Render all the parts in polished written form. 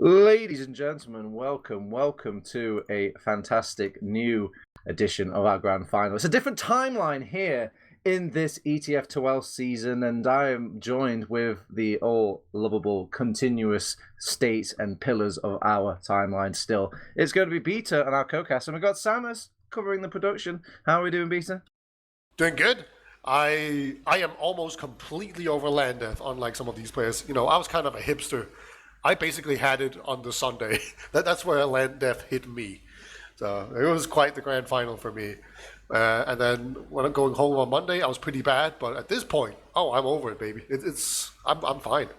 Ladies and gentlemen, welcome to a fantastic new edition of our grand final. It's a different timeline here in this ETF2L season, and I am joined with the all lovable continuous states and pillars of our timeline still. It's going to be Beta and our co-cast, and we've got Samus covering the production. How are we doing, Beta? Doing good. I am almost completely over land death, unlike some of these players. You know, I was kind of a hipster. I basically had it on the Sunday. That's where land death hit me. So it was quite the grand final for me. And then when I'm going home on Monday, I was pretty bad. But at this point, I'm over it, baby. I'm fine.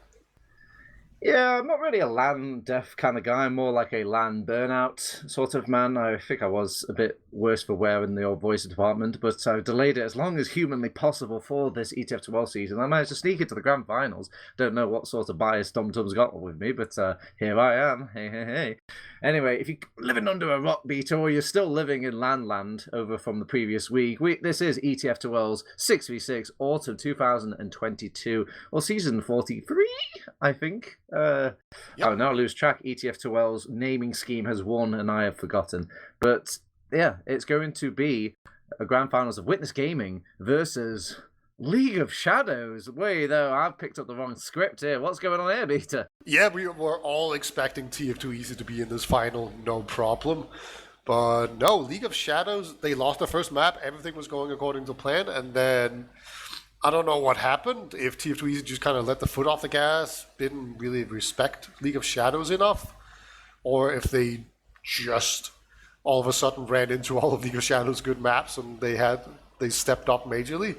Yeah, I'm not really a LAN death kind of guy. I'm more like a LAN burnout sort of man. I think I was a bit worse for wear in the old voice department, but I've delayed it as long as humanly possible for this ETF12 season. I managed to sneak into the grand finals. Don't know what sort of bias Dum-Tum's got with me, but here I am. Hey, hey, hey. Anyway, if you're living under a rock, Beta, or you're still living in LAN land over from the previous week, this is ETF12's 6v6 Autumn 2022, or Season 43, I think. Yep. Oh, now I lose track. ETF2L's naming scheme has won, and I have forgotten. But yeah, it's going to be a grand finals of Witness Gaming versus League of Shadows. Wait, though, I've picked up the wrong script here. What's going on here, Beta? Yeah, we were all expecting TF2 Easy to be in this final, no problem. But no, League of Shadows, they lost the first map. Everything was going according to plan, and then I don't know what happened, if TF2 Easy just kind of let the foot off the gas, didn't really respect League of Shadows enough, or if they just all of a sudden ran into all of League of Shadows' good maps and they stepped up majorly.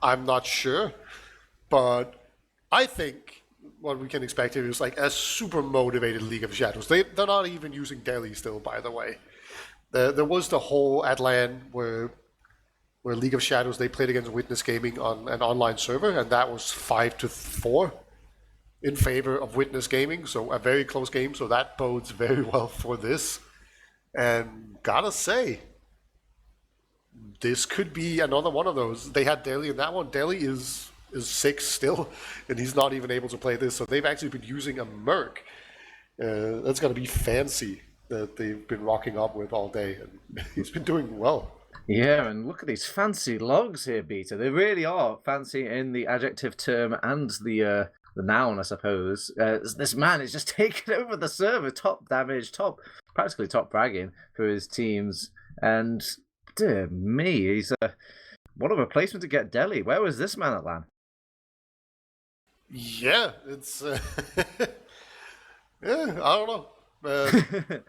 I'm not sure, but I think what we can expect here is like a super motivated League of Shadows. They're not even using Delhi still, by the way. There was the whole Atlan where League of Shadows, they played against Witness Gaming on an online server, and that was 5-4 in favor of Witness Gaming, so a very close game, so that bodes very well for this. And gotta say, this could be another one of those. They had Delhi in that one. Delhi is 6 still, and he's not even able to play this, so they've actually been using a Merc. That's gonna be fancy that they've been rocking up with all day, and he's been doing well. Yeah, and look at these fancy logs here, Beta. They really are fancy in the adjective term and the noun, I suppose. This man is just taking over the server, top damage, practically top fragging for his teams. And dear me, he's what a replacement to get Delhi. Where was this man at LAN? Yeah, it's yeah, I don't know.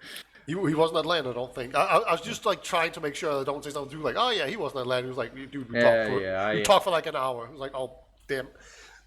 He wasn't at LAN, I don't think. I was just like trying to make sure I don't say something too like, oh yeah, he wasn't at LAN. He was like, dude, we talked for like an hour. It was like, oh damn.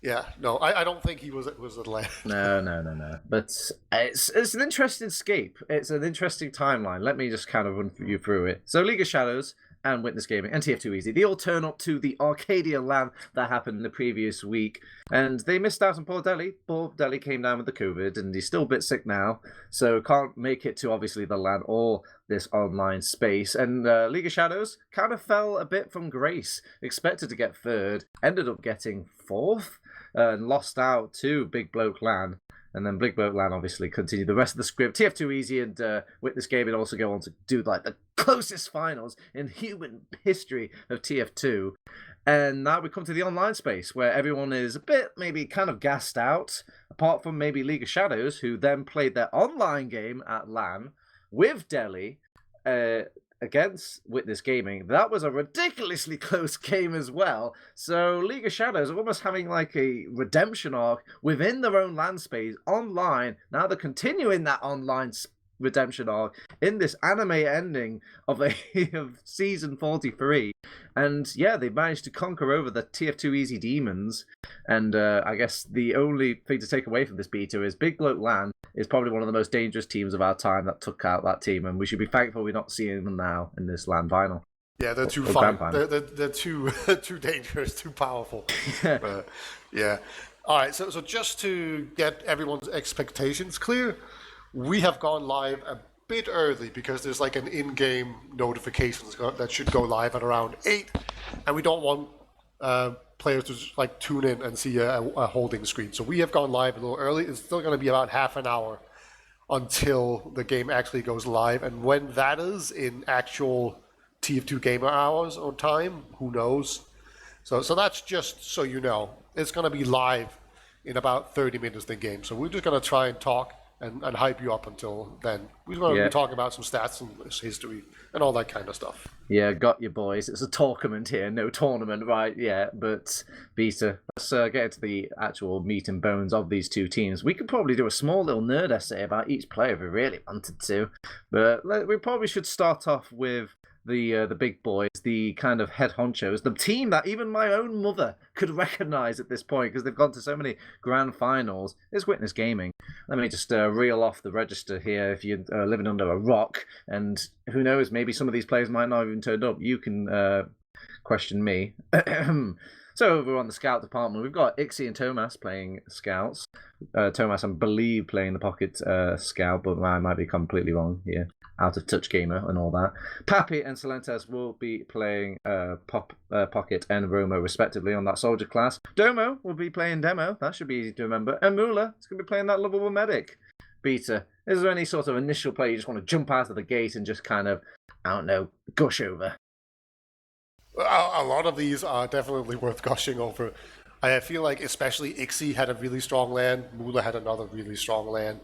Yeah, no, I don't think he was at LAN. No. But it's an interesting scape. It's an interesting timeline. Let me just kind of run you through it. So League of Shadows and Witness Gaming and TF2 Easy, they all turn up to the Arcadia LAN that happened the previous week, and they missed out on poor Delhi. Poor Delhi came down with the COVID, and he's still a bit sick now, so can't make it to obviously the LAN or this online space. And League of Shadows kind of fell a bit from grace. Expected to get third, ended up getting fourth, and lost out to Big Bloke LAN. And then Big Bloke LAN obviously continued the rest of the script. TF2 Easy and Witness Gaming also go on to do like the closest finals in human history of TF2. And now we come to the online space where everyone is a bit maybe kind of gassed out, apart from maybe League of Shadows, who then played their online game at LAN with Delhi against Witness Gaming. That was a ridiculously close game as well. So League of Shadows are almost having like a redemption arc within their own land space online. Now they're continuing that online redemption arc in this anime ending of season 43. And yeah, they managed to conquer over the TF2 Easy demons. And I guess the only thing to take away from this beta is Big Bloke LAN is probably one of the most dangerous teams of our time that took out that team, and we should be thankful we're not seeing them now in this LAN final. Yeah, they're too fun. They're too dangerous, too powerful. But, yeah. All right, so just to get everyone's expectations clear, we have gone live a bit early because there's like an in-game notifications that should go live at around 8, and we don't want players to just, like tune in and see a holding screen. So we have gone live a little early. It's still going to be about half an hour until the game actually goes live. And when that is in actual TF2 gamer hours or time, who knows? So that's just so you know. It's going to be live in about 30 minutes the game. So we're just going to try and talk and hype you up until then. We're going to be talking about some stats and history and all that kind of stuff. Yeah, got you, boys. It's a tournament here, no tournament, right? Yeah, but Beta, let's get into the actual meat and bones of these two teams. We could probably do a small little nerd essay about each player if we really wanted to, but we probably should start off with the big boys, the kind of head honchos, the team that even my own mother could recognize at this point because they've gone to so many grand finals. Is Witness Gaming. Let me just reel off the register here. If you're living under a rock, and who knows, maybe some of these players might not have even turned up. You can question me. So over on the scout department, we've got Ixie and Thomas playing scouts. Thomas, I believe, playing the pocket scout, but I might be completely wrong here. Out of touch gamer and all that. Papi and Salentes will be playing pocket and Romo respectively on that soldier class. Domo will be playing demo. That should be easy to remember. And Mula is going to be playing that lovable medic. Beta, is there any sort of initial play you just want to jump out of the gate and just kind of, I don't know, gush over? A lot of these are definitely worth gushing over. I feel like especially Ixie had a really strong land. Mula had another really strong land.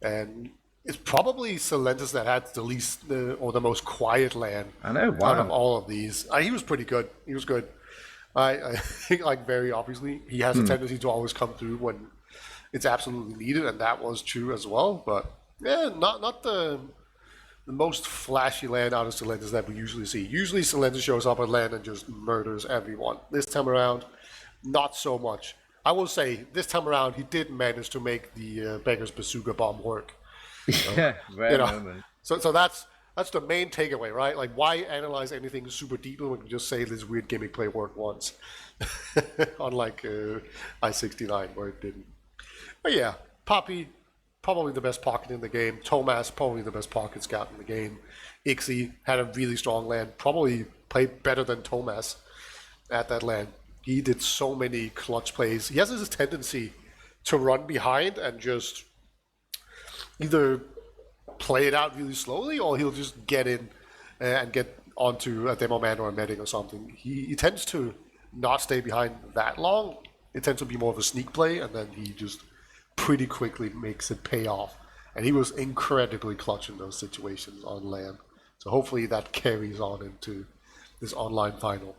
And it's probably Salentes that had the least or the most quiet land I know, wow. out of all of these. He was pretty good. He was good. I think, like, very obviously, he has a tendency to always come through when it's absolutely needed, and that was true as well. But yeah, not the most flashy land out of Salentes that we usually see. Usually Salentes shows up at land and just murders everyone. This time around, not so much. I will say, this time around, he did manage to make the Beggar's Bazooka Bomb work. Yeah, rare moment. So that's the main takeaway, right? Like, why analyze anything super deep when we can just say this weird gimmick play worked once? Unlike I-69, where it didn't. But yeah, Papi, probably the best pocket in the game. Thomas, probably the best pocket scout in the game. Ixie had a really strong land, probably played better than Thomas at that land. He did so many clutch plays. He has this tendency to run behind and just either play it out really slowly, or he'll just get in and get onto a demo man or a medic or something. He tends to not stay behind that long. It tends to be more of a sneak play, and then he just pretty quickly makes it pay off. And he was incredibly clutch in those situations on land. So hopefully that carries on into this online final.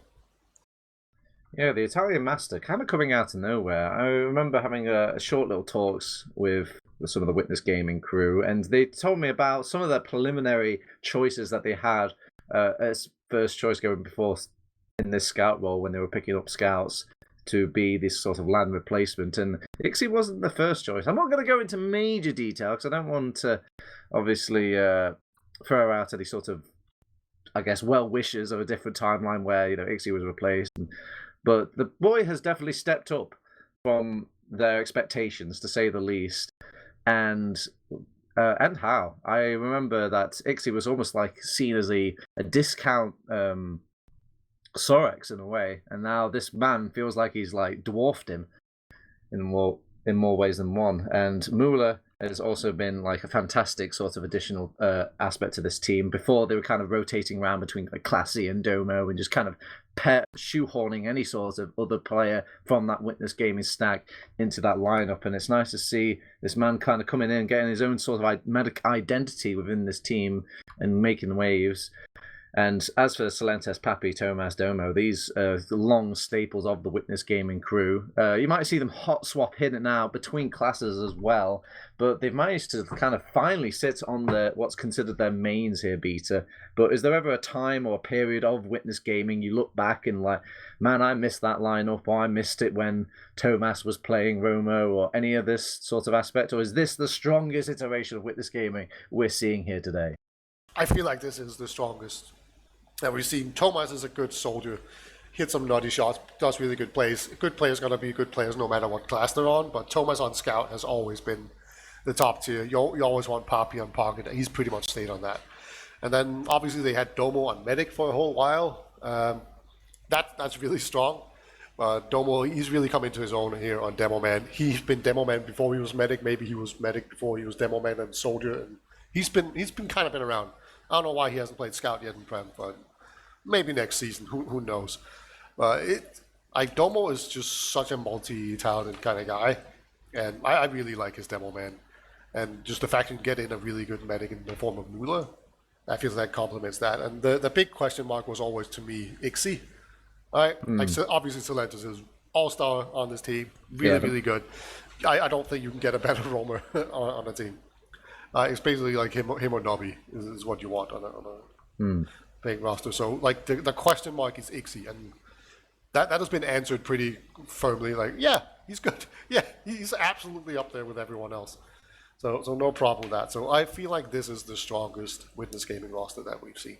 Yeah, the Italian master kind of coming out of nowhere. I remember having a short little talks with some of the Witness Gaming crew, and they told me about some of the preliminary choices that they had as first choice going before in this scout role when they were picking up scouts to be this sort of land replacement. And Ixie wasn't the first choice. I'm not going to go into major detail because I don't want to obviously throw out any sort of, I guess, well wishes of a different timeline where Ixie was replaced. But the boy has definitely stepped up from their expectations, to say the least. And how. I remember that Ixie was almost like seen as a discount Sorex in a way, and now this man feels like he's like dwarfed him in more ways than one. And Mula has also been like a fantastic sort of additional aspect to this team. Before they were kind of rotating around between like Classy and Domo and just kind of shoehorning any sort of other player from that Witness Gaming stack into that lineup. And it's nice to see this man kind of coming in, getting his own sort of identity within this team and making waves. And as for Salentes, Papi, Thomas, Domo, these are the long staples of the Witness Gaming crew. You might see them hot swap in and out between classes as well, but they've managed to kind of finally sit on what's considered their mains here, Beta. But is there ever a time or a period of Witness Gaming you look back and like, man, I missed that lineup, or I missed it when Thomas was playing Romo, or any of this sort of aspect? Or is this the strongest iteration of Witness Gaming we're seeing here today? I feel like this is the strongest that we've seen. Thomas is a good soldier, hits some nutty shots, does really good plays. Good players gonna be good players no matter what class they're on, but Thomas on scout has always been the top tier. You always want Papi on pocket. He's pretty much stayed on that. And then obviously they had Domo on medic for a whole while. That's really strong. Domo, he's really come into his own here on Demo Man. He's been Demo Man before he was Medic. Maybe he was Medic before he was Demo Man and Soldier. And he's been kind of been around. I don't know why he hasn't played Scout yet in Prem, but maybe next season. Who knows? Domo is just such a multi-talented kind of guy, and I really like his Demo Man. And just the fact he can get in a really good Medic in the form of Mula, I feel that complements that. And the big question mark was always, to me, Ixie. Like obviously Celentus is all-star on this team, really good. I don't think you can get a better roamer on a team. It's basically like him or Nobby is what you want on a big roster. So like the question mark is Ixie, and that has been answered pretty firmly. Like, yeah, he's good. Yeah, he's absolutely up there with everyone else. So no problem with that. So I feel like this is the strongest Witness Gaming roster that we've seen.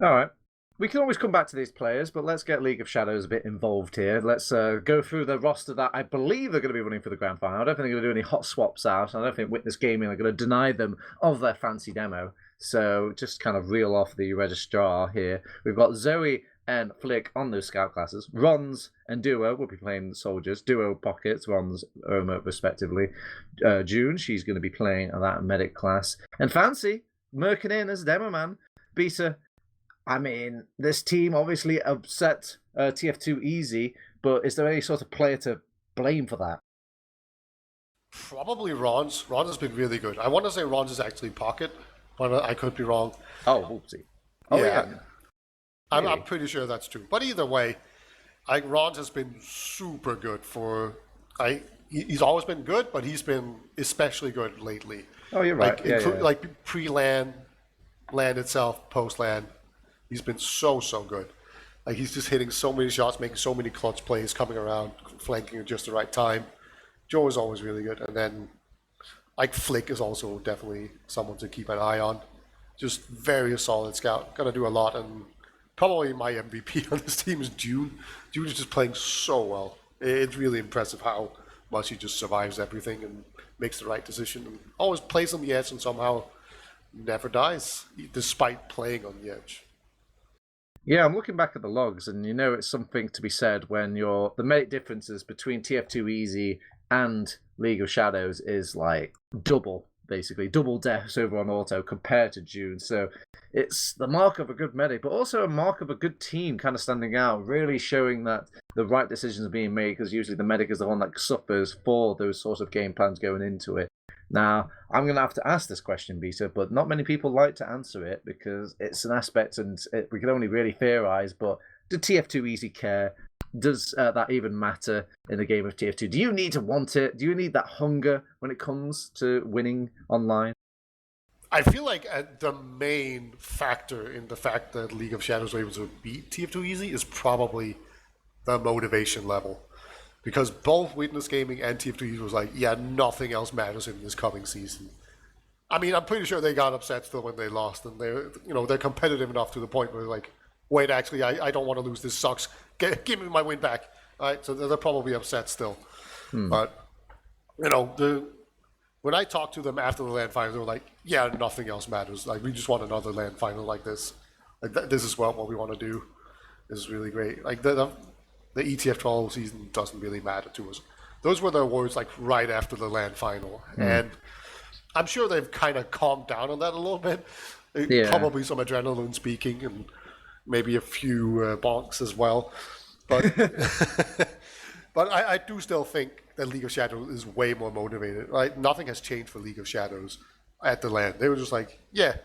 All right. We can always come back to these players, but let's get League of Shadows a bit involved here. Let's go through the roster that I believe they're going to be running for the Grand Final. I don't think they're going to do any hot swaps out. I don't think Witness Gaming are going to deny them of their fancy demo. So just kind of reel off the registrar here. We've got Zoe and Flick on those scout classes. Rons and Duo will be playing soldiers. Duo pockets, Rons, Irma, respectively. June, she's going to be playing that medic class. And Fancy, merking in as Demo Man. Beta, I mean, this team obviously upset TF2 easy, but is there any sort of player to blame for that? Probably Rons. Rons has been really good. I want to say Rons is actually Pocket, but I could be wrong. Oh, whoopsie. Oh, yeah. I'm pretty sure that's true. But either way, Rons has been super good for... He's always been good, but he's been especially good lately. Oh, you're right. Like pre-LAN, LAN itself, post-LAN. He's been so good. Like, he's just hitting so many shots, making so many clutch plays, coming around, flanking at just the right time. Joe is always really good. And then, like, Flick is also definitely someone to keep an eye on. Just very solid scout. Gonna do a lot. And probably my MVP on this team is June. June is just playing so well. It's really impressive how much he just survives everything and makes the right decision. And always plays on the edge and somehow never dies, despite playing on the edge. Yeah, I'm looking back at the logs, and it's something to be said when the mate differences between TF2 Easy and League of Shadows is like double deaths over on auto compared to June. So it's the mark of a good medic, but also a mark of a good team kind of standing out, really showing that the right decisions are being made, because usually the medic is the one that suffers for those sorts of game plans going into it. Now, I'm going to have to ask this question, Beta, but not many people like to answer it because it's an aspect and we can only really theorize, but did TF2 Easy care? Does that even matter in the game of TF2? Do you need to want it? Do you need that hunger when it comes to winning online? I feel like the main factor in the fact that League of Shadows were able to beat TF2 Easy is probably the motivation level. Because both Witness Gaming and TF2 Easy was like, yeah, nothing else matters in this coming season. I mean, I'm pretty sure they got upset still when they lost, and they're competitive enough to the point where they're like, wait, actually, I don't want to lose. This sucks. Give me my win back. All right, so they're probably upset still. But when I talked to them after the LAN final, they were like, yeah, nothing else matters. Like, we just want another LAN final like this. Like, this is what we want to do. This is really great. Like, the ETF2L season doesn't really matter to us. Those were their words, like, right after the LAN final. And I'm sure they've kind of calmed down on that a little bit. Probably some adrenaline speaking and maybe a few bonks as well. But but I do still think that League of Shadows is way more motivated. Right? Nothing has changed for League of Shadows at the LAN. They were just like, yeah,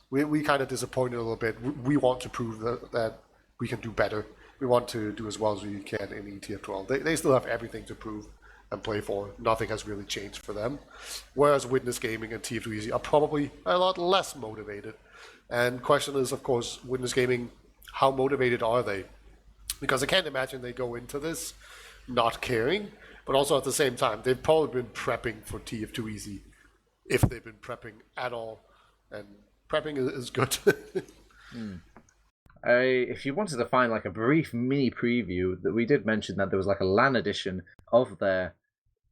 we kind of disappointed a little bit. We want to prove that we can do better. We want to do as well as we can in ETF2L. They still have everything to prove and play for. Nothing has really changed for them. Whereas Witness Gaming and TF2 Easy are probably a lot less motivated. And question is, of course, Witness Gaming, how motivated are they? Because I can't imagine they go into this not caring, but also at the same time, they've probably been prepping for TF2 Easy, if they've been prepping at all. And prepping is good. If you wanted to find like a brief mini preview, that we did mention that there was like a LAN edition of their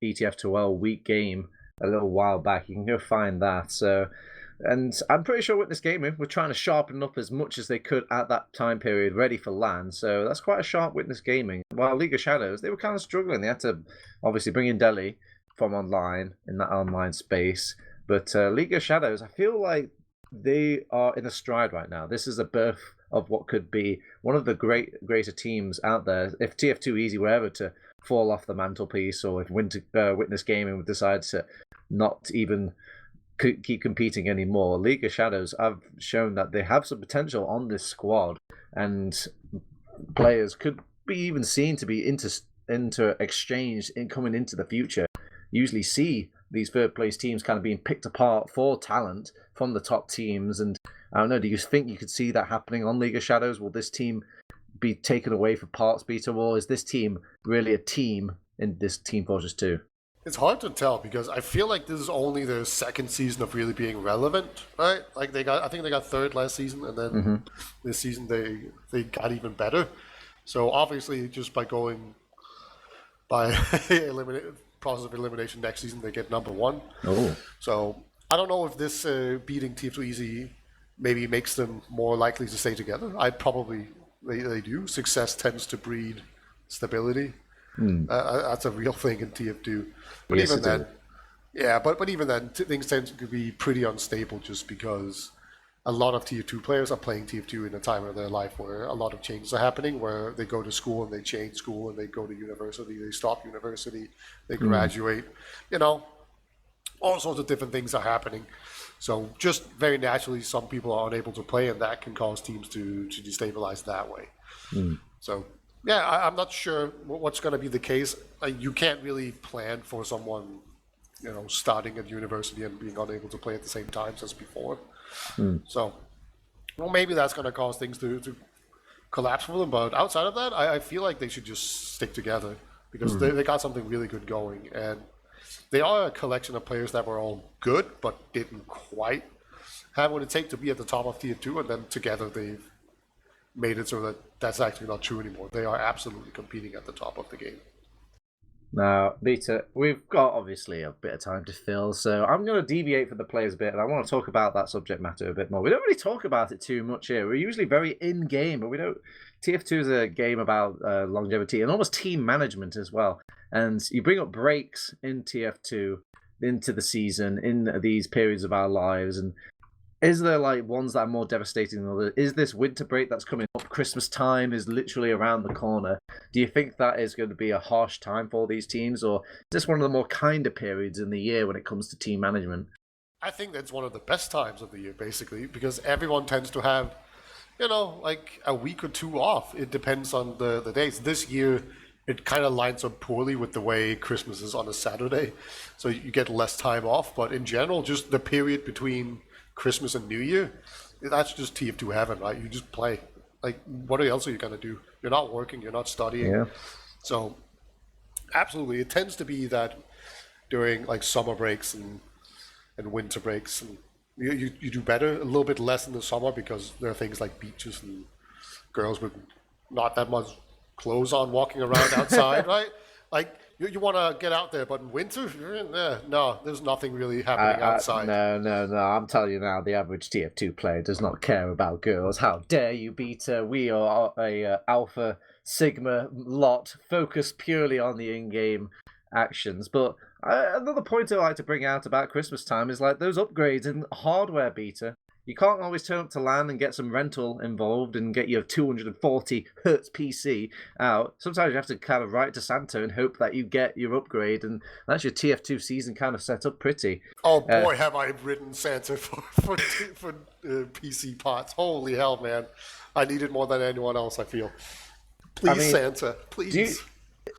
ETF2L week game a little while back. You can go find that. So And I'm pretty sure Witness Gaming were trying to sharpen up as much as they could at that time period, ready for LAN. So that's quite a sharp Witness Gaming. While League of Shadows, they were kind of struggling. They had to obviously bring in Delhi from online in that online space. But League of Shadows, I feel like they are in a stride right now. This is a birth of what could be one of the greater teams out there. If TF2 Easy were ever to fall off the mantelpiece, or if Witness Gaming would decide to not even keep competing anymore, League of Shadows have shown that they have some potential on this squad, and players could be even seen to be into exchange in coming into the future. Usually see these third place teams kind of being picked apart for talent from the top teams, and I don't know, do you think you could see that happening on League of Shadows? Will this team be taken away for parts beta, or is this team really a team in this Team Fortress 2? It's hard to tell because I feel like this is only their second season of really being relevant, right? Like I think they got third last season, and then this season they got even better. So obviously, just by going by process of elimination next season, they get number one. Oh, So I don't know if this beating TF2 Easy maybe makes them more likely to stay together. They do. Success tends to breed stability. That's a real thing in TF2. But yes, even it then, is. yeah, but even then, things tend to be pretty unstable just because a lot of TF2 players are playing TF2 in a time of their life where a lot of changes are happening, where they go to school and they change school and they go to university, they stop university, they graduate, all sorts of different things are happening. So just very naturally, some people are unable to play, and that can cause teams to destabilize that way. So yeah, I'm not sure what's going to be the case. You can't really plan for someone, starting at university and being unable to play at the same time as before. So, well, maybe that's going to cause things to collapse for them. But outside of that, I feel like they should just stick together because they got something really good going. And they are a collection of players that were all good, but didn't quite have what it takes to be at the top of tier 2. And then together they've made it so that that's actually not true anymore. They are absolutely competing at the top of the game. Now, Beta, we've got obviously a bit of time to fill, so I'm going to deviate from the players a bit, and I want to talk about that subject matter a bit more. We don't really talk about it too much here. We're usually very in-game, but we don't. TF2 is a game about longevity and almost team management as well. And you bring up breaks in TF2 into the season, in these periods of our lives, and is there like ones that are more devastating than others? Is this winter break that's coming up? Christmas time is literally around the corner. Do you think that is going to be a harsh time for these teams, or is this one of the more kinder periods in the year when it comes to team management? I think that's one of the best times of the year, basically, because everyone tends to have, like a week or two off. It depends on the days. This year, it kind of lines up poorly with the way Christmas is on a Saturday, so you get less time off. But in general, just the period between Christmas and New Year, that's just TF2 heaven, right? You just play. Like, what else are you going to do? You're not working, you're not studying. Yeah. So, absolutely, it tends to be that during like summer breaks and winter breaks, and you do better, a little bit less in the summer because there are things like beaches and girls with not that much clothes on walking around outside, right? Like, you want to get out there, but in winter, no, there's nothing really happening outside. No. I'm telling you now, the average TF2 player does not care about girls. How dare you, Beta? We are a Alpha Sigma lot focused purely on the in-game actions. But another point I like to bring out about Christmas time is like those upgrades in hardware, Beta. You can't always turn up to LAN and get some rental involved and get your 240 hertz PC out. Sometimes you have to kind of write to Santa and hope that you get your upgrade, and that's your TF2 season kind of set up pretty. Oh boy, have I written Santa for PC parts. Holy hell, man. I need it more than anyone else, I feel. Please, Santa, please.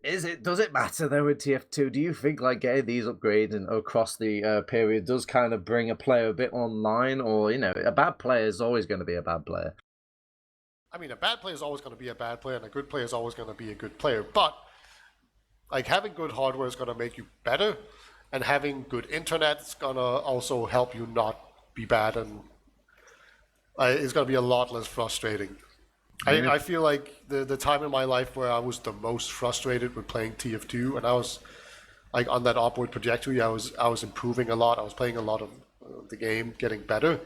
Does it matter though with TF2? Do you think like getting these upgrades and across the period does kind of bring a player a bit online, or a bad player is always going to be a bad player? I mean, a bad player is always going to be a bad player, and a good player is always going to be a good player. But like having good hardware is going to make you better, and having good internet is going to also help you not be bad, and it's going to be a lot less frustrating. I feel like the time in my life where I was the most frustrated with playing TF2, and I was like on that upward trajectory, I was improving a lot. I was playing a lot of the game getting better.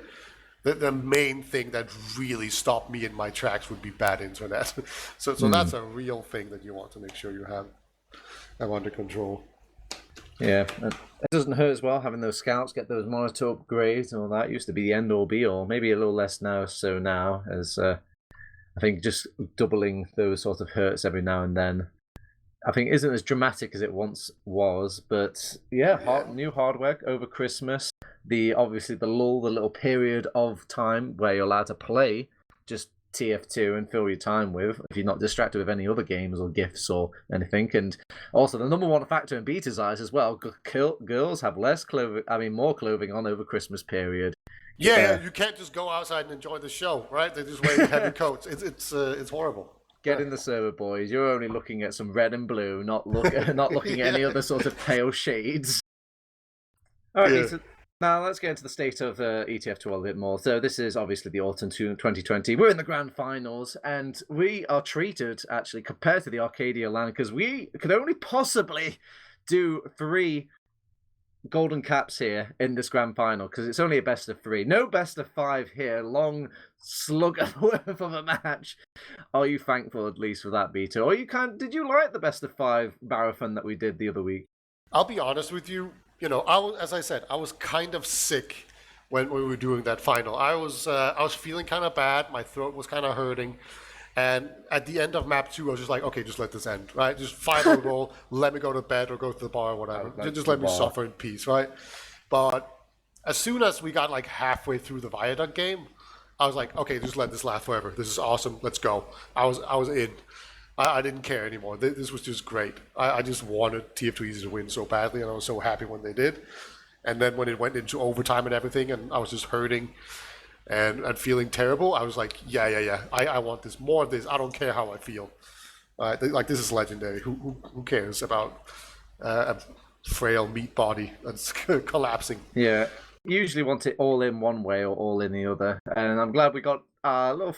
The main thing that really stopped me in my tracks would be bad internet. So that's a real thing that you want to make sure you have under control. Yeah, it doesn't hurt as well having those scouts get those monitor upgrades and all that. It used to be the end all be all, maybe a little less now. So now, as I think just doubling those sort of hurts every now and then, I think isn't as dramatic as it once was. But yeah, new hardware over Christmas. Obviously the lull, the little period of time where you're allowed to play just TF2 and fill your time with if you're not distracted with any other games or gifts or anything. And also the number one factor in beta's eyes as well, girls have more clothing on over Christmas period. Yeah, you can't just go outside and enjoy the show, right? They're just wearing heavy coats. It's horrible. Get in the server, boys. You're only looking at some red and blue, not looking at any other sort of pale shades. All right, so now let's get into the state of ETF2L a bit more. So this is obviously the autumn 2020. We're in the grand finals, and we are treated, actually, compared to the Arcadia land, because we could only possibly do 3 golden caps here in this grand final, because it's only a best of 3. No best of 5 here. Long slug worth of a match. Are you thankful at least for that, Beta? Or did you like the best of 5 marathon that we did the other week? I'll be honest with you. As I said, I was kind of sick when we were doing that final. I was feeling kind of bad. My throat was kind of hurting. And at the end of map 2, I was just like, okay, just let this end, right? Just final roll, let me go to bed or go to the bar or whatever. Just let me suffer in peace, right? But as soon as we got like halfway through the Viaduct game, I was like, okay, just let this last forever. This is awesome. Let's go. I was in. I didn't care anymore. This was just great. I just wanted TF2 Easy to win so badly, and I was so happy when they did. And then when it went into overtime and everything, and I was just hurting and feeling terrible, I was like, yeah. I want this, more of this. I don't care how I feel. Like, this is legendary. Who cares about a frail meat body that's collapsing? Yeah. Usually want it all in one way or all in the other. And I'm glad we got a little,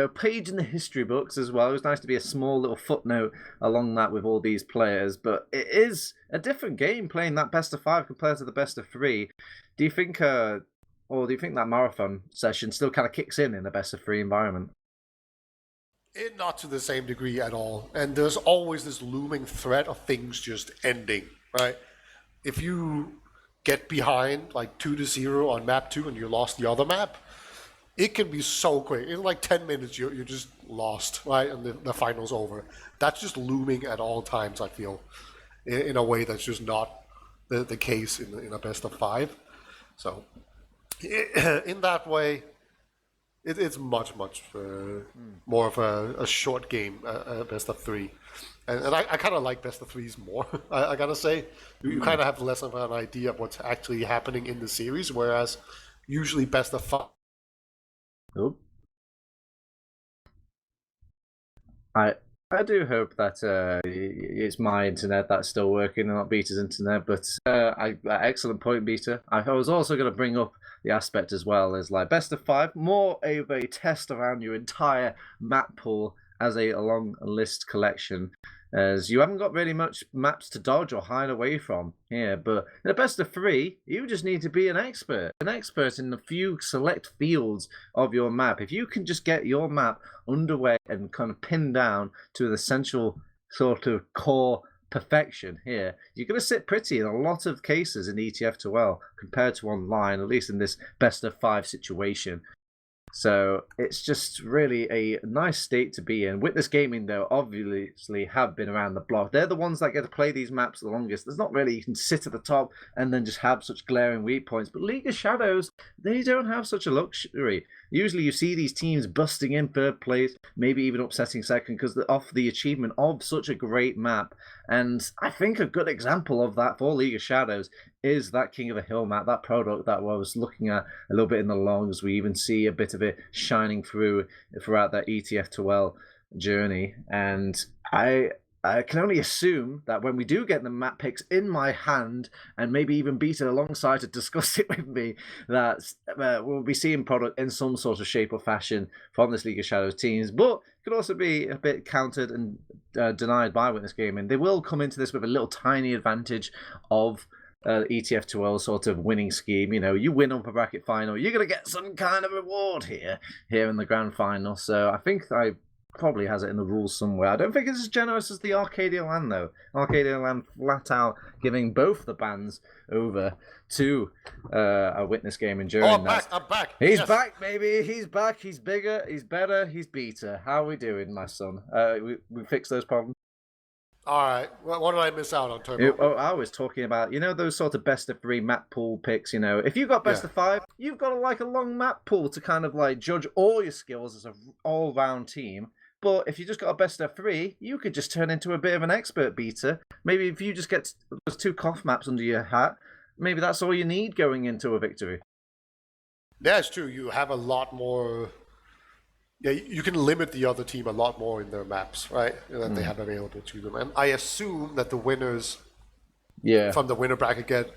page in the history books as well. It was nice to be a small little footnote along that with all these players. But it is a different game playing that best of 5 compared to the best of 3. Do you think, or do you think that marathon session still kind of kicks in a best of 3 environment? Not to the same degree at all. And there's always this looming threat of things just ending, right? If you get behind like 2-0 on map 2 and you lost the other map, it can be so quick. In like 10 minutes, you're just lost, right? And the final's over. That's just looming at all times, I feel, in a way that's just not the case in a best of 5. So in that way, it's much more of a short game, a best of 3. And I kind of like best of 3s more, I gotta say. You kind of have less of an idea of what's actually happening in the series, whereas usually best of 5. Nope. I do hope that it's my internet that's still working and not Beta's internet, but excellent point, Beta. I was also going to bring up the aspect as well as like best of 5, more of a test around your entire map pool as a long list collection, as you haven't got really much maps to dodge or hide away from here. But in a best of 3, you just need to be an expert in a few select fields of your map. If you can just get your map underway and kind of pinned down to an essential sort of core perfection here, you're going to sit pretty in a lot of cases in ETF2L compared to online, at least in this best of 5 situation. So it's just really a nice state to be in. Witness Gaming, though, obviously have been around the block. They're the ones that get to play these maps the longest. There's not really, you can sit at the top and then just have such glaring weak points. But League of Shadows, they don't have such a luxury. Usually you see these teams busting in 3rd place, maybe even upsetting 2nd because they're off the achievement of such a great map. And I think a good example of that for League of Shadows is that King of the Hill map, that product that I was looking at a little bit in the logs. We even see a bit of it shining throughout that ETF2L journey. And I can only assume that when we do get the map picks in my hand, and maybe even Beta alongside to discuss it with me, that we'll be seeing product in some sort of shape or fashion from this League of Shadows teams. But it could also be a bit countered and denied by Witness Gaming. They will come into this with a little tiny advantage of ETF2L sort of winning scheme. You know, you win upper bracket final, you're gonna get some kind of reward here in the grand final. So I think I probably has it in the rules somewhere. I don't think it's as generous as the Arcadia Land though. Arcadia Land flat out giving both the bands over to a witness game and during that. I'm back. He's back, baby. He's back. He's bigger. He's better. He's beater. How are we doing, my son? We fixed those problems. All right. What did I miss out on, Turbo? I was talking about, you know, those sort of best of 3 map pool picks. You know, if you've got best of 5, you've got like a long map pool to kind of like judge all your skills as an all-round team. But if you just got a best of 3, you could just turn into a bit of an expert beater. Maybe if you just get those 2 cough maps under your hat, maybe that's all you need going into a victory. Yeah, it's true. You have a lot more. Yeah, you can limit the other team a lot more in their maps, right? That they have available to them. And I assume that the winners from the winner bracket get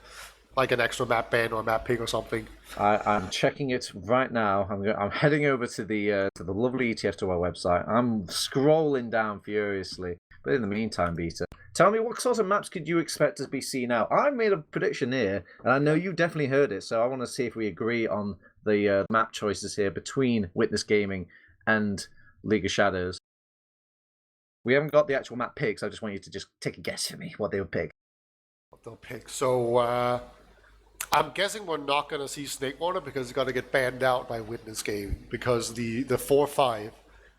like an extra map ban or a map pick or something. I'm checking it right now. I'm heading over to the lovely ETF2L website. I'm scrolling down furiously. But in the meantime, Beta, tell me what sort of maps could you expect to be seen out? I made a prediction here, and I know you definitely heard it, so I want to see if we agree on the map choices here between Witness Gaming and League of Shadows. We haven't got the actual map picks. I just want you to just take a guess for me what they would pick. What they'll pick. So I'm guessing we're not going to see Snakewater because it's got to get banned out by Witness Gaming because the 4-5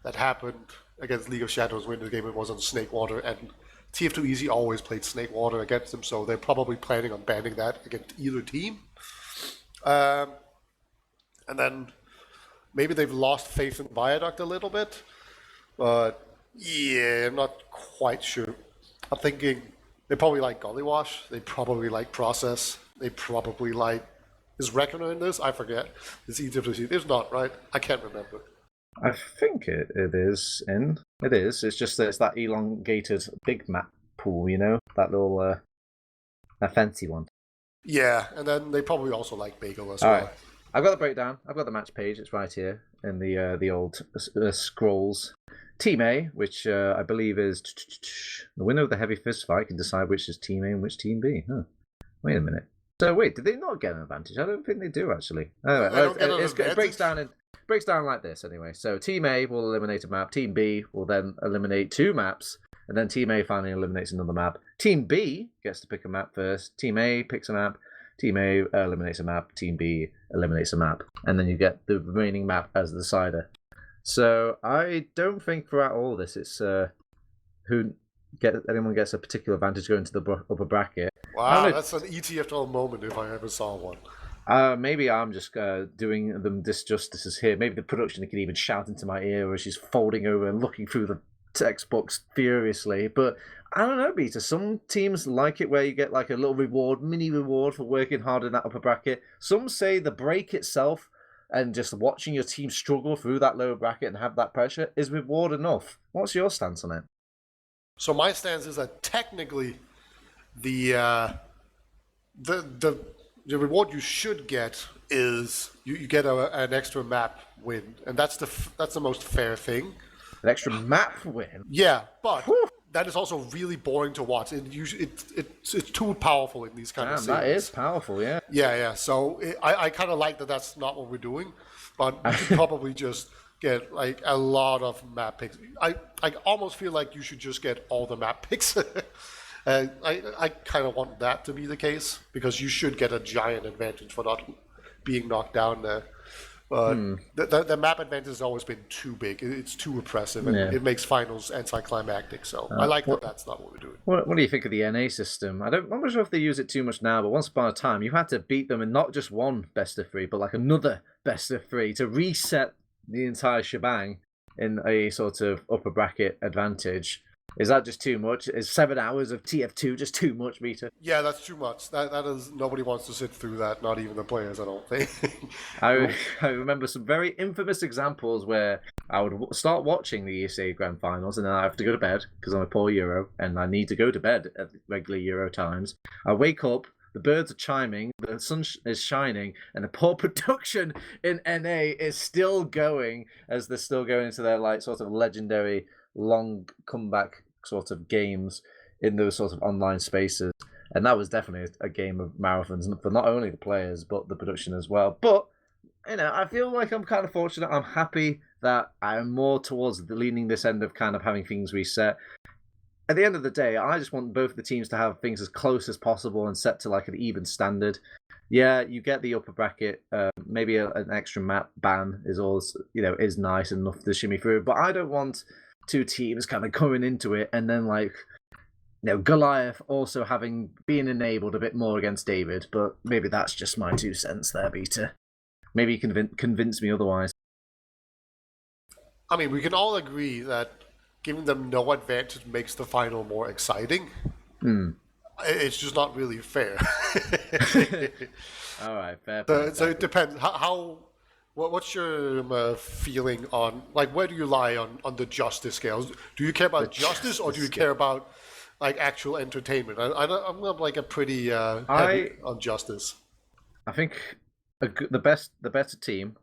that happened against League of Shadows Witness Gaming was on Snakewater, and TF2 Easy always played Snakewater against them, so they're probably planning on banning that against either team. And then maybe they've lost faith in Viaduct a little bit, but yeah, I'm not quite sure. I'm thinking they probably like Gollywash, they probably like Process, they probably like... Is Reckoner in this? I forget. It's ETF2. It's not, right? I can't remember. I think it is in. It is. It's just that it's that elongated big map pool, you know? That little... that fancy one. Yeah, and then they probably also like Bagel as well. Right. I've got the breakdown. I've got the match page. It's right here in the old scrolls. Team A, which I believe is the winner of the heavy fist fight, can decide which is Team A and which Team B. Huh. Wait a minute. So wait, did they not get an advantage? I don't think they do actually. Anyway, it breaks down like this anyway. So Team A will eliminate a map. Team B will then eliminate 2 maps. And then Team A finally eliminates another map. Team B gets to pick a map first. Team A picks a map. Team A eliminates a map. Team B eliminates a map. And then you get the remaining map as the decider. So I don't think throughout all this it's anyone gets a particular advantage going to the upper bracket. Wow, that's an ETF2L moment if I ever saw one. Maybe I'm just doing them disjustices here. Maybe the production can even shout into my ear as she's folding over and looking through the textbooks furiously. But I don't know, Beta. Some teams like it where you get like a little mini reward for working hard in that upper bracket. Some say the break itself and just watching your team struggle through that lower bracket and have that pressure is reward enough. What's your stance on it? So my stance is that technically the reward you should get is you get an extra map win, and that's the most fair thing. An extra map win? Yeah, but that is also really boring to watch. It's too powerful in these kind of series. That is powerful, yeah. Yeah. So I kind of like that that's not what we're doing, but you should probably just get like a lot of map picks. I almost feel like you should just get all the map picks. I kind of want that to be the case because you should get a giant advantage for not being knocked down there. But the map advantage has always been too big. It's too oppressive, and it makes finals anticlimactic. So I like that that's not what we're doing. What do you think of the NA system? I'm not sure if they use it too much now, but once upon a time, you had to beat them in not just one best of 3, but like another best of 3 to reset the entire shebang in a sort of upper bracket advantage. Is that just too much? Is 7 hours of TF2 just too much, Rita? Yeah, that's too much. That is, nobody wants to sit through that, not even the players, I don't think. I remember some very infamous examples where I would start watching the ESA Grand Finals and then I have to go to bed because I'm a poor Euro and I need to go to bed at regular Euro times. I wake up, the birds are chiming, the sun is shining, and the poor production in NA is still going as they're still going into their like sort of legendary long comeback sort of games in those sort of online spaces. And that was definitely a game of marathons for not only the players, but the production as well. But, I feel like I'm kind of fortunate. I'm happy that I'm more towards the leaning this end of kind of having things reset. At the end of the day, I just want both the teams to have things as close as possible and set to like an even standard. Yeah, you get the upper bracket. Maybe an extra map ban is always, is nice enough to shimmy through. But I don't want two teams kind of coming into it and then like, Goliath also being enabled a bit more against David. But maybe that's just my 2 cents there, Beta. Maybe you can convince me otherwise. I mean, we can all agree that giving them no advantage makes the final more exciting. It's just not really fair. All right, fair. So it depends. What's your feeling on, like, where do you lie on the justice scales? Do you care about justice, or do you care about like actual entertainment? I'm like a pretty heavy on justice. I think the better team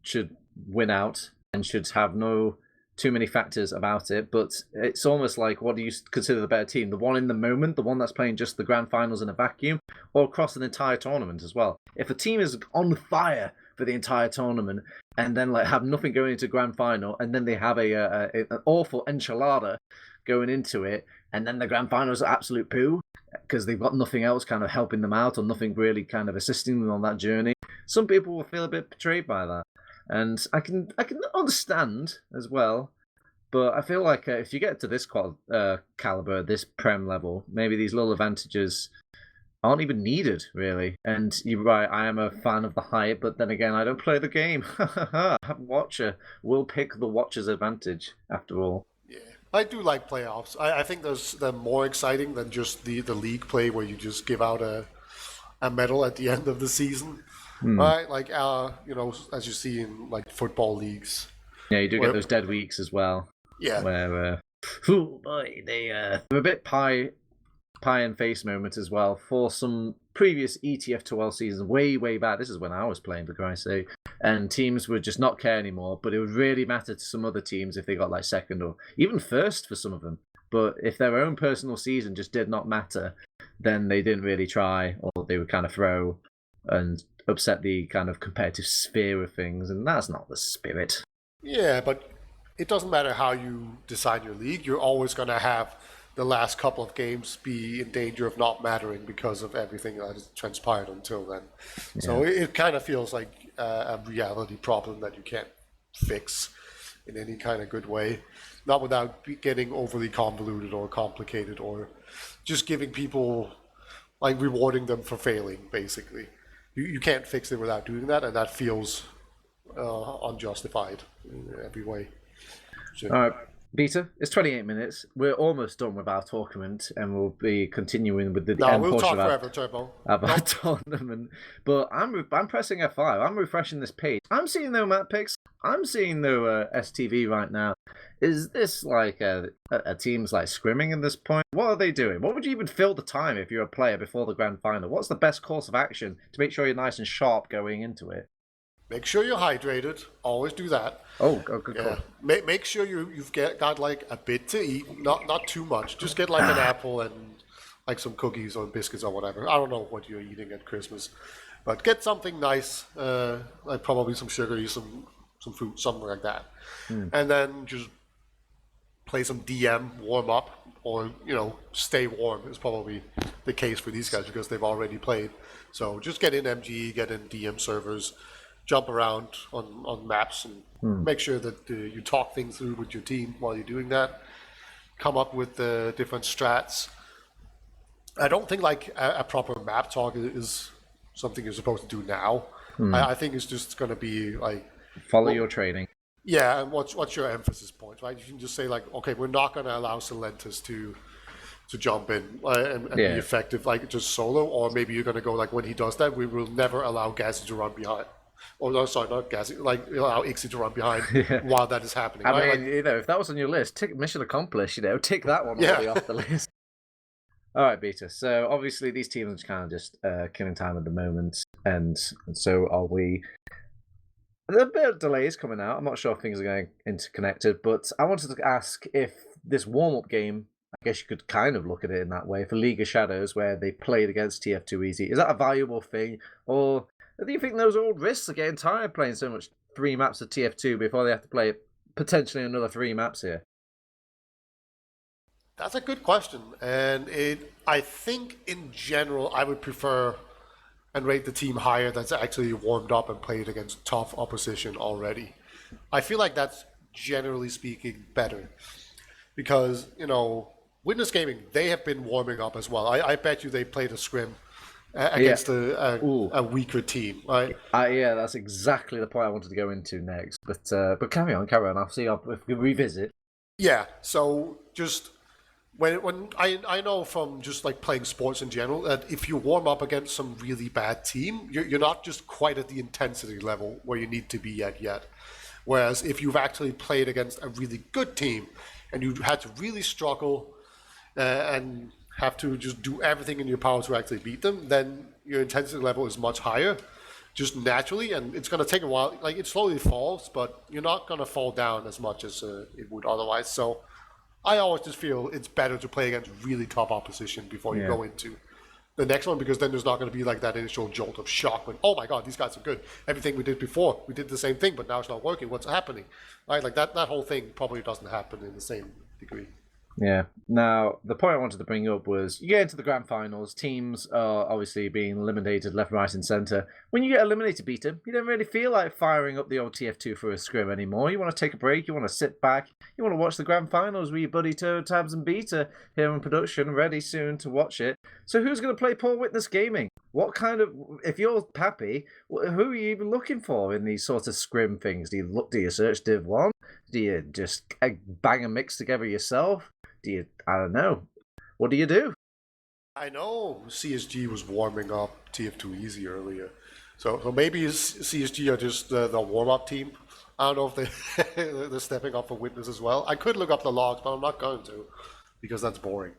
should win out and should have no too many factors about it. But it's almost like, what do you consider the better team? The one in the moment, the one that's playing just the grand finals in a vacuum, or across an entire tournament as well? If a team is on fire for the entire tournament and then like have nothing going into grand final, and then they have an awful enchilada going into it, and then the grand final is absolute poo because they've got nothing else kind of helping them out or nothing really kind of assisting them on that journey, some people will feel a bit betrayed by that. And I can understand as well, but I feel like if you get to this caliber, this prem level, maybe these little advantages aren't even needed, really. And you're right, I am a fan of the hype, but then again, I don't play the game. I'm a watcher. We'll pick the watcher's advantage, after all. Yeah, I do like playoffs. I think they're more exciting than just the league play where you just give out a medal at the end of the season. Right, like as you see in like football leagues. Yeah, you do get those dead weeks as well. Yeah, where oh boy, they're a bit pie and face moment as well for some previous ETF2L seasons, way back. This is when I was playing, for Christ's sake, and teams would just not care anymore. But it would really matter to some other teams if they got like second or even first for some of them. But if their own personal season just did not matter, then they didn't really try, or they would kind of throw and upset the kind of competitive sphere of things, and that's not the spirit. Yeah, but it doesn't matter how you design your league, you're always going to have the last couple of games be in danger of not mattering because of everything that has transpired until then. Yeah. So it kind of feels like a reality problem that you can't fix in any kind of good way, not without getting overly convoluted or complicated, or just giving people, like, rewarding them for failing, basically. You can't fix it without doing that, and that feels unjustified in every way. So. All right, Peter, it's 28 minutes. We're almost done with our tournament, and we'll be continuing with the end we'll talk forever, Turbo. About tournament. But I'm pressing F5. I'm refreshing this page. I'm seeing no map picks. I'm seeing no STV right now. Is this like a team's like scrimming at this point? What are they doing? What would you even fill the time if you're a player before the grand final? What's the best course of action to make sure you're nice and sharp going into it? Make sure you're hydrated. Always do that. Oh, good call. Make sure you've got like a bit to eat. Not too much. Just get like an apple and like some cookies or biscuits or whatever. I don't know what you're eating at Christmas, but get something nice. Like probably some sugary, some fruit, something like that. And then just play some DM, warm up, or stay warm is probably the case for these guys because they've already played. So just get in MG, get in DM servers, jump around on maps, and make sure that you talk things through with your team while you're doing that. Come up with the different strats. I don't think like a proper map talk is something you're supposed to do now. I think it's just going to be like follow your training. Yeah, and what's your emphasis point, right? You can just say like, okay, we're not going to allow Silentus to jump in and be effective, like just solo, or maybe you're going to go like when he does that, we will never allow Gazi to run behind. Oh no, sorry, not Gazi. Like allow Ixie to run behind while that is happening. I mean, if that was on your list, mission accomplished. Tick that one already off the list. All right, Beta. So obviously these teams are kind of just killing time at the moment, and so are we. There are a bit of delays coming out. I'm not sure if things are going interconnected, but I wanted to ask if this warm-up game I guess you could kind of look at it in that way for League of Shadows, where they played against TF2 Easy. Is that a valuable thing, or do you think those old risks are getting tired playing so much 3 maps of TF2 before they have to play potentially another 3 maps here? That's a good question, and I think in general I would prefer and rate the team higher that's actually warmed up and played against tough opposition already. I feel like that's generally speaking better because Witness Gaming, they have been warming up as well. I bet you they played a scrim Yeah. against a weaker team, right? Yeah, that's exactly the point I wanted to go into next. But carry on, carry on. I'll see if we revisit. Yeah. So just when I know from just like playing sports in general that if you warm up against some really bad team, you're not just quite at the intensity level where you need to be at yet. Whereas if you've actually played against a really good team and you had to really struggle and have to just do everything in your power to actually beat them, then your intensity level is much higher, just naturally, and it's going to take a while. Like it slowly falls, but you're not going to fall down as much as it would otherwise. So I always just feel it's better to play against really tough opposition before you go into the next one, because then there's not going to be like that initial jolt of shock when, oh my god, these guys are good. Everything we did before, we did the same thing, but now it's not working. What's happening? Right? Like that whole thing probably doesn't happen in the same degree. Yeah. Now, the point I wanted to bring up was you get into the grand finals, teams are obviously being eliminated left, right, and centre. When you get eliminated, Peter, you don't really feel like firing up the old TF2 for a scrim anymore. You want to take a break, you want to sit back, you want to watch the grand finals with your buddy Tabs and Beta here in production, ready soon to watch it. So, who's going to play Paul Witness Gaming? What kind of, if you're Pappy, who are you even looking for in these sort of scrim things? Do you search Div 1? Do you just bang a mix together yourself? I don't know. What do you do? I know CSG was warming up TF2 Easy earlier, so maybe CSG are just the warm up team. I don't know if they're stepping up for Witness as well. I could look up the logs, but I'm not going to because that's boring.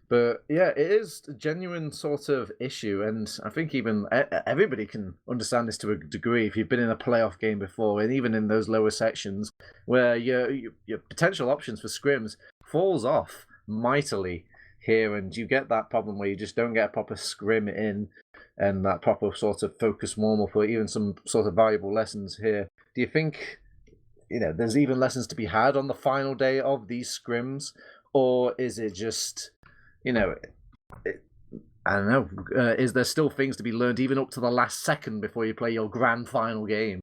But yeah, it is a genuine sort of issue, and I think even everybody can understand this to a degree if you've been in a playoff game before, and even in those lower sections where your potential options for scrims falls off mightily here, and you get that problem where you just don't get a proper scrim in, and that proper sort of focus warm up, or even some sort of valuable lessons here. Do you think there's even lessons to be had on the final day of these scrims, or is it just I don't know. Is there still things to be learned even up to the last second before you play your grand final game?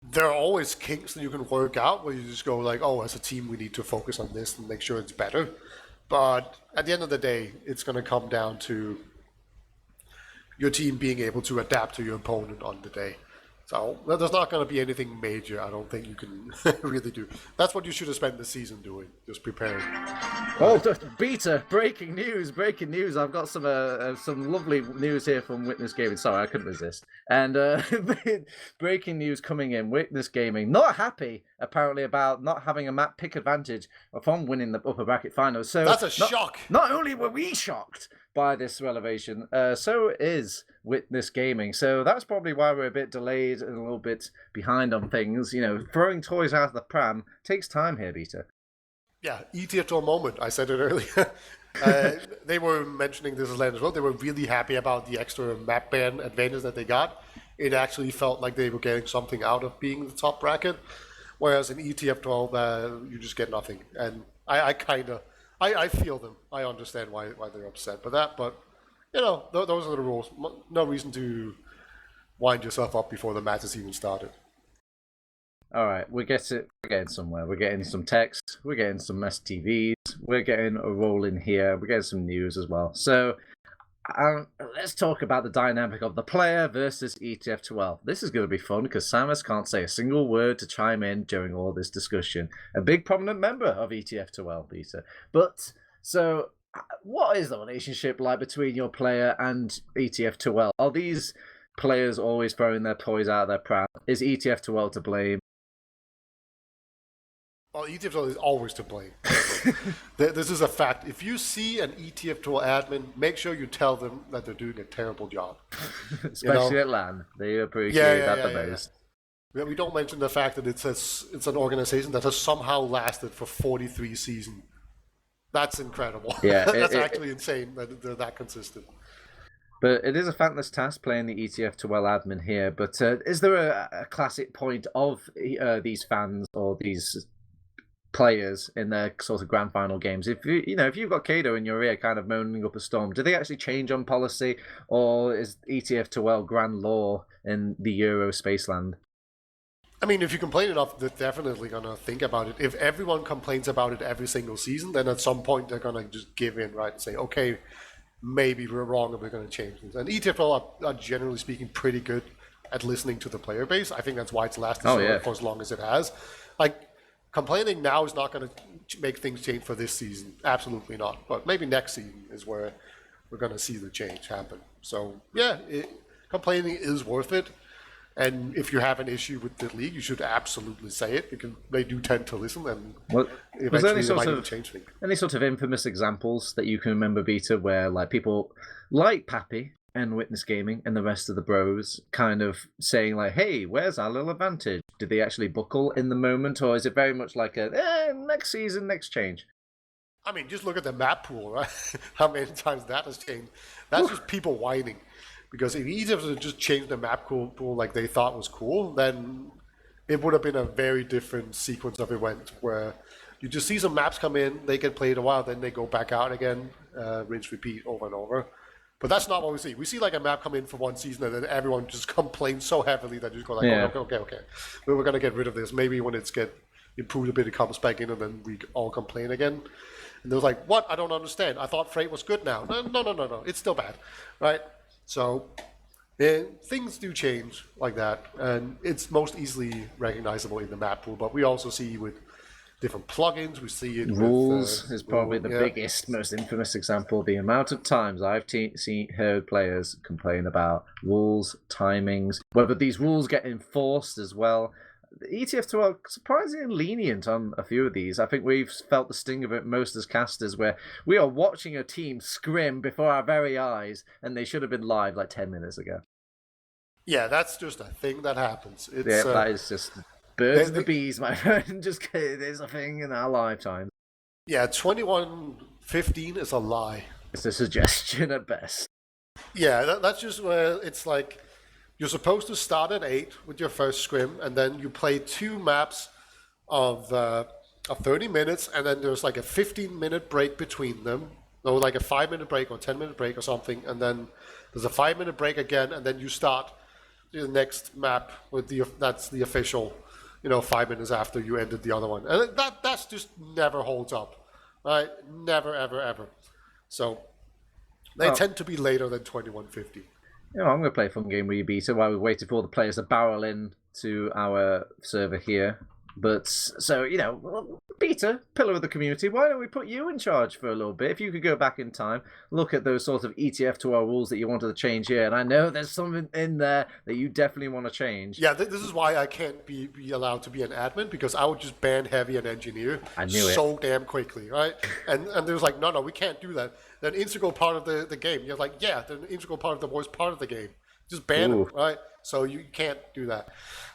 There are always kinks that you can work out where you just go like, oh, as a team, we need to focus on this and make sure it's better. But at the end of the day, it's going to come down to your team being able to adapt to your opponent on the day. So there's not going to be anything major, I don't think you can really do. That's what you should have spent the season doing, just preparing. Oh, Beta! Breaking news! Breaking news! I've got some lovely news here from Witness Gaming. Sorry, I couldn't resist. And breaking news coming in: Witness Gaming not happy apparently about not having a map pick advantage from winning the upper bracket finals. So that's a shock. Not only were we shocked by this revelation, so is Witness Gaming. So that's probably why we're a bit delayed and a little bit behind on things. Throwing toys out of the pram takes time here, Beta. Yeah, ETF2L moment. I said it earlier. They were mentioning this as well. They were really happy about the extra map ban advantage that they got. It actually felt like they were getting something out of being the top bracket. Whereas in ETF2L, you just get nothing. And I feel them. I understand why they're upset by that. But, those are the rules. No reason to wind yourself up before the match has even started. All right, we're getting somewhere. We're getting some text. We're getting some STVs. We're getting a roll in here. We're getting some news as well. So let's talk about the dynamic of the player versus ETF2L. This is going to be fun because Samus can't say a single word to chime in during all this discussion. A big prominent member of ETF2L, Peter. But so, what is the relationship like between your player and ETF2L? Are these players always throwing their toys out of their pram? Is ETF2L to blame? Well, ETF2L is always to blame. This is a fact. If you see an ETF2L admin, make sure you tell them that they're doing a terrible job. Especially at LAN. They appreciate that the most. We don't mention the fact that it's an organization that has somehow lasted for 43 seasons. That's incredible. Yeah, That's actually insane that they're that consistent. but it is a thankless task playing the ETF2L admin here. But is there a classic point of these fans or these players in their sort of grand final games? If if you've got Kado in your ear, kind of moaning up a storm, do they actually change on policy, or is ETF2L grand law in the Euro spaceland? I mean, if you complain enough, they're definitely gonna think about it. If everyone complains about it every single season, then at some point they're gonna just give in, right, and say, okay, maybe we're wrong and we're gonna change things. And ETFL are generally speaking pretty good at listening to the player base. I think that's why it's lasted for as long as it has. Like, complaining now is not going to make things change for this season. Absolutely not. But maybe next season is where we're going to see the change happen. So, yeah, complaining is worth it. And if you have an issue with the league, you should absolutely say it, because they do tend to listen, and eventually they might even change things. Any sort of infamous examples that you can remember, Beta, where like people like Pappy and Witness Gaming and the rest of the bros kind of saying like, hey, where's our little advantage? Did they actually buckle in the moment, or is it very much like next season, next change? I mean, just look at the map pool, right? How many times that has changed. That's just people whining. Because if Egypt had just changed the map pool like they thought was cool, then it would have been a very different sequence of events, where you just see some maps come in, they get played a while, then they go back out again, rinse, repeat over and over. But that's not what we see. We see like a map come in for one season, and then everyone just complains so heavily that you just go like, okay. We're going to get rid of this. Maybe when it's get improved a bit, it comes back in, and then we all complain again. And they're like, what? I don't understand. I thought Freight was good now. No. It's still bad, right? So things do change like that, and it's most easily recognizable in the map pool. But we also see with different plugins, we see it. Rules is probably the biggest, most infamous example. The amount of times I've heard players complain about rules, timings, whether these rules get enforced as well. The ETF2 are surprisingly lenient on a few of these. I think we've felt the sting of it most as casters, where we are watching a team scrim before our very eyes, and they should have been live like 10 minutes ago. Yeah, that's just a thing that happens. That is just birds and the bees, my friend. Just there's a thing in our lifetime. Yeah, 21-15 is a lie. It's a suggestion at best. Yeah, that's just where it's like, you're supposed to start at 8 with your first scrim, and then you play 2 maps of 30 minutes, and then there's like a 15-minute break between them. No, like a 5-minute break or 10-minute break or something, and then there's a 5-minute break again, and then you start the next map with that's the official, 5 minutes after you ended the other one. And that's just never holds up, right? Never, ever, ever. So they tend to be later than 21-50. I'm going to play a fun game with you, Beta, while we're waiting for all the players to barrel in to our server here. But, so, Beta, pillar of the community, why don't we put you in charge for a little bit? If you could go back in time, look at those sort of ETF2L rules that you wanted to change here. And I know there's something in there that you definitely want to change. Yeah, this is why I can't be allowed to be an admin, because I would just ban Heavy and Engineer so damn quickly, right? And there's like, no, we can't do that. They're an integral part of the game. You're like, yeah, they're an integral part of the worst part of the game. Just ban them, right? So you can't do that.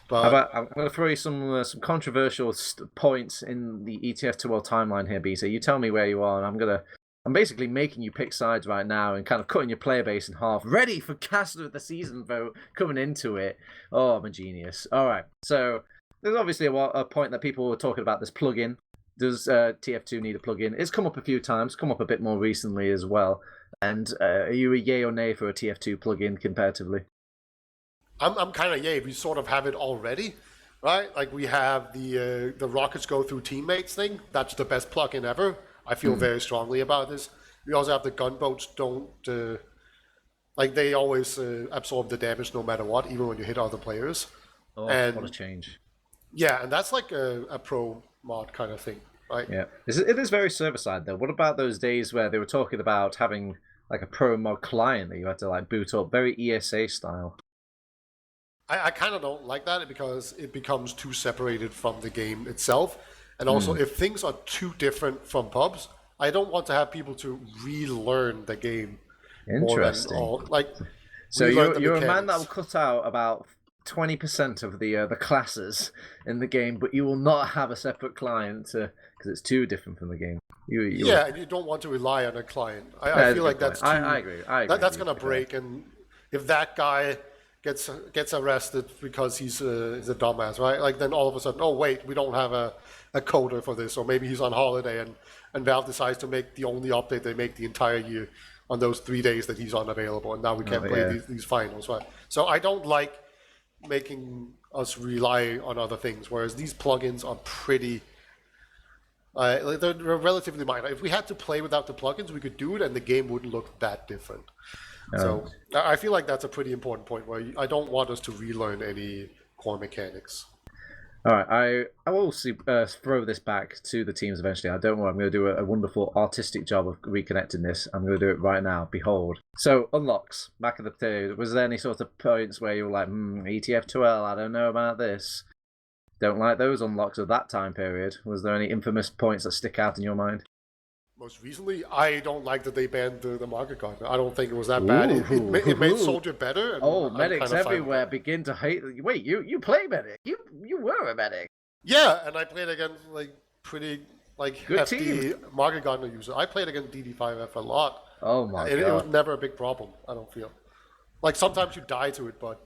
But I'm going to throw you some controversial points in the ETF2L timeline here, Beta. You tell me where you are, and I'm basically making you pick sides right now and kind of cutting your player base in half, ready for Caster of the Season vote coming into it. Oh, I'm a genius. All right, so there's obviously a point that people were talking about, this plugin. Does TF2 need a plugin? It's come up a few times, come up a bit more recently as well. And are you a yay or nay for a TF2 plugin comparatively? I'm kind of yay. We sort of have it already, right? Like we have the rockets go through teammates thing. That's the best plugin ever. I feel very strongly about this. We also have the gunboats don't they always absorb the damage no matter what, even when you hit other players. Oh, and what a change! Yeah, and that's like a pro mod kind of thing, right? Yeah, it is very server side though. What about those days where they were talking about having like a pro mod client that you had to like boot up, very ESA style? I kind of don't like that, because it becomes too separated from the game itself. And also, if things are too different from pubs, I don't want to have people to relearn the game. Interesting. So you're a man that will cut out about 20% of the classes in the game, but you will not have a separate client because it's too different from the game. Yeah, and you don't want to rely on a client. I feel like that's too. I agree. That's gonna break, and if that guy gets arrested because he's a dumbass, right? Like then all of a sudden, oh wait, we don't have a coder for this, or maybe he's on holiday, and Valve decides to make the only update they make the entire year on those 3 days that he's unavailable, and now we can't play these finals, right? So I don't like making us rely on other things, whereas these plugins are pretty. They're relatively minor. If we had to play without the plugins, we could do it, and the game wouldn't look that different. So I feel like that's a pretty important point where I don't want us to relearn any core mechanics. All right, I will throw this back to the teams eventually. I don't worry, I'm going to do a wonderful artistic job of reconnecting this. I'm going to do it right now. Behold. So, unlocks. Back in the day, was there any sort of points where you were like, ETF2L, I don't know about this? Don't like those unlocks of that time period. Was there any infamous points that stick out in your mind? Most recently, I don't like that they banned the market card. I don't think it was that bad. It made Soldier better. And medics everywhere begin to hate. Wait, you play medic? You were a medic? Yeah, and I played against pretty good hefty market gardener user. I played against DD5F a lot. Oh my god! It was never a big problem. I don't feel like sometimes you die to it, but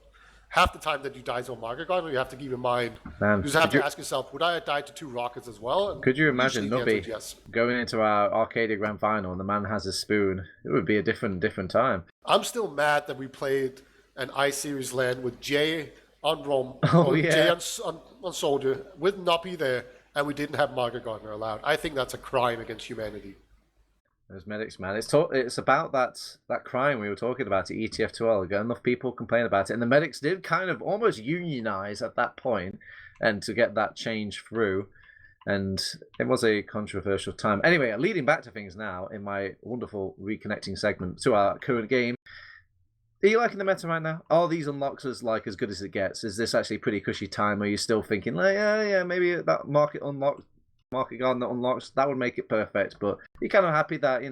half the time that you die to a market gardener, you have to keep in mind. You just have to ask yourself, would I have died to 2 rockets as well? And could you imagine Nubby yes. going into our Arcadia Grand Final and the man has a spoon? It would be a different time. I'm still mad that we played an I-Series LAN with Jay on Rome, Jay on Soldier, with Nubby there, and we didn't have market gardener allowed. I think that's a crime against humanity. Those medics, man. It's about that crime we were talking about at ETF2L. Got enough people complain about it, and the medics did kind of almost unionize at that point, and to get that change through, and it was a controversial time. Anyway, leading back to things now in my wonderful reconnecting segment to our current game. Are you liking the meta right now? Are these unlocks as good as it gets? Is this actually a pretty cushy time? Are you still thinking like, yeah, maybe that market garden that unlocks, that would make it perfect, but you're kind of happy that,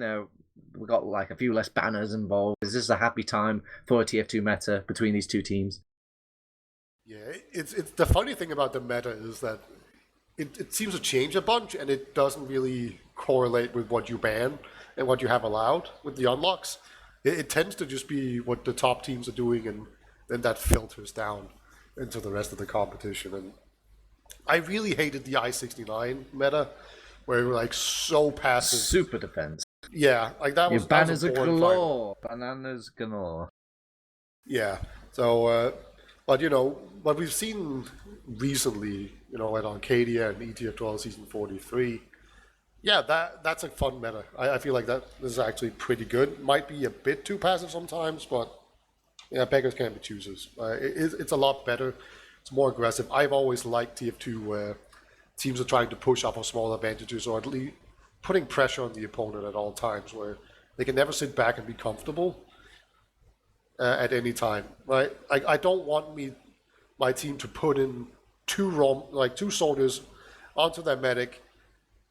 we got like a few less banners involved. Is this a happy time for a TF2 meta between these two teams? Yeah, it's the funny thing about the meta is that it seems to change a bunch, and it doesn't really correlate with what you ban and what you have allowed with the unlocks. It tends to just be what the top teams are doing, and then that filters down into the rest of the competition. And I really hated the I-69 meta, where we were so passive. Super defense. Yeah, that was banners are galore. Bananas galore. Yeah. So, but what we've seen recently, at Arcadia and ETF2L Season 43, yeah, that's a fun meta. I feel like that is actually pretty good. Might be a bit too passive sometimes, but beggars can't be choosers. It's a lot better. It's more aggressive. I've always liked TF2 where teams are trying to push up on small advantages, or at least putting pressure on the opponent at all times, where they can never sit back and be comfortable at any time. Right? I don't want my team to put in 2 soldiers onto their medic,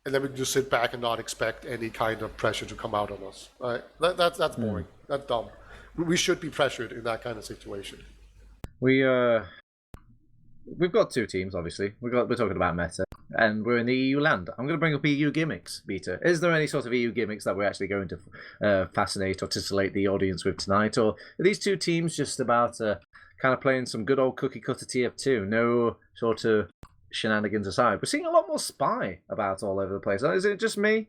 and then we can just sit back and not expect any kind of pressure to come out on us. Right? That's boring. That's dumb. We should be pressured in that kind of situation. We've got 2 teams, obviously. We're talking about meta, and we're in the EU land. I'm going to bring up EU gimmicks, Peter. Is there any sort of EU gimmicks that we're actually going to fascinate or titillate the audience with tonight, or are these 2 teams just about kind of playing some good old cookie-cutter TF2? No sort of shenanigans aside. We're seeing a lot more spy about all over the place. Is it just me?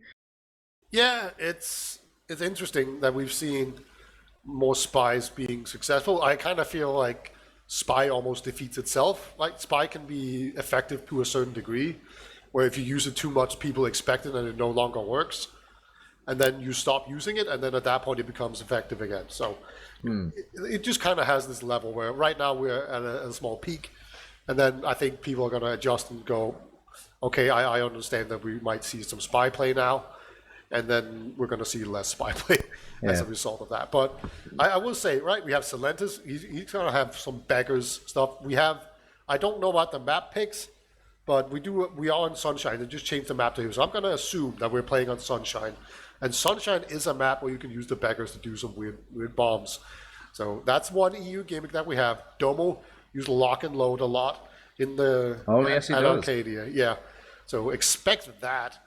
Yeah, it's interesting that we've seen more spies being successful. I kind of feel like spy almost defeats itself. Like, spy can be effective to a certain degree, where if you use it too much, people expect it and it no longer works. And then you stop using it, and then at that point it becomes effective again. So it just kind of has this level where right now we're at a small peak, and then I think people are going to adjust and go, okay, I understand that we might see some spy play now, and then we're going to see less spy play as a result of that. But I will say, right, we have Silentis. He's going to have some beggars stuff. We have, I don't know about the map picks, but we are on Sunshine. They just changed the map to here. So I'm going to assume that we're playing on Sunshine. And Sunshine is a map where you can use the beggars to do some weird bombs. So that's one EU gimmick that we have. Domo, use lock and load a lot in the Oh, yes, he at does. Arcadia. Yeah, so expect that,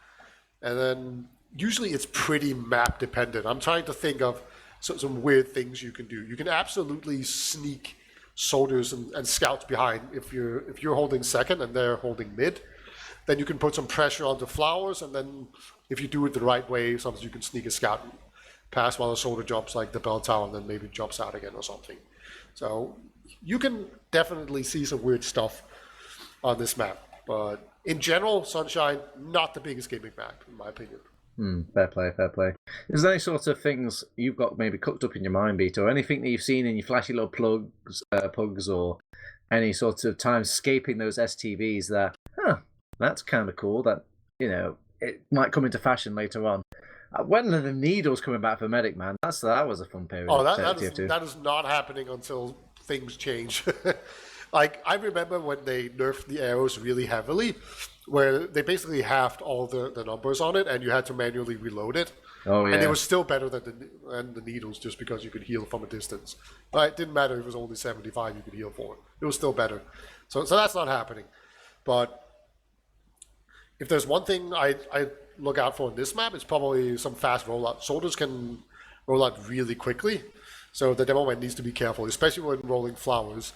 and then usually it's pretty map dependent. I'm trying to think of some weird things you can do. You can absolutely sneak soldiers and scouts behind if you're holding second and they're holding mid. Then you can put some pressure onto flowers, and then if you do it the right way, sometimes you can sneak a scout past while a soldier jumps like the bell tower and then maybe jumps out again or something. So you can definitely see some weird stuff on this map. But in general, Sunshine, not the biggest gaming map, in my opinion. Fair play, fair play. Is there any sort of things you've got maybe cooked up in your mind, Beat, or anything that you've seen in your flashy little pugs, or any sort of time escaping those STVs that, that's kind of cool, that, it might come into fashion later on. When are the needles coming back for Medic, man? That was a fun period. Oh, that is not happening until things change. Like, I remember when they nerfed the arrows really heavily, where they basically halved all the numbers on it, and you had to manually reload it. Oh, yeah. And it was still better than the needles, just because you could heal from a distance. But it didn't matter if it was only 75 you could heal for. It was still better. So that's not happening. But if there's one thing I look out for in this map, it's probably some fast rollout. Soldiers can roll out really quickly, so the demo man needs to be careful, especially when rolling flowers.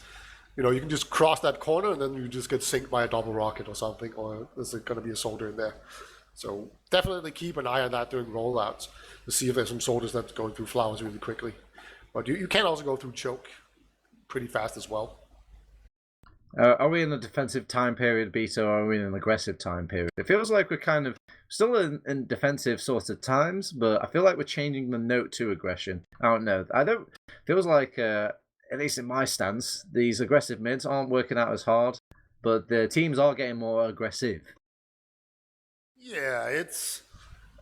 You can just cross that corner and then you just get synced by a double rocket or something, or there's going to be a soldier in there. So definitely keep an eye on that during rollouts to see if there's some soldiers that's going through flowers really quickly. But you can also go through choke pretty fast as well. Are we in a defensive time period, Beta, or are we in an aggressive time period? It feels like we're kind of still in defensive sort of times, but I feel like we're changing the note to aggression. I don't know. Feels like, at least in my stance, these aggressive mids aren't working out as hard, but the teams are getting more aggressive. Yeah,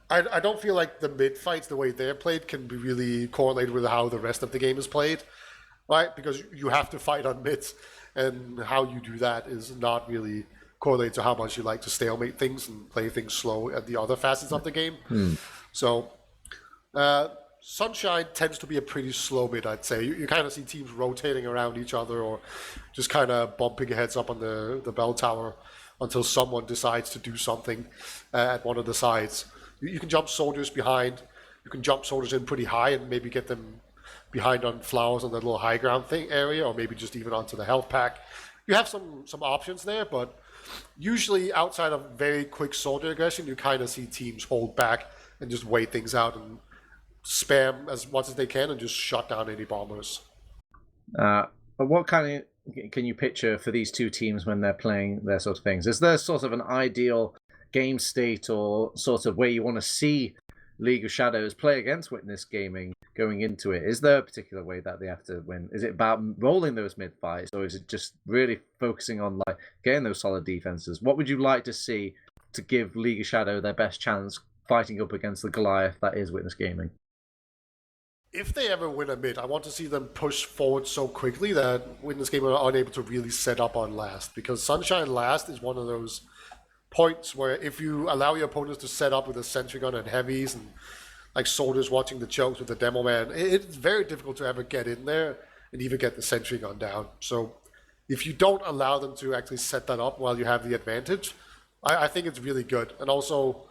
I don't feel like the mid fights, the way they're played, can be really correlated with how the rest of the game is played, right? Because you have to fight on mids, and how you do that is not really correlated to how much you like to stalemate things and play things slow at the other facets of the game. So, Sunshine tends to be a pretty slow mid, I'd say. You kind of see teams rotating around each other or just kind of bumping heads up on the bell tower until someone decides to do something at one of the sides. You can jump soldiers behind. You can jump soldiers in pretty high and maybe get them behind on flowers on that little high ground thing area, or maybe just even onto the health pack. You have some options there, but usually outside of very quick soldier aggression, you kind of see teams hold back and just wait things out and spam as much as they can and just shut down any bombers. But what kind of can you picture for these two teams when they're playing their sort of things? Is there sort of an ideal game state or sort of where you want to see League of Shadows play against Witness Gaming going into it? Is there a particular way that they have to win? Is it about rolling those mid fights, or is it just really focusing on like getting those solid defenses? What would you like to see to give League of Shadow their best chance fighting up against the Goliath that is Witness Gaming? If they ever win a mid, I want to see them push forward so quickly that Witness Gaming are unable to really set up on last, because Sunshine last is one of those points where if you allow your opponents to set up with a sentry gun and heavies and like soldiers watching the chokes with the demo man, it's very difficult to ever get in there and even get the sentry gun down. So if you don't allow them to actually set that up while you have the advantage, I think it's really good. And also,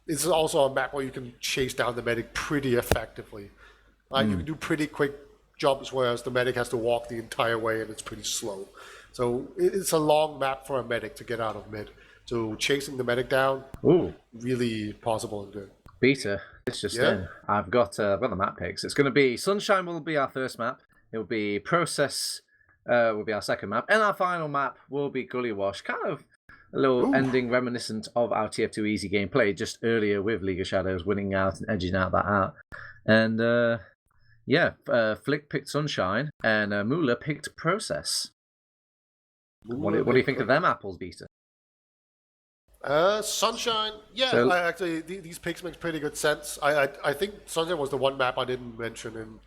it's also a map where you can chase down the medic pretty effectively. You can do pretty quick jumps, whereas the medic has to walk the entire way and it's pretty slow. So it's a long map for a medic to get out of mid. So chasing the medic down, really possible and good. Beta, it's just in. I've got the map picks. It's going to be Sunshine will be our first map. It will be Process will be our second map. And our final map will be Gully Wash. Kind of a little ending reminiscent of our TF2 easy game played just earlier with League of Shadows, winning out and edging out that out. And Flick picked Sunshine and Moolah picked Process. What do you think of them apples, Beta? Sunshine, actually, these picks make pretty good sense. I think Sunshine was the one map I didn't mention in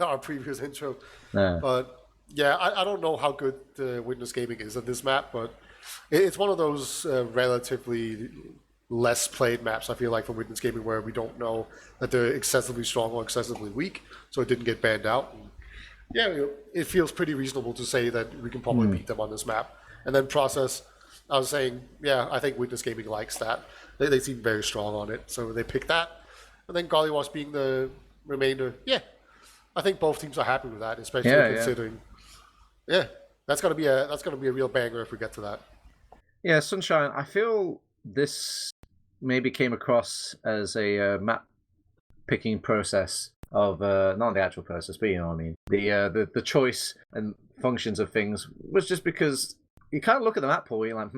our previous intro. But yeah, I don't know how good Witness Gaming is at this map, but it's one of those relatively less played maps, I feel like, for Witness Gaming, where we don't know that they're excessively strong or excessively weak, so it didn't get banned out. yeah, it feels pretty reasonable to say that we can probably beat them on this map. And then process, I was saying, yeah, I think Witness Gaming likes that. They seem very strong on it, so they pick that. And then Gollywash being the remainder, yeah, I think both teams are happy with that, especially considering, yeah, that's gonna be a real banger if we get to that. Yeah, Sunshine. I feel this maybe came across as a map picking process of not the actual process, but you know what I mean. The choice and functions of things was just because you kind of look at the map pool, you're like,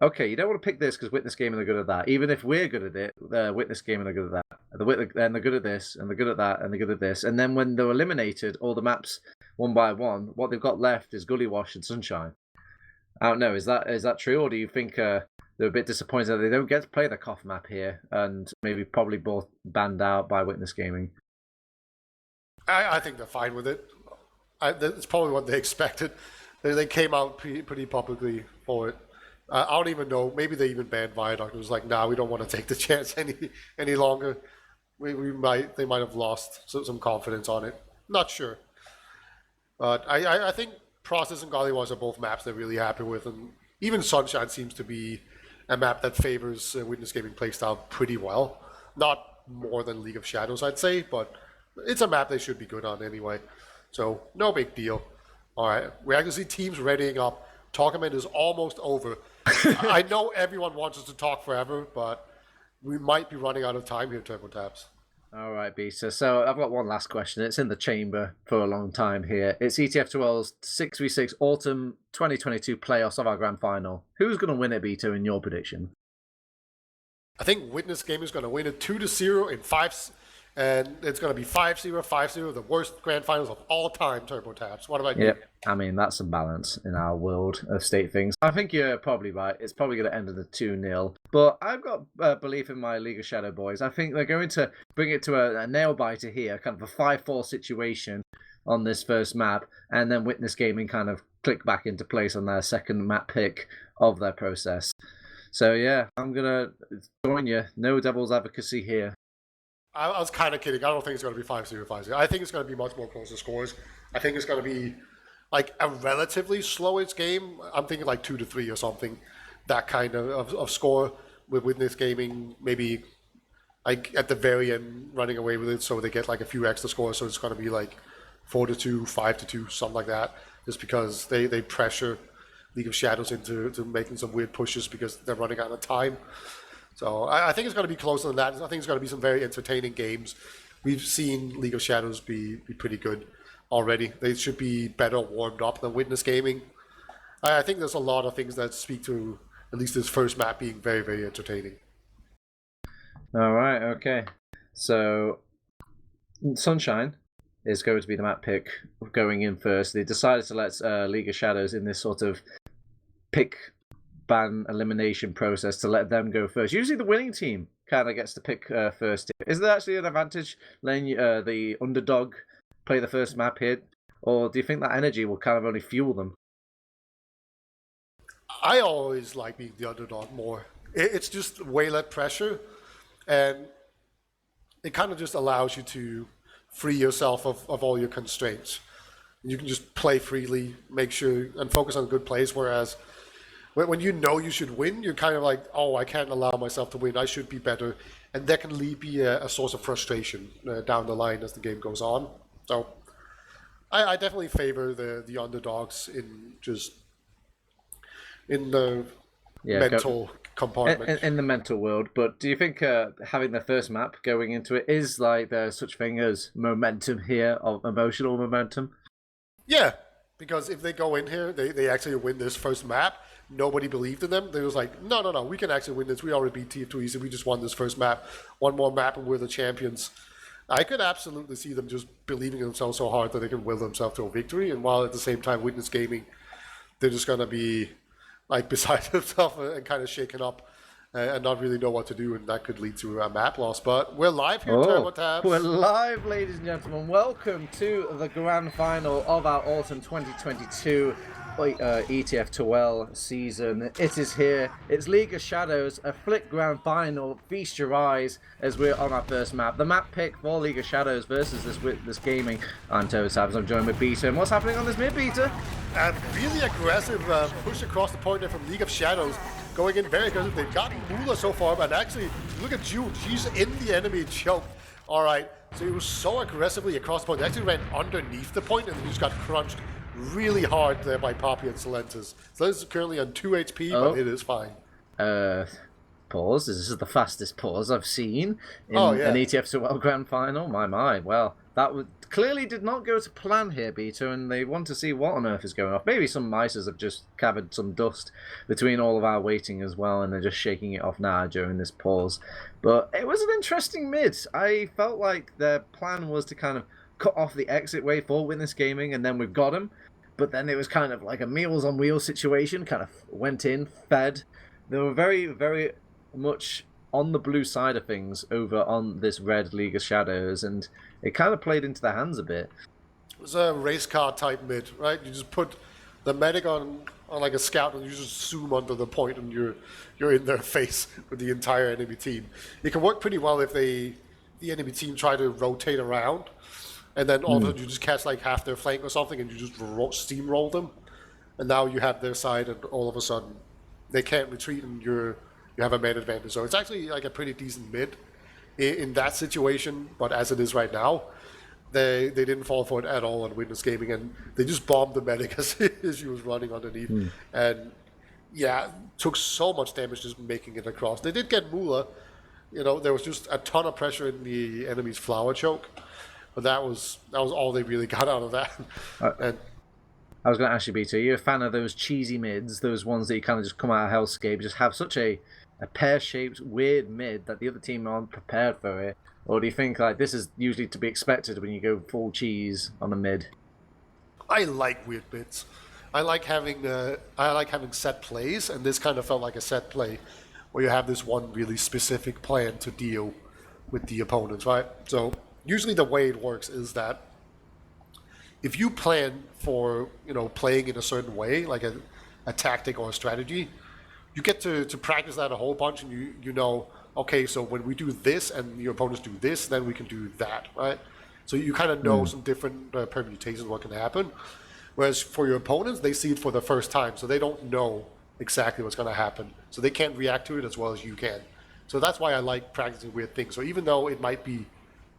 okay, you don't want to pick this because Witness Gaming are good at that. Even if we're good at it, Witness Gaming are good at that. And they're good at this, and they're good at that, and they're good at this. And then when they're eliminated, all the maps one by one, what they've got left is Gullywash and Sunshine. I don't know. Is that true, or do you think they're a bit disappointed that they don't get to play the Koth map here, and maybe probably both banned out by Witness Gaming? I think they're fine with it. It's probably what they expected. They came out pretty publicly for it. I don't even know. Maybe they even banned Viaduct. It was like, nah, we don't want to take the chance any longer. They might have lost some confidence on it. Not sure. But I think Process and Gollywash are both maps they're really happy with, and even Sunshine seems to be a map that favors Witness Gaming playstyle pretty well. Not more than League of Shadows, I'd say, but it's a map they should be good on anyway. So no big deal. All right, we actually see teams readying up. Tournament is almost over. I know everyone wants us to talk forever, but we might be running out of time here, TurboTaps. All right, Beta. So I've got one last question. It's in the chamber for a long time here. It's ETF2L's 6v6 Autumn 2022 playoffs of our grand final. Who's going to win it, Beta, in your prediction? I think Witness Gaming is going to win it 2-0 in 5, and it's going to be 5-0, 5-0, the worst grand finals of all time, TurboTaps. What about you? Yep. I mean, that's a balance in our world of state things. I think you're probably right. It's probably going to end in a 2-0. But I've got belief in my League of Shadow boys. I think they're going to bring it to a nail-biter here, kind of a 5-4 situation on this first map, and then Witness Gaming kind of click back into place on their second map pick of their process. So, yeah, I'm going to join you. No devil's advocacy here. I was kind of kidding. I don't think it's going to be 5-0, 5-0. I think it's going to be much more closer scores. I think it's going to be like a relatively slowish game. I'm thinking like 2-3 or something. That kind of score with Witness Gaming, maybe like at the very end running away with it so they get like a few extra scores. So it's going to be like 4-2, 5-2, something like that. Just because they pressure League of Shadows into making some weird pushes because they're running out of time. So I think it's going to be closer than that. I think it's going to be some very entertaining games. We've seen League of Shadows be pretty good already. They should be better warmed up than Witness Gaming. I think there's a lot of things that speak to at least this first map being very, very entertaining. All right, okay. So Sunshine is going to be the map pick going in first. They decided to let League of Shadows in this sort of pick ban elimination process to let them go first. Usually the winning team kind of gets to pick first. Is there actually an advantage letting the underdog play the first map here? Or do you think that energy will kind of only fuel them? I always like being the underdog more. It's just way less pressure, and it kind of just allows you to free yourself of all your constraints. You can just play freely, make sure, and focus on good plays, whereas when you know you should win, you're kind of like, oh, I can't allow myself to win. I should be better. And that can be a source of frustration down the line as the game goes on. So I definitely favor the underdogs in the mental compartment. In the mental world. But do you think having the first map going into it is like there's such thing as momentum here, of emotional momentum? Yeah, because if they go in here, they actually win this first map. Nobody believed in them. They was like, no, we can actually win this. We already beat TF2 easy. We just won this first map. One more map and we're the champions. I could absolutely see them just believing in themselves so hard that they can will themselves to a victory. And while at the same time, Witness Gaming, they're just going to be like beside themselves and kind of shaken up and not really know what to do, and that could lead to a map loss. But we're live here, Oh, TurboTabs. we're live, ladies and gentlemen. Welcome to the grand final of our autumn 2022 ETF2L season. It is here. It's League of Shadows, a flick grand final. Feast your eyes as we're on our first map. The map pick for League of Shadows versus this gaming. I'm TurboTabs. I'm joined with Beta. And what's happening on this mid, Beta? And really aggressive push across the point there from League of Shadows. Going in very aggressive. They've gotten Mula so far, but actually, look at June. She's in the enemy choke. All right, so it was so aggressively across the point. They actually ran underneath the point and just got crunched really hard there by Poppy and Silentis. So this is currently on 2 HP, but it is fine. Pause. This is the fastest pause I've seen in an ETF2L grand final. My. Well, that clearly did not go to plan here, Beta, and they want to see what on earth is going off. Maybe some misers have just covered some dust between all of our waiting as well, and they're just shaking it off now during this pause. But it was an interesting mid. I felt like their plan was to kind of cut off the exit way for Witness Gaming, and then we've got them. But then it was kind of like a Meals on Wheels situation, kind of went in, fed. They were very, very much on the blue side of things over on this red League of Shadows, and it kind of played into their hands a bit. It was a race car type mid, right? You just put the medic on like a scout and you just zoom onto the point and you're in their face with the entire enemy team. It can work pretty well if the enemy team try to rotate around, and then all of a sudden you just catch like half their flank or something and you just steamroll them, and now you have their side, and all of a sudden they can't retreat and you have a man advantage. So it's actually like a pretty decent mid in that situation, but as it is right now, they didn't fall for it at all on Witness Gaming, and they just bombed the medic as she was running underneath. And yeah, took so much damage just making it across. They did get Mula. You know, there was just a ton of pressure in the enemy's flower choke, but that was all they really got out of that. And I was going to ask you, Beta, are you a fan of those cheesy mids, those ones that you kind of just come out of Hellscape, just have such a pear-shaped, weird mid that the other team aren't prepared for it? Or do you think like this is usually to be expected when you go full cheese on a mid? I like weird mids. I like having set plays, and this kind of felt like a set play where you have this one really specific plan to deal with the opponents, right? So usually the way it works is that if you plan for, playing in a certain way, like a tactic or a strategy, you get to practice that a whole bunch, and you know, okay, so when we do this and your opponents do this, then we can do that, right? So you kind of know some different permutations what can happen. Whereas for your opponents, they see it for the first time, so they don't know exactly what's going to happen. So they can't react to it as well as you can. So that's why I like practicing weird things. So even though it might be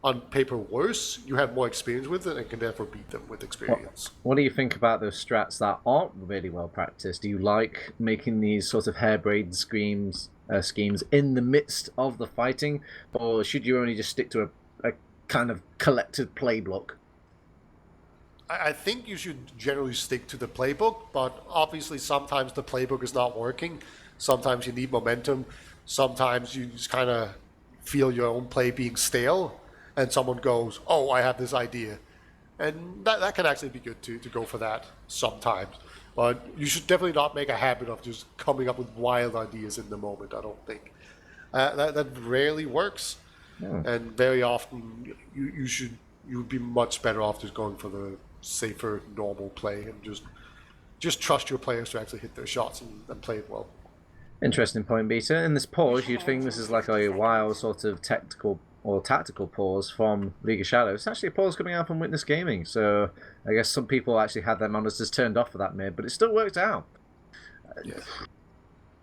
on paper worse, you have more experience with it and can therefore beat them with experience. What do you think about those strats that aren't really well practiced? Do you like making these sort of harebrained schemes in the midst of the fighting, or should you only just stick to a kind of collected playbook? I think you should generally stick to the playbook, but obviously sometimes the playbook is not working. Sometimes you need momentum. Sometimes you just kind of feel your own play being stale, and someone goes, oh, I have this idea. And that can actually be good to go for that sometimes. But you should definitely not make a habit of just coming up with wild ideas in the moment, I don't think. That rarely works. And very often you would be much better off just going for the safer, normal play and just trust your players to actually hit their shots and play it well. Interesting point, Beta. In this pause, you'd think this is like a wild sort of tactical pause from League of Shadows. It's actually a pause coming out from Witness Gaming, so I guess some people actually had their monitors turned off for that mid, but it still worked out.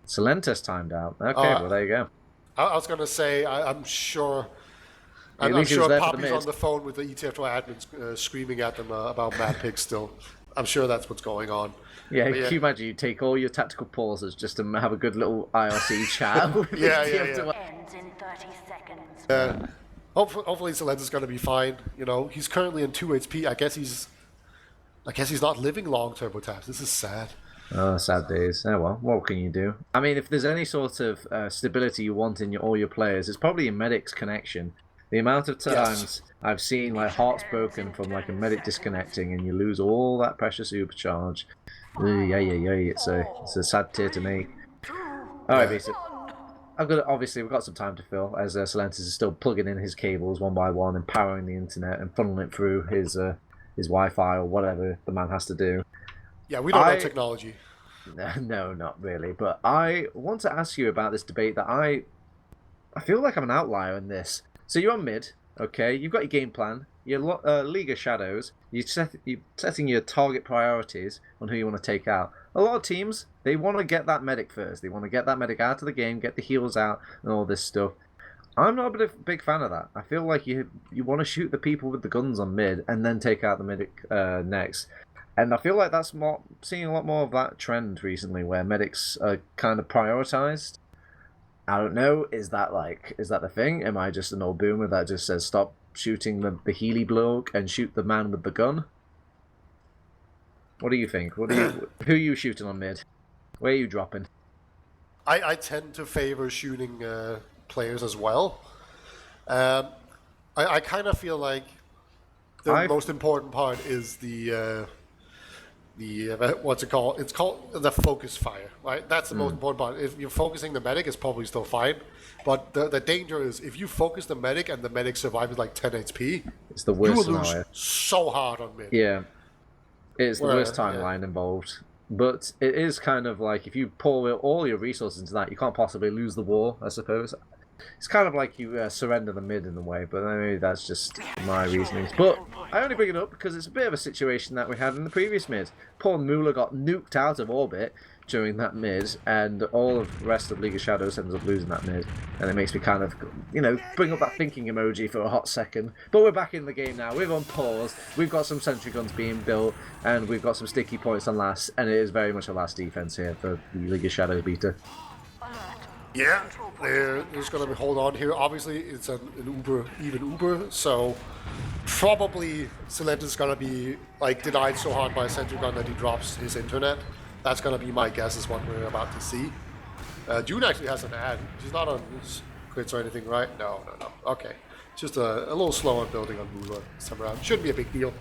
Silentis timed out. Okay, well there you go. I was going to say, I'm sure Poppy's on the phone with the ETF2 admins screaming at them about map picks still. I'm sure that's what's going on. Yeah, can you imagine you take all your tactical pauses just to have a good little IRC chat? Yeah. Ends in 30 seconds. Hopefully Silentis is going to be fine. He's currently in 2 HP. I guess he's not living long, TurboTabs. This is sad. Oh, sad days. Oh well, what can you do? I mean, if there's any sort of stability you want in all your players, it's probably a medic's connection. The amount of times I've seen like hearts broken from like a medic disconnecting and you lose all that precious supercharge. Yeah. It's a sad tear to make. Alright, Beta. I've got obviously we've got some time to fill as Solantis is still plugging in his cables one by one and powering the internet and funneling it through his Wi-Fi or whatever the man has to do. Yeah, we don't know technology. No, not really. But I want to ask you about this debate that I feel like I'm an outlier in this. So you're on mid, okay? You've got your game plan. Your League of Shadows. You're setting your target priorities on who you want to take out. A lot of teams, they want to get that medic first. They want to get that medic out of the game, get the heals out, and all this stuff. I'm not a big fan of that. I feel like you want to shoot the people with the guns on mid and then take out the medic next. And I feel like that's seeing a lot more of that trend recently, where medics are kind of prioritized. I don't know. Is that the thing? Am I just an old boomer that just says stop shooting the Healy bloke and shoot the man with the gun? What do you think? Who are you shooting on mid? Where are you dropping? I tend to favor shooting players as well. I kind of feel like the most important part is the what's it called? It's called the focus fire, right? That's the most important part. If you're focusing the medic, it's probably still fine. But the danger is if you focus the medic and the medic survives like 10 HP, it's the worst you will scenario. lose so hard on mid. Yeah, it's the worst timeline involved. But it is kind of like if you pour all your resources into that, you can't possibly lose the war, I suppose. It's kind of like you surrender the mid in a way, but maybe that's just my reasonings. But I only bring it up because it's a bit of a situation that we had in the previous mid. Poor Moolah got nuked out of orbit during that mid, and all of the rest of League of Shadows ends up losing that mid. And it makes me kind of, bring up that thinking emoji for a hot second. But we're back in the game now. We're on pause. We've got some sentry guns being built, and we've got some sticky points on last, and it is very much a last defense here for the League of Shadows beta. Yeah, they're just going to hold on here. Obviously, it's an even Uber, so probably Silent is going to be denied so hard by a sentry gun that he drops his internet. That's going to be my guess is what we're about to see. June actually has an ad. She's not on crits or anything, right? No. Okay. Just a little slow on building on Moolah some round. Shouldn't be a big deal.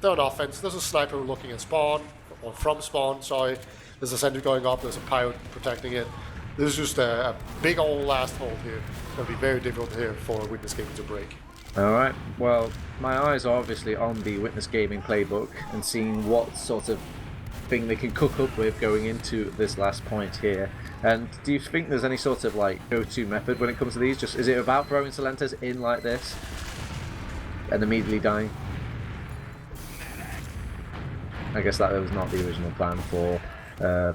They're on offense. There's a sniper looking at spawn, or from spawn, sorry. There's a sentry going up. There's a pirate protecting it. This is just a big old last hold here. It's going to be very difficult here for Witness Gaming to break. Alright, well, my eyes are obviously on the Witness Gaming playbook and seeing what sort of thing they can cook up with going into this last point here. And do you think there's any sort of go-to method when it comes to these? Just is it about throwing Solantis in like this and immediately dying? I guess that was not the original plan for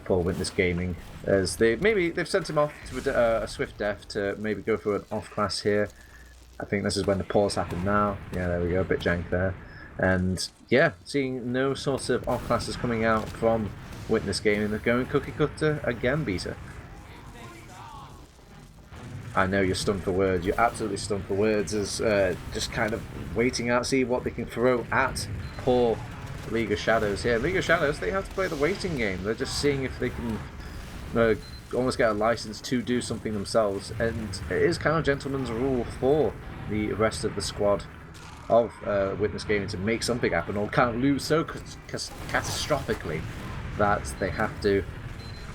Witness Gaming, as they've sent him off to a swift death to maybe go for an off class here. I think this is when the pause happened now. Yeah, there we go, a bit jank there. And yeah, seeing no sort of off classes coming out from Witness Gaming, they're going cookie cutter again, beta. I know you're stunned for words. You're absolutely stunned for words, as just kind of waiting out, see what they can throw at poor League of Shadows here. League of Shadows, they have to play the waiting game. They're just seeing if they can almost get a license to do something themselves, and it is kind of gentleman's rule for the rest of the squad of Witness Gaming to make something happen or kind of lose so catastrophically that they have to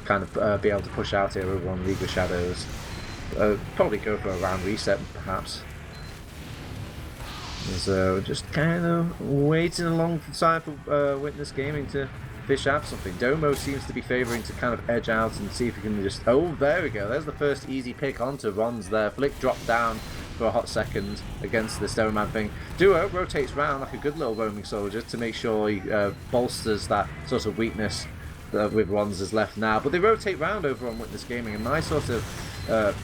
kind of be able to push out here over on League of Shadows. Probably go for a round reset perhaps. So just kind of waiting alongside for Witness Gaming to fish out something. Domo seems to be favouring to kind of edge out and see if he can just... Oh, there we go. There's the first easy pick onto Ron's there. Flick dropped down for a hot second against the Stoneman thing. Duo rotates round like a good little roaming soldier to make sure he bolsters that sort of weakness with Ron's is left now. But they rotate round over on Witness Gaming. A nice sort of...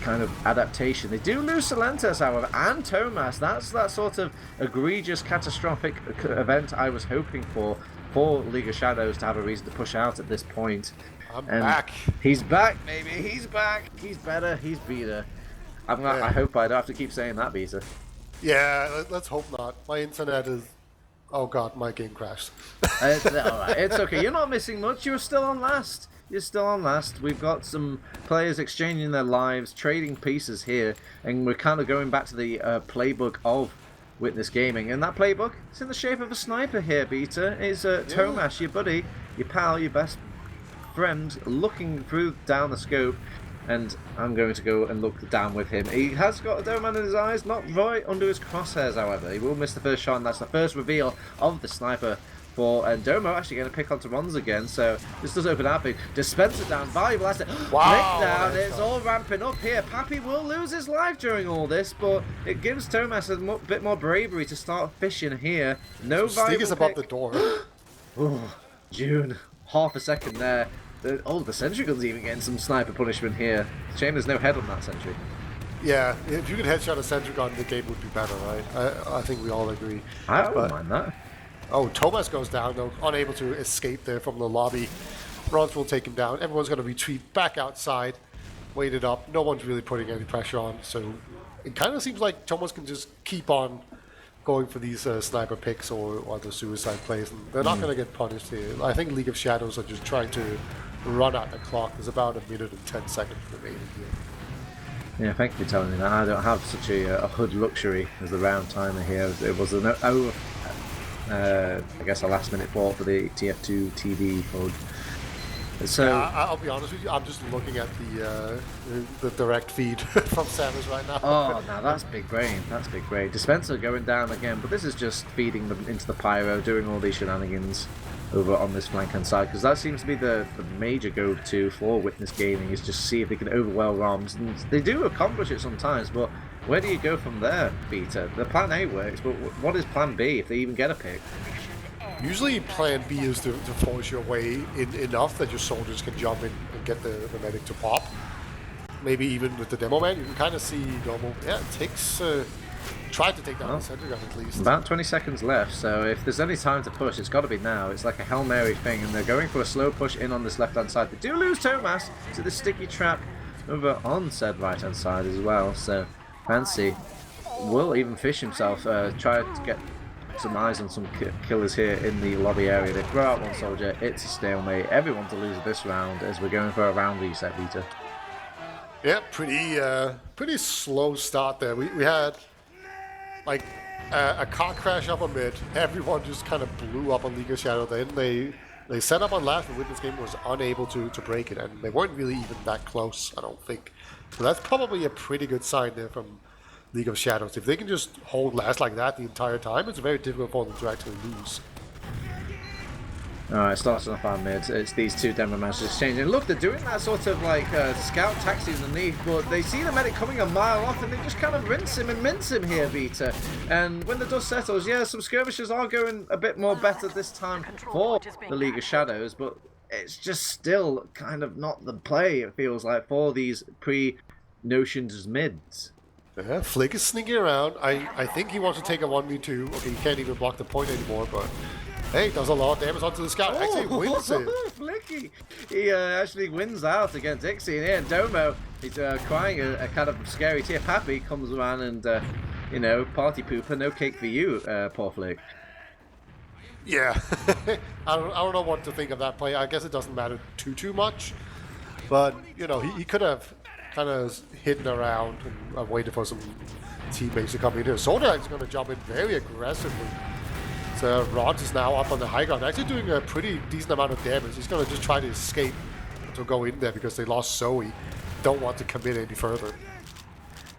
kind of adaptation. They do lose Solantis, however, and Thomas. That's that sort of egregious, catastrophic event I was hoping for League of Shadows to have a reason to push out at this point. I'm back. He's back, baby. He's back. He's better. He's beater. I hope I don't have to keep saying that, beater. Yeah, let's hope not. My internet is... Oh god, my game crashed. It's alright. It's okay. You're not missing much. You're still on last. You're still on last. We've got some players exchanging their lives, trading pieces here, and we're kind of going back to the playbook of Witness Gaming. And that playbook, it's in the shape of a sniper here, Beta. It's Tomas, your buddy, your pal, your best friend, looking through down the scope. and I'm going to go and look down with him. He has got a dome in his eyes, not right under his crosshairs, however. He will miss the first shot, and that's the first reveal of the sniper for Domo. Actually going to pick onto Rons again, so this does open up. Dispenser down, valuable asset. Wow, Nick down, it's all ramping up here. Pappy will lose his life during all this, but it gives Tomas a bit more bravery to start fishing here. No viable Stig is above the door. Oh, June, half a second there. The sentry gun's even getting some sniper punishment here. Shame there's no head on that sentry. Yeah, if you could headshot a sentry gun, the game would be better, right? I think we all agree. I wouldn't mind that. Oh, Tomas goes down, though, unable to escape there from the lobby. Rons will take him down. Everyone's going to retreat back outside, wait it up. No one's really putting any pressure on, so it kind of seems like Tomas can just keep on going for these sniper picks or the suicide plays, and they're not going to get punished here. I think League of Shadows are just trying to run out the clock. There's about 1 minute and 10 seconds remaining here. Yeah, thank you for telling me that. I don't have such a HUD luxury as the round timer here. It was an I guess a last minute fault for the TF2 TV HUD. So yeah, I'll be honest with you, I'm just looking at the direct feed from Samus right now. Oh, now that's big brain. That's big brain. Dispenser going down again, but this is just feeding them into the pyro, doing all these shenanigans over on this flank-hand side, because that seems to be the major go-to for Witness Gaming, is just see if they can overwhelm ROMs, and they do accomplish it sometimes, but where do you go from there, Beta? The plan A works, but what is plan B if they even get a pick? Usually plan B is to force your way in enough that your soldiers can jump in and get the medic to pop. Maybe even with the demo man, you can kind of see normal. Yeah, it takes... tried to take down the sentry gun at least. About 20 seconds left, so if there's any time to push, it's got to be now. It's like a Hail Mary thing, and they're going for a slow push in on this left-hand side. They do lose Tomas to the sticky trap over on said right-hand side as well, so Fancy will even fish himself, try to get some eyes on some killers here in the lobby area. They throw out one soldier, it's a stalemate. Everyone to lose this round as we're going for a round reset, Vita. Yeah, pretty slow start there. We had like a car crash up a mid. Everyone just kind of blew up on League of Shadow. Then they set up on last, and Witness Game was unable to break it, and they weren't really even that close, I don't think. So that's probably a pretty good sign there from League of Shadows. If they can just hold last like that the entire time, it's very difficult for them to actually lose. Alright, starting off our mid. It's these two demo masters changing. Look, they're doing that sort of like scout taxi underneath, but they see the medic coming a mile off and they just kind of rinse him and mince him here, Vita. And when the dust settles, yeah, some skirmishes are going a bit more better this time for the League of Shadows, but it's just still kind of not the play, it feels like, for these pre-notions mids. Yeah, Flick is sneaking around. I think he wants to take a 1v2. Okay, he can't even block the point anymore, but hey, does a lot of damage onto the scout. Actually wins it. Flicky! He actually wins out against Ixie. And here, Domo, he's crying a kind of scary tear. Pappy comes around and, you know, party pooper, no cake for you, poor Flick. Yeah, I don't know what to think of that play. I guess it doesn't matter too much, but you know, he could have kind of hidden around and waited for some teammates to come in here. Soldier is going to jump in very aggressively. So Rons is now up on the high ground, actually doing a pretty decent amount of damage. He's going to just try to escape to go in there because they lost Zoe. Don't want to commit any further.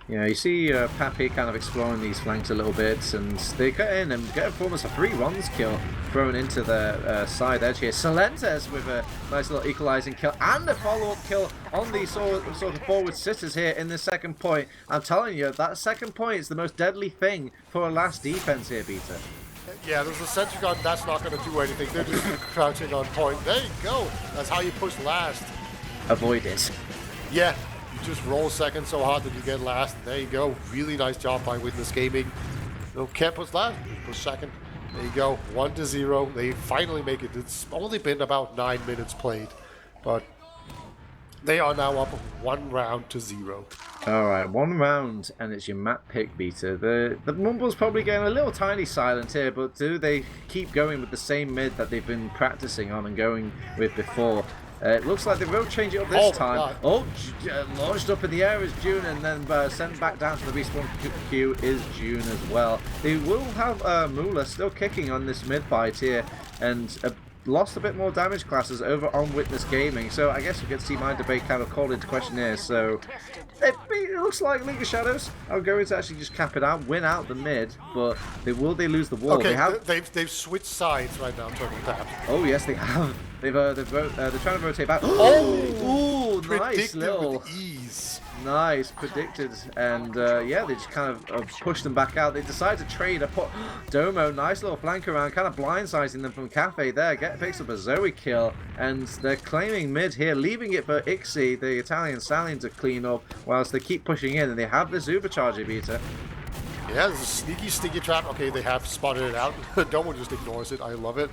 Yeah, you see Pappy kind of exploring these flanks a little bit, and they get in and get almost a 3 runs kill thrown into the side edge here. Salentes with a nice little equalizing kill and a follow-up kill on these sort of forward sitters here in the second point. I'm telling you, that second point is the most deadly thing for a last defense here, Peter. Yeah, there's a sentry gun, that's not going to do anything. They're just crouching on point. There you go. That's how you push last. Avoid it. Yeah. You just roll second so hard that you get last. There you go. Really nice job by Witness Gaming. No, can't push last. Push second. There you go. 1-0. They finally make it. It's only been about 9 minutes played, but they are now up 1 round to 0. All right, 1 round, and it's your map pick, Beta. The Mumble's probably getting a little tiny silent here, but do they keep going with the same mid that they've been practicing on and going with before? It looks like they will change it up this time. Oh, launched up in the air is June, and then sent back down to the respawn queue is June as well. They will have Moolah still kicking on this mid fight here, and lost a bit more damage classes over on Witness Gaming. So I guess you can see my debate kind of called into question here. So it looks like League of Shadows are going to actually just cap it out, win out the mid, but they lose the wall. Okay, they've switched sides right now, turning tap. Oh yes, they have. They're trying to rotate back. Oh, nice little with ease. Nice, predicted, and yeah, they just kind of pushed them back out. They decide to trade a put. Domo, nice little flank around, kind of blindsiding them from Cafe there. Picks up a Zoe kill, and they're claiming mid here, leaving it for Ixie, the Italian stallion, to clean up, whilst they keep pushing in, and they have this Ubercharger beater. Yeah, there's a sneaky trap. Okay, they have spotted it out. Domo just ignores it. I love it.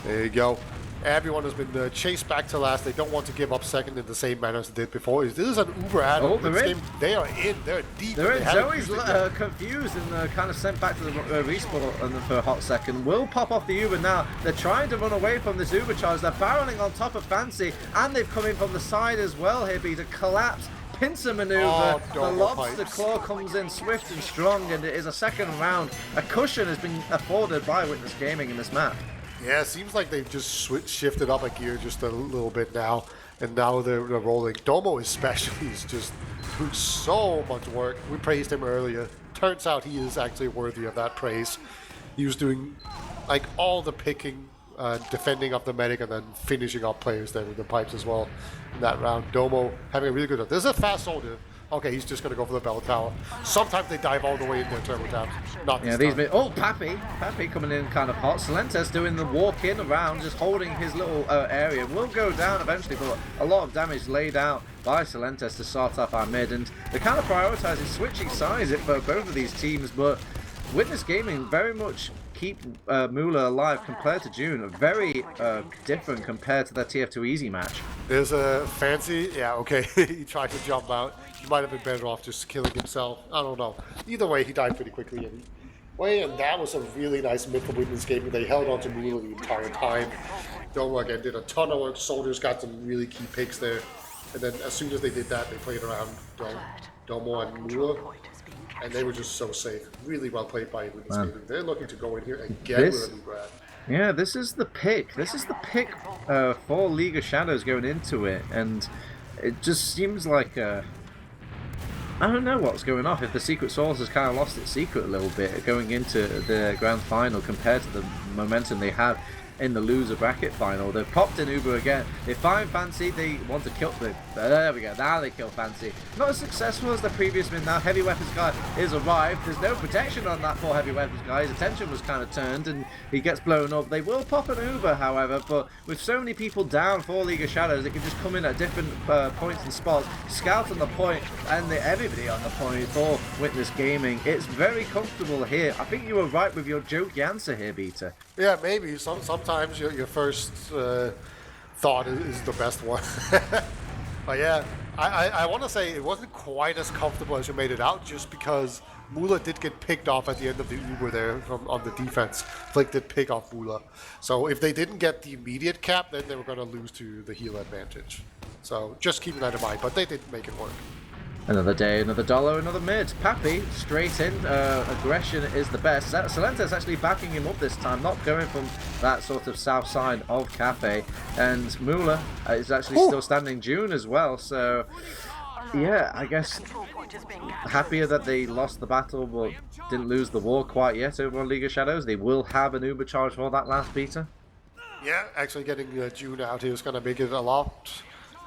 There you go. Everyone has been chased back to last. They don't want to give up second in the same manner as they did before. This is an Uber ad. Oh, they're in. They are in. They're deep. They're in. Zoe's confused and kind of sent back to the respawn for a hot second. Will pop off the Uber now. They're trying to run away from this Uber charge. They're barreling on top of Fancy, and they've come in from the side as well here, to collapse. Pincer maneuver, the lobster claw comes in swift and strong, and it is a second round. A cushion has been afforded by Witness Gaming in this map. Yeah, it seems like they've just shifted up a gear just a little bit now, and now they're rolling. Domo especially is just doing so much work. We praised him earlier. Turns out he is actually worthy of that praise. He was doing like all the picking, defending up the medic, and then finishing up players there with the pipes as well in that round. Domo having a really good. This is a fast soldier. Okay, he's just going to go for the bell tower. Sometimes they dive all the way in their turbo taps. Not this time. Oh, Pappy coming in kind of hot. Silentes doing the walk in around, just holding his little area. Will go down eventually, but a lot of damage laid out by Silentes to start off our mid. And they're kind of prioritizing switching sides for both of these teams, but Witness Gaming very much keep Mula alive compared to June. Very different compared to that TF2 easy match. There's a Fancy, yeah, okay, he tried to jump out. He might have been better off just killing himself. I don't know. Either way, he died pretty quickly. And that was a really nice mid for Witness Gaming. They held on to Mula the entire time. Domo again did a ton of work. Soldiers got some really key picks there. And then as soon as they did that, they played around Domo and Mula. And they were just so safe. Really well played by Witness Gaming. They're looking to go in here and get with a new grad. Yeah, this is the pick. This is the pick for League of Shadows going into it. And it just seems like... I don't know what's going on. If the Secret Source has kind of lost its secret a little bit going into the grand final compared to the momentum they had in the loser bracket final. They've popped in Uber again. They find Fancy. They want to kill them. There we go. Now they kill Fancy. Not as successful as the previous win. Now Heavy Weapons guy is arrived. There's no protection on that poor Heavy Weapons guy. His attention was kind of turned and he gets blown up. They will pop an Uber, however, but with so many people down for League of Shadows, they can just come in at different points and spots, scout on the point, and everybody on the point for Witness Gaming. It's very comfortable here. I think you were right with your jokey answer here, Beta. Yeah, maybe. Sometimes your first thought is the best one. But yeah, I want to say it wasn't quite as comfortable as you made it out, just because Mula did get picked off at the end of the Uber there on the defense. Flick did pick off Mula. So if they didn't get the immediate cap, then they were going to lose to the heal advantage. So just keeping that in mind, but they did make it work. Another day, another dollar, another mid. Pappy, straight in. Aggression is the best. Silentes actually backing him up this time, not going from that sort of south side of Cafe. And Mula is actually still standing June as well. So, yeah, I guess happier that they lost the battle, but didn't lose the war quite yet over on League of Shadows. They will have an Uber charge for that last beta. Yeah, actually getting June out here is going to make it a lot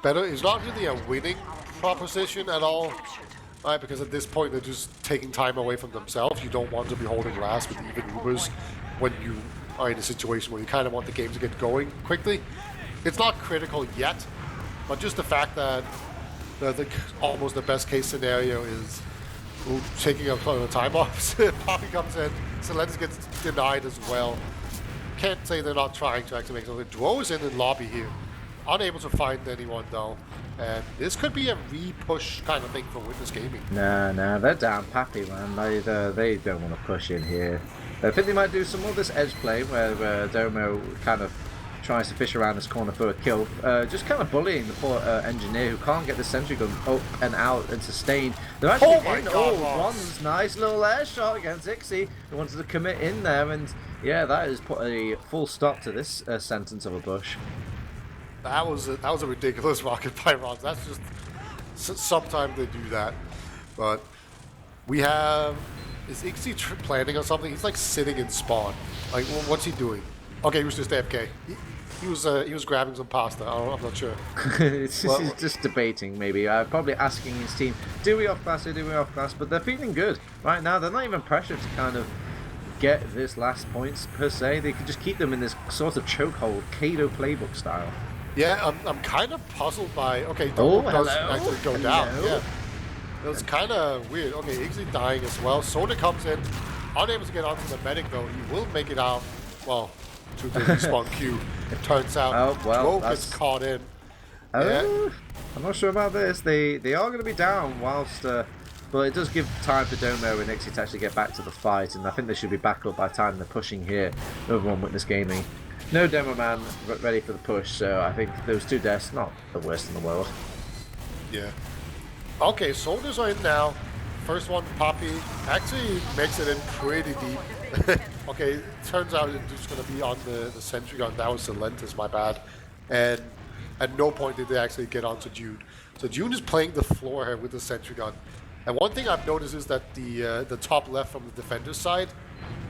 better. It's not really a winning proposition at all, right? Because at this point they're just taking time away from themselves. You don't want to be holding last with even Ubers when you are in a situation where you kind of want the game to get going quickly. It's not critical yet, but just the fact that almost the best case scenario is taking a time off. Poppy comes in, Silentes gets denied as well. Can't say they're not trying to actually make something. Duo is in the lobby here. Unable to find anyone though, and this could be a re-push kind of thing for Witness Gaming. Nah, they're down Pappy, man. They don't want to push in here. I think they might do some more of this edge play where Domo kind of tries to fish around this corner for a kill. Just kind of bullying the poor engineer who can't get the sentry gun up and out and sustain. They're actually Ron's nice little air shot against Ixie, who wanted to commit in there, and yeah, that has put a full stop to this sentence of a bush. That was a ridiculous rocket by Ron. That's just sometimes they do that, but we have. Is Ixie planning on something? He's like sitting in spawn. Like, what's he doing? Okay, he was just AFK. He was grabbing some pasta. I'm not sure. He's just debating, maybe. Probably asking his team, do we off class or do we off class? But they're feeling good right now. They're not even pressured to kind of get this last points per se. They can just keep them in this sort of chokehold, Kado playbook style. Yeah, I'm kind of puzzled by. Okay, Domo does actually go down. Yeah. It was kind of weird. Okay, Ixie dying as well. Soda comes in, unable to get onto the medic though. He will make it out, well, to the respawn queue. It turns out Joe gets caught in. Yeah. I'm not sure about this. They are going to be down whilst, but it does give time for Domo and Ixie to actually get back to the fight, and I think they should be back up by the time they're pushing here over on Witness Gaming. No Demo Man ready for the push, so I think those two deaths, not the worst in the world. Yeah. Okay, soldiers are in now. First one, Poppy, actually makes it in pretty deep. Okay, turns out it's just going to be on the sentry gun. That was Silentis, my bad. And at no point did they actually get onto June. So June is playing the floor here with the sentry gun. And one thing I've noticed is that the top left from the defender's side,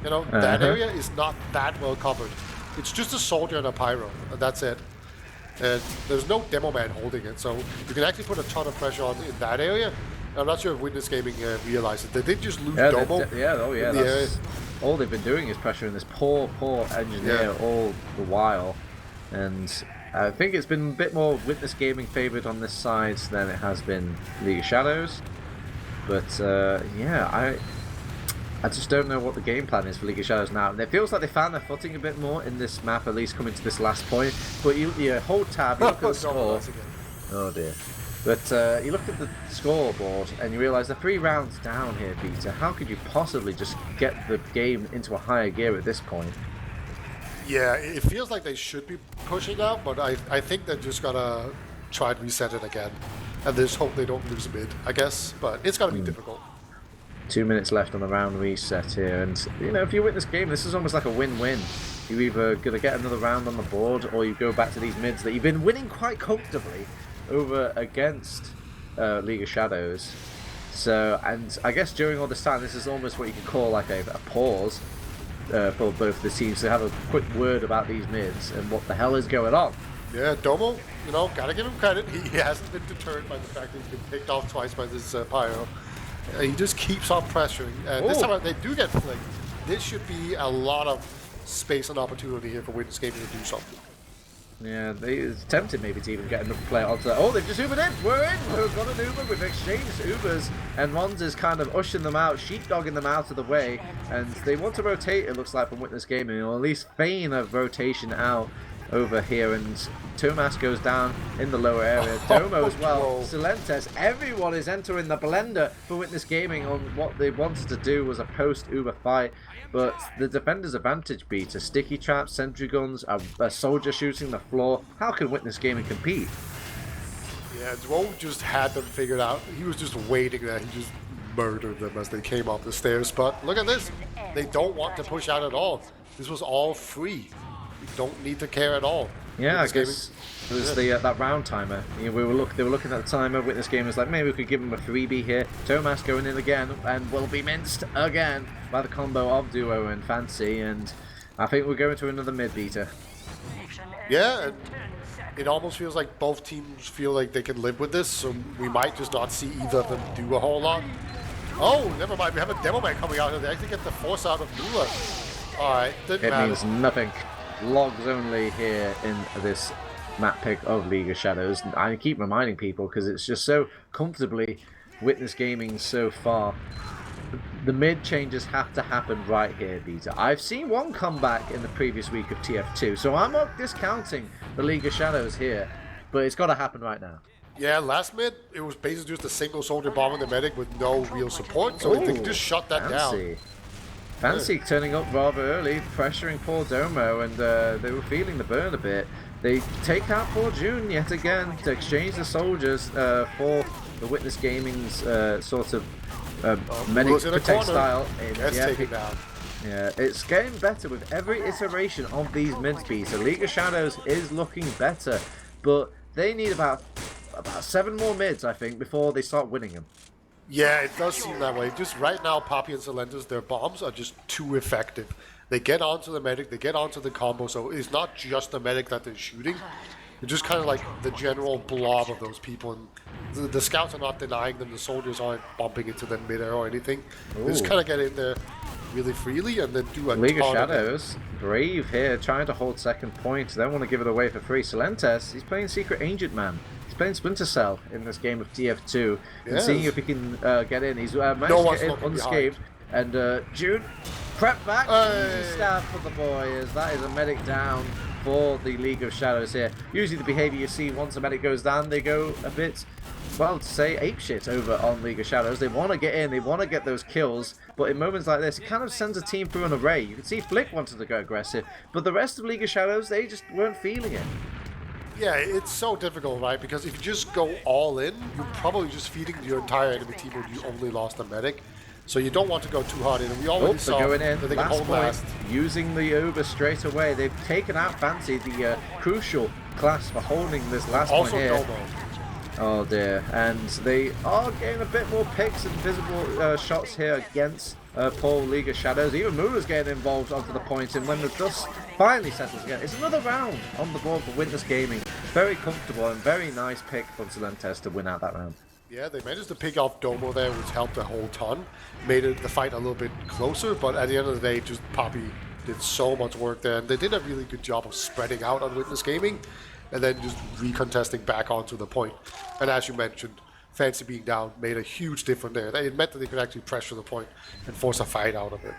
you know, that area is not that well covered. It's just a soldier and a pyro, and that's it. And there's no demo man holding it, so you can actually put a ton of pressure on in that area. I'm not sure if Witness Gaming realized it. They did just lose Domo. That's all they've been doing is pressuring this poor engineer all the while. And I think it's been a bit more Witness Gaming favoured on this side than it has been League of Shadows. But yeah, I just don't know what the game plan is for League of Shadows now. And it feels like they found their footing a bit more in this map, at least coming to this last point. But you hold tab, you look at the score. Oh dear. But you look at the scoreboard and you realise they're 3 rounds down here, Peter. How could you possibly just get the game into a higher gear at this point? Yeah, it feels like they should be pushing out, but I think they're just gonna try to reset it again. And just hope they don't lose mid, I guess. But it's gonna be difficult. 2 minutes left on the round reset here, and you know, if you win this game, this is almost like a win-win. You're either going to get another round on the board, or you go back to these mids that you've been winning quite comfortably over against League of Shadows. So, and I guess during all this time, this is almost what you could call like a pause for both the teams to have a quick word about these mids and what the hell is going on. Yeah, Domo, you know, gotta give him credit. He hasn't been deterred by the fact that he's been picked off twice by this Pyro. He just keeps on pressuring. And this time they do get flicked. This should be a lot of space and opportunity here for Witness Gaming to do something. Yeah, it's tempted maybe to even get another player onto that. Oh, they've just Ubered in! We're in! We've got an Uber, we've exchanged Ubers, and Mons is kind of ushering them out, sheepdogging them out of the way, and they want to rotate, it looks like, from Witness Gaming, or at least feign a rotation out over here, and Tomas goes down in the lower area. Domo as well. Silentes. Everyone is entering the blender for Witness Gaming on what they wanted to do was a post-Uber fight. But the defender's advantage beats a sticky trap, sentry guns, a soldier shooting the floor. How can Witness Gaming compete? Yeah, Dwo just had them figured out. He was just waiting there. He just murdered them as they came up the stairs. But look at this. They don't want to push out at all. This was all free. You don't need to care at all. Yeah, I guess it was that round timer. You know, they were looking at the timer. Witness Game was like, maybe we could give him a freebie here. Tomas going in again and will be minced again by the combo of Duo and Fancy. And I think we're going to another mid beater. Yeah, and it almost feels like both teams feel like they can live with this. So we might just not see either of them do a whole lot. Oh, never mind. We have a demo man coming out here. They actually get the force out of Nula. All right, didn't matter. It means nothing. Logs only here in this map pick of League of Shadows. I keep reminding people because it's just so comfortably Witness Gaming so far. The mid changes have to happen right here, Beta. I've seen one comeback in the previous week of TF2, so I'm not discounting the League of Shadows here, but it's got to happen right now. Yeah, last mid, it was basically just a single soldier bombing the medic with no real support, so they can just shut that down. Fancy turning up rather early, pressuring poor Domo, and they were feeling the burn a bit. They take out poor June yet again to exchange the soldiers for the Witness Gaming's sort of medic protect style. Taken down. Yeah, it's getting better with every iteration of these mid speeds. So League of Shadows is looking better, but they need about 7 more mids, I think, before they start winning them. Yeah, it does seem that way. Just right now, Poppy and Celentus, their bombs are just too effective. They get onto the medic, they get onto the combo, so it's not just the medic that they're shooting. They're just kind of like the general blob of those people. And the scouts are not denying them, the soldiers aren't bumping into them mid-air or anything. They just kind of get in there really freely and then do a League of ton Shadows, brave here, trying to hold second point. They don't want to give it away for free. Celentes, he's playing Secret Agent Man. He's playing Splinter Cell in this game of TF2 and seeing if he can get in. He's managed to get in unscathed. And June, prep back. Easy stab for the boys. That is a medic down for the League of Shadows here. Usually the behavior you see once a medic goes down, they go a bit, well, to say apeshit over on League of Shadows. They want to get in, they want to get those kills, but in moments like this, it kind of sends a team through an array. You can see Flick wanted to go aggressive, but the rest of League of Shadows, they just weren't feeling it. Yeah, it's so difficult, right? Because if you just go all in, you're probably just feeding your entire enemy team when you only lost a medic. So you don't want to go too hard in. And we already saw going in. that they can hold last. Using the Uber straight away. They've taken out Fancy, the crucial class for holding this last point here. Also Domo. Oh dear, and they are getting a bit more picks and visible shots here against poor League of Shadows. Even Mula's getting involved onto the point, and when the dust finally settles again, it's another round on the board for Witness Gaming. Very comfortable and very nice pick from Celentes to win out that round. Yeah, they managed to pick off Domo there, which helped a whole ton. Made the fight a little bit closer, but at the end of the day, just Poppy did so much work there, and they did a really good job of spreading out on Witness Gaming, and then just recontesting back onto the point. And as you mentioned, Fancy being down made a huge difference there. It meant that they could actually pressure the point and force a fight out of it.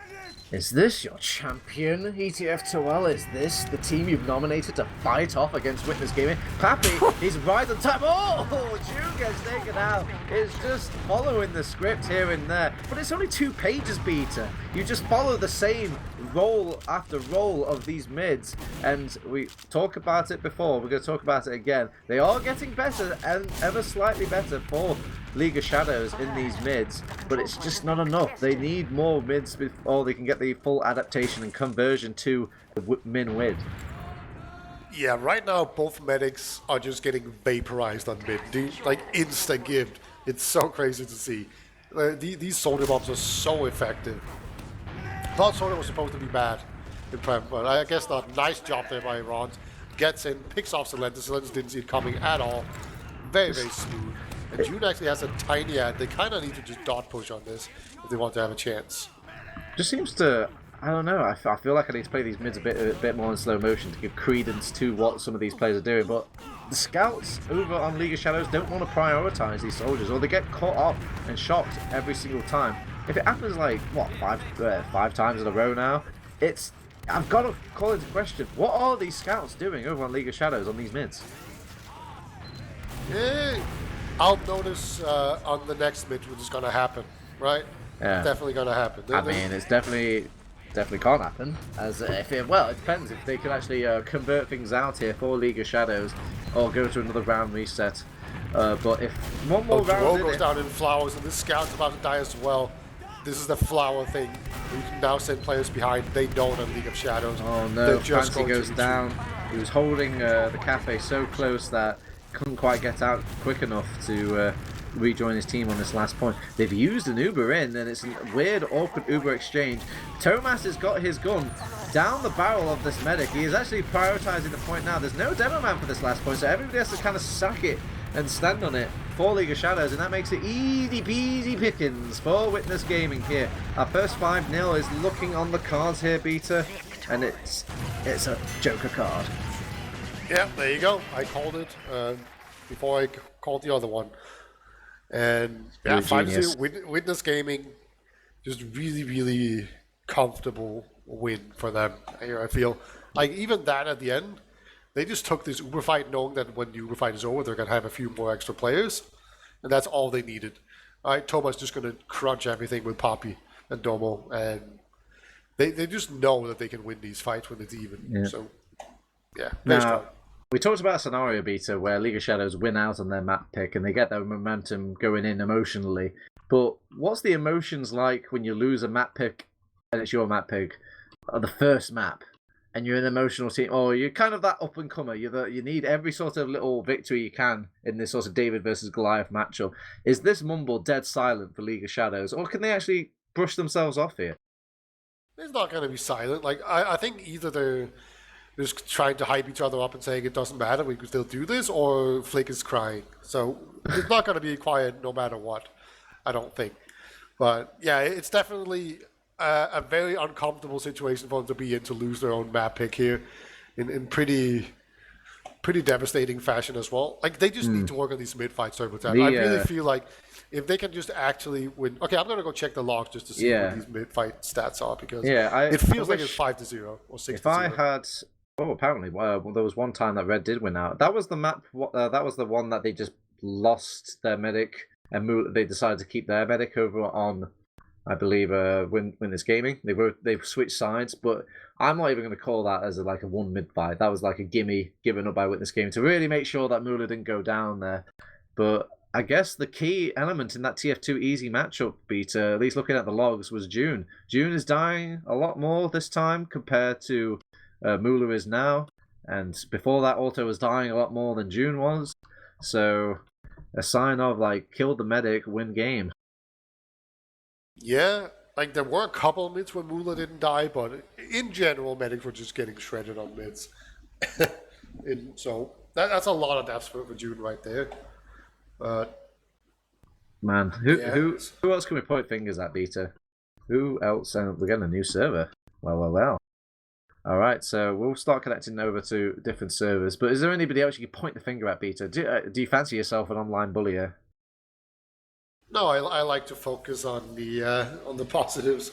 Is this your champion, ETF2L? Is this the team you've nominated to fight off against Witness Gaming? Pappy, he's right on time. Oh, June gets taken out. It's just following the script here and there. But it's only 2 pages, Beta. You just follow the same roll after roll of these mids. And we talk about it before. We're going to talk about it again. They are getting better and ever slightly better for League of Shadows in these mids, but it's just not enough. They need more mids before they can get the full adaptation and conversion to the min mid. Yeah, right now both medics are just getting vaporized on mid, like insta-gibbed. It's so crazy to see. These soldier bombs are so effective. Thought soldier was supposed to be bad in Prem, but I guess not. Nice job there by Iran. Gets in, picks off Celentus. Celentus didn't see it coming at all. Very, very smooth. And June actually has a tiny ad. They kind of need to just dot push on this if they want to have a chance. Just seems to, I don't know, I feel like I need to play these mids a bit more in slow motion to give credence to what some of these players are doing, but the scouts over on League of Shadows don't want to prioritize these soldiers, or they get caught up and shocked every single time. If it happens like, what, five times in a row now, I've got to call into question, what are these scouts doing over on League of Shadows on these mids? Yeah. I'll notice on the next mid which is going to happen, right? Yeah. Definitely going to happen. I mean, it's definitely can't happen. As if it depends if they can actually convert things out here for League of Shadows, or go to another round reset. But if one more round goes down in flowers, and this scout's about to die as well. This is the flower thing. You can now send players behind. They don't on League of Shadows. Oh no! Fancy goes down. He was holding the cafe so close that couldn't quite get out quick enough to rejoin his team on this last point. They've used an Uber in, and it's a weird, awkward Uber exchange. Tomas has got his gun down the barrel of this medic. He is actually prioritizing the point now. There's no demo man for this last point, so everybody has to kind of sack it and stand on it for League of Shadows, and that makes it easy peasy pickings for Witness Gaming here. Our first 5-0 is looking on the cards here, Beta, and it's a Joker card. Yeah, there you go. I called it before I called the other one. And yeah, 5-0 Witness Gaming, just really, really comfortable win for them. Here, I feel like even that at the end, they just took this Uber fight knowing that when the Uber fight is over, they're going to have a few more extra players. And that's all they needed. All right, Toma's just going to crunch everything with Poppy and Domo. And they just know that they can win these fights when it's even. Yeah. So yeah, very Now, strong. we talked about a scenario beta where League of Shadows win out on their map pick and they get their momentum going in emotionally. But what's the emotions like when you lose a map pick and it's your map pick on the first map and you're an emotional team, or you're kind of that up and comer? You need every sort of little victory you can in this sort of David versus Goliath matchup. Is this mumble dead silent for League of Shadows, or can they actually brush themselves off here? It's not going to be silent. Like I think either they're just trying to hype each other up and saying it doesn't matter, we can still do this, or Flick is crying. So it's not going to be quiet no matter what, I don't think. But yeah, it's definitely a very uncomfortable situation for them to be in, to lose their own map pick here in pretty devastating fashion as well. Like they just need to work on these mid fights over time. I really feel like if they can just actually win. Okay, I'm gonna go check the logs just to see what these mid fight stats are, because it feels like it's 5-0 or 6-0. If I had, apparently, well, there was one time that Red did win out. That was the map. That was the one that they just lost their medic and they decided to keep their medic over on, I believe, win this gaming. They switched sides, but I'm not even going to call that as like a one mid fight. That was like a gimme given up by Witness Gaming to really make sure that Mula didn't go down there. But I guess the key element in that TF2 easy matchup beta, at least looking at the logs, was June. June is dying a lot more this time compared to Mula is now, and before that, Auto was dying a lot more than June was. So a sign of like kill the medic, win game. Yeah, like there were a couple of mids where Mula didn't die, but in general, medics were just getting shredded on mids. So that's a lot of deaths for June right there. Man, who else can we point fingers at beta? Who else? And we're getting a new server. Well. All right, so we'll start connecting over to different servers. But is there anybody else you can point the finger at, beta? Do you fancy yourself an online bullier? No, I like to focus on the positives.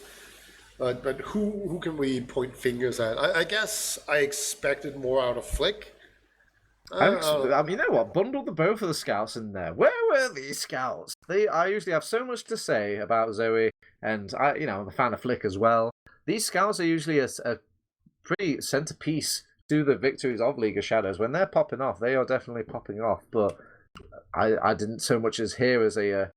But who can we point fingers at? I guess I expected more out of Flick. I mean, you know what? Bundle both of the scouts in there. Where were these scouts? I usually have so much to say about Zoe, and I'm a fan of Flick as well. These scouts are usually a pretty centerpiece to the victories of League of Shadows. When they're popping off, they are definitely popping off. But I didn't so much as hear as a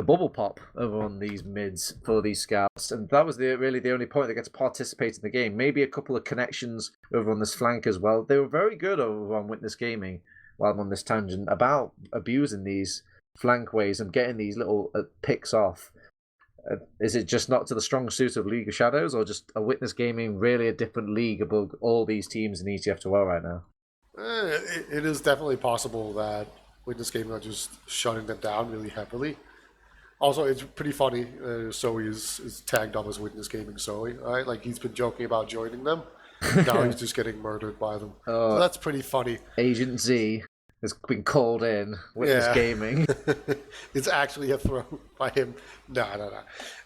bubble pop over on these mids for these scouts, and that was really the only point they get to participate in the game. Maybe a couple of connections over on this flank as well. They were very good over on Witness Gaming, while I'm on this tangent, about abusing these flank ways and getting these little picks off. Is it just not to the strong suit of League of Shadows, or just a Witness Gaming really a different league above all these teams in ETF2L right now? It is definitely possible that Witness Gaming are just shutting them down really heavily. Also, it's pretty funny. Zoe is tagged up as Witness Gaming Zoe, right? Like he's been joking about joining them. Now he's just getting murdered by them. So that's pretty funny. Agent Z has been called in. Witness Gaming. It's actually a throw by him. No.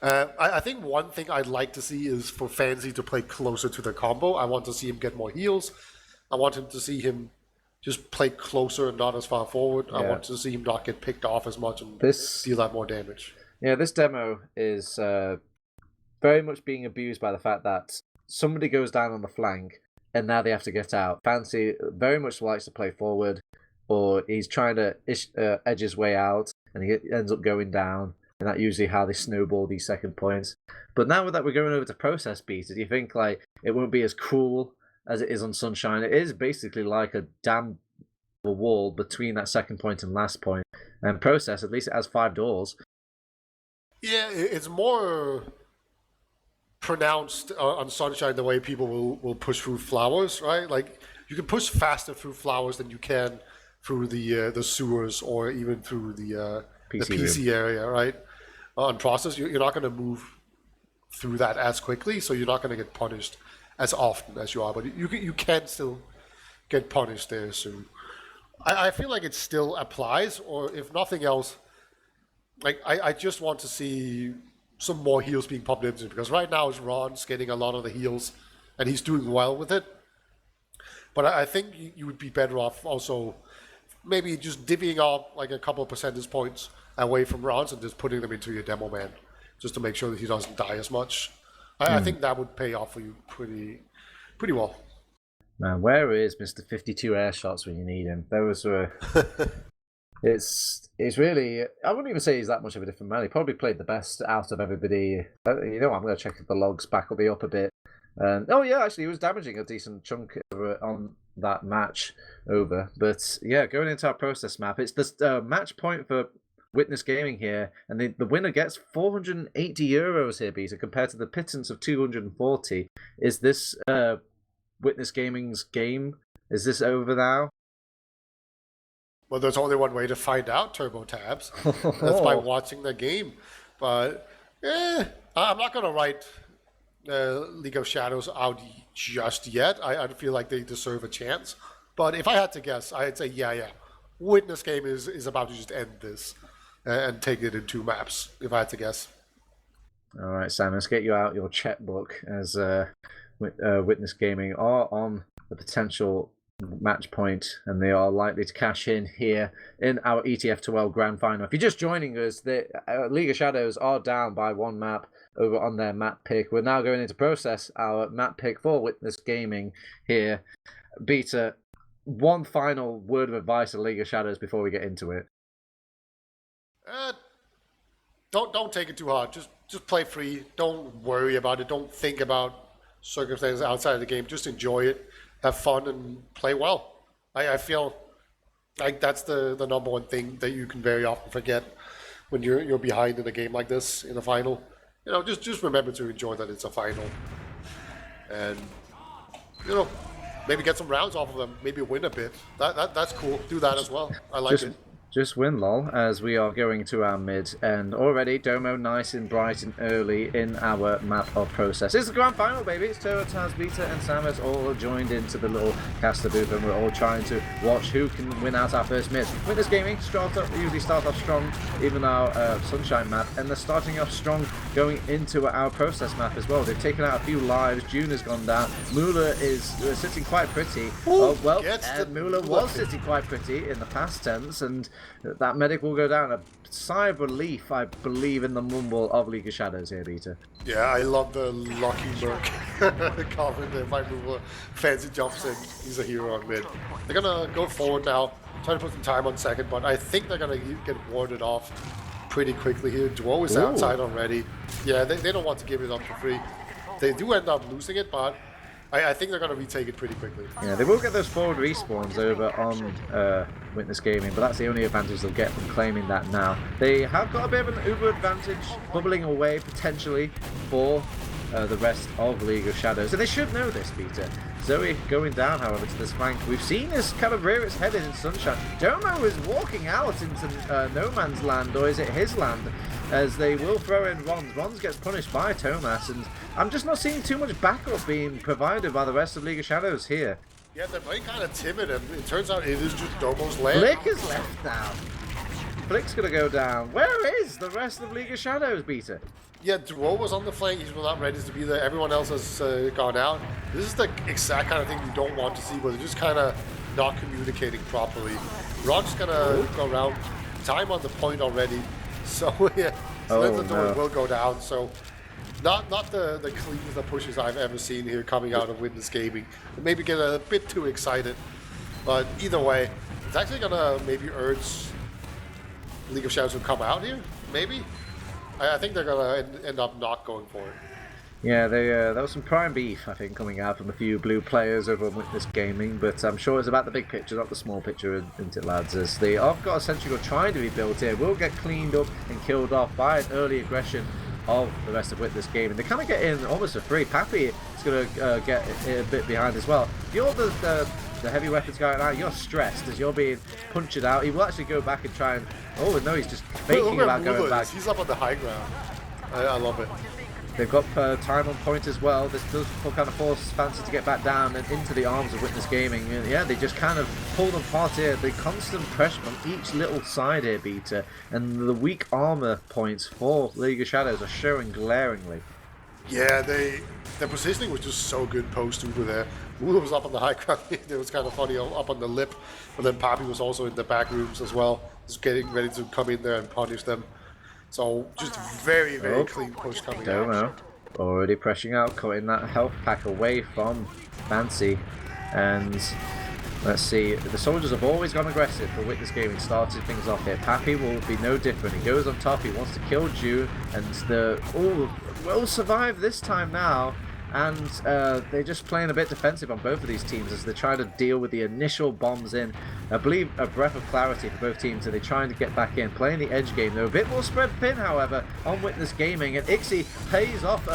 I think one thing I'd like to see is for Fancy to play closer to the combo. I want to see him get more heals. I want him to see him just play closer and not as far forward. I want to see him not get picked off as much and deal that more damage. Yeah, this demo is very much being abused by the fact that somebody goes down on the flank and now they have to get out. Fancy very much likes to play forward, or he's trying to edge his way out and he ends up going down, and that's usually how they snowball these second points. But now that we're going over to process beta, do you think like it won't be as cruel as it is on Sunshine? It is basically like a damn wall between that second point and last point. And process, at least it has 5 doors. Yeah, it's more pronounced on Sunshine the way people will push through flowers, right? Like you can push faster through flowers than you can through the sewers or even through the PC area, right? On process, you're not going to move through that as quickly, so you're not going to get punished as often as you are, but you can still get punished there soon. I feel like it still applies, or if nothing else, like I just want to see some more heals being popped into, because right now is Ron's getting a lot of the heals and he's doing well with it. But I think you would be better off also maybe just divvying up like a couple of percentage points away from Ron's and just putting them into your demo man, just to make sure that he doesn't die as much. I think that would pay off for you pretty well. Man, where is Mr. 52 air shots when you need him? Those were. It's really. I wouldn't even say he's that much of a different man. He probably played the best out of everybody. You know, I'm going to check if the logs back will be up a bit. Oh yeah, actually, he was damaging a decent chunk on that match over. But yeah, going into our process map, it's the match point for Witness Gaming here, and the winner gets 480 euros here, Beta, compared to the pittance of 240. Is this Witness Gaming's game? Is this over now? Well, there's only one way to find out, Turbo Tabs. That's by watching the game. But I'm not going to write League of Shadows out just yet. I feel like they deserve a chance. But if I had to guess, I'd say, yeah. Witness Game is about to just end this and take it in 2 maps, if I had to guess. All right, Sam, let's get you out your checkbook as Witness Gaming are on the potential match point, and they are likely to cash in here in our ETF2L Grand Final. If you're just joining us, the League of Shadows are down by 1 map over on their map pick. We're now going into process our map pick for Witness Gaming here. Beta, one final word of advice to League of Shadows before we get into it. Don't take it too hard. Just play free. Don't worry about it. Don't think about circumstances outside of the game. Just enjoy it. Have fun and play well. I feel like that's the number one thing that you can very often forget when you're behind in a game like this in a final. You know, just remember to enjoy that it's a final, and you know, maybe get some rounds off of them. Maybe win a bit. That's cool. Do that as well. I like it. Just win, lol, as we are going to our mid, and already Domo nice and bright and early in our map of process. It's the grand final, baby. It's Toro, Taz, Beta, and Samus all joined into the little caster booth, and we're all trying to watch who can win out our first mid. Witness Gaming usually start off strong, even our Sunshine map, and they're starting off strong going into our process map as well. They've taken out a few lives. June has gone down. Mula is sitting quite pretty. Mula was sitting quite pretty in the past tense, and that medic will go down. A sigh of relief, I believe, in the mumble of League of Shadows here, Beta. Yeah, I love the lucky Merc comment there by Mula. Fancy jumps in. He's a hero on mid. They're going to go forward now, try to put some time on second, but I think they're going to get warded off pretty quickly here. Duo is outside already. Yeah, they don't want to give it up for free. They do end up losing it, but I think they're going to retake it pretty quickly. Yeah, they will get those forward respawns over on Witness Gaming, but that's the only advantage they'll get from claiming that now. They have got a bit of an uber advantage bubbling away potentially for the rest of League of Shadows. And they should know this, Peter. Zoe going down, however, to this flank. We've seen this kind of rear its head in Sunshine. Domo is walking out into no man's land, or is it his land? As they will throw in Rons. Rons gets punished by Tomas, and I'm just not seeing too much backup being provided by the rest of League of Shadows here. Yeah, they're playing kind of timid, and it turns out it is just Domo's land. Flick is left now. Flick's going to go down. Where is the rest of League of Shadows, Beta? Yeah, Duo was on the flank. He's not ready to be there. Everyone else has gone out. This is the exact kind of thing you don't want to see, where they're just kind of not communicating properly. Ron's going to go around. Time on the point already. So, yeah, Door will go down. So, not the cleanest of pushes I've ever seen here coming out of Witness Gaming. Maybe get a bit too excited. But either way, it's actually going to maybe urge League of Shadows to come out here, maybe? I think they're going to end up not going for it. Yeah, there was some prime beef, I think, coming out from a few blue players over on Witness Gaming, but I'm sure it's about the big picture, not the small picture, isn't it, lads? As the I've a sentry gun trying to be built here will get cleaned up and killed off by an early aggression of the rest of Witness Gaming. They kind of get in almost for free. Pappy is going to get a bit behind as well. If you're the heavy weapons guy now, you're stressed as you're being punched out. He will actually go back and try and... Oh, no, he's just thinking about going back. He's up on the high ground. I love it. They've got time on point as well. This does kind of force Fancy to get back down and into the arms of Witness Gaming. And yeah, they just kind of pull them apart here. The constant pressure on each little side here, Beta. And the weak armor points for League of Shadows are showing glaringly. Yeah, their positioning was just so good post-Uber there. Mula was up on the high ground. It was kind of funny up on the lip. But then Pappy was also in the back rooms as well. Just getting ready to come in there and punish them. So just very, very clean push coming out. Already pressing out, cutting that health pack away from Fancy. And let's see, the soldiers have always gone aggressive for Witness Gaming, started things off here. Pappy will be no different. He goes on top, he wants to kill June, and the will survive this time now. And they're just playing a bit defensive on both of these teams as they try to deal with the initial bombs in. I believe a breath of clarity for both teams, and they're trying to get back in, playing the edge game. They're a bit more spread thin, however, on Witness Gaming, and Ixie pays off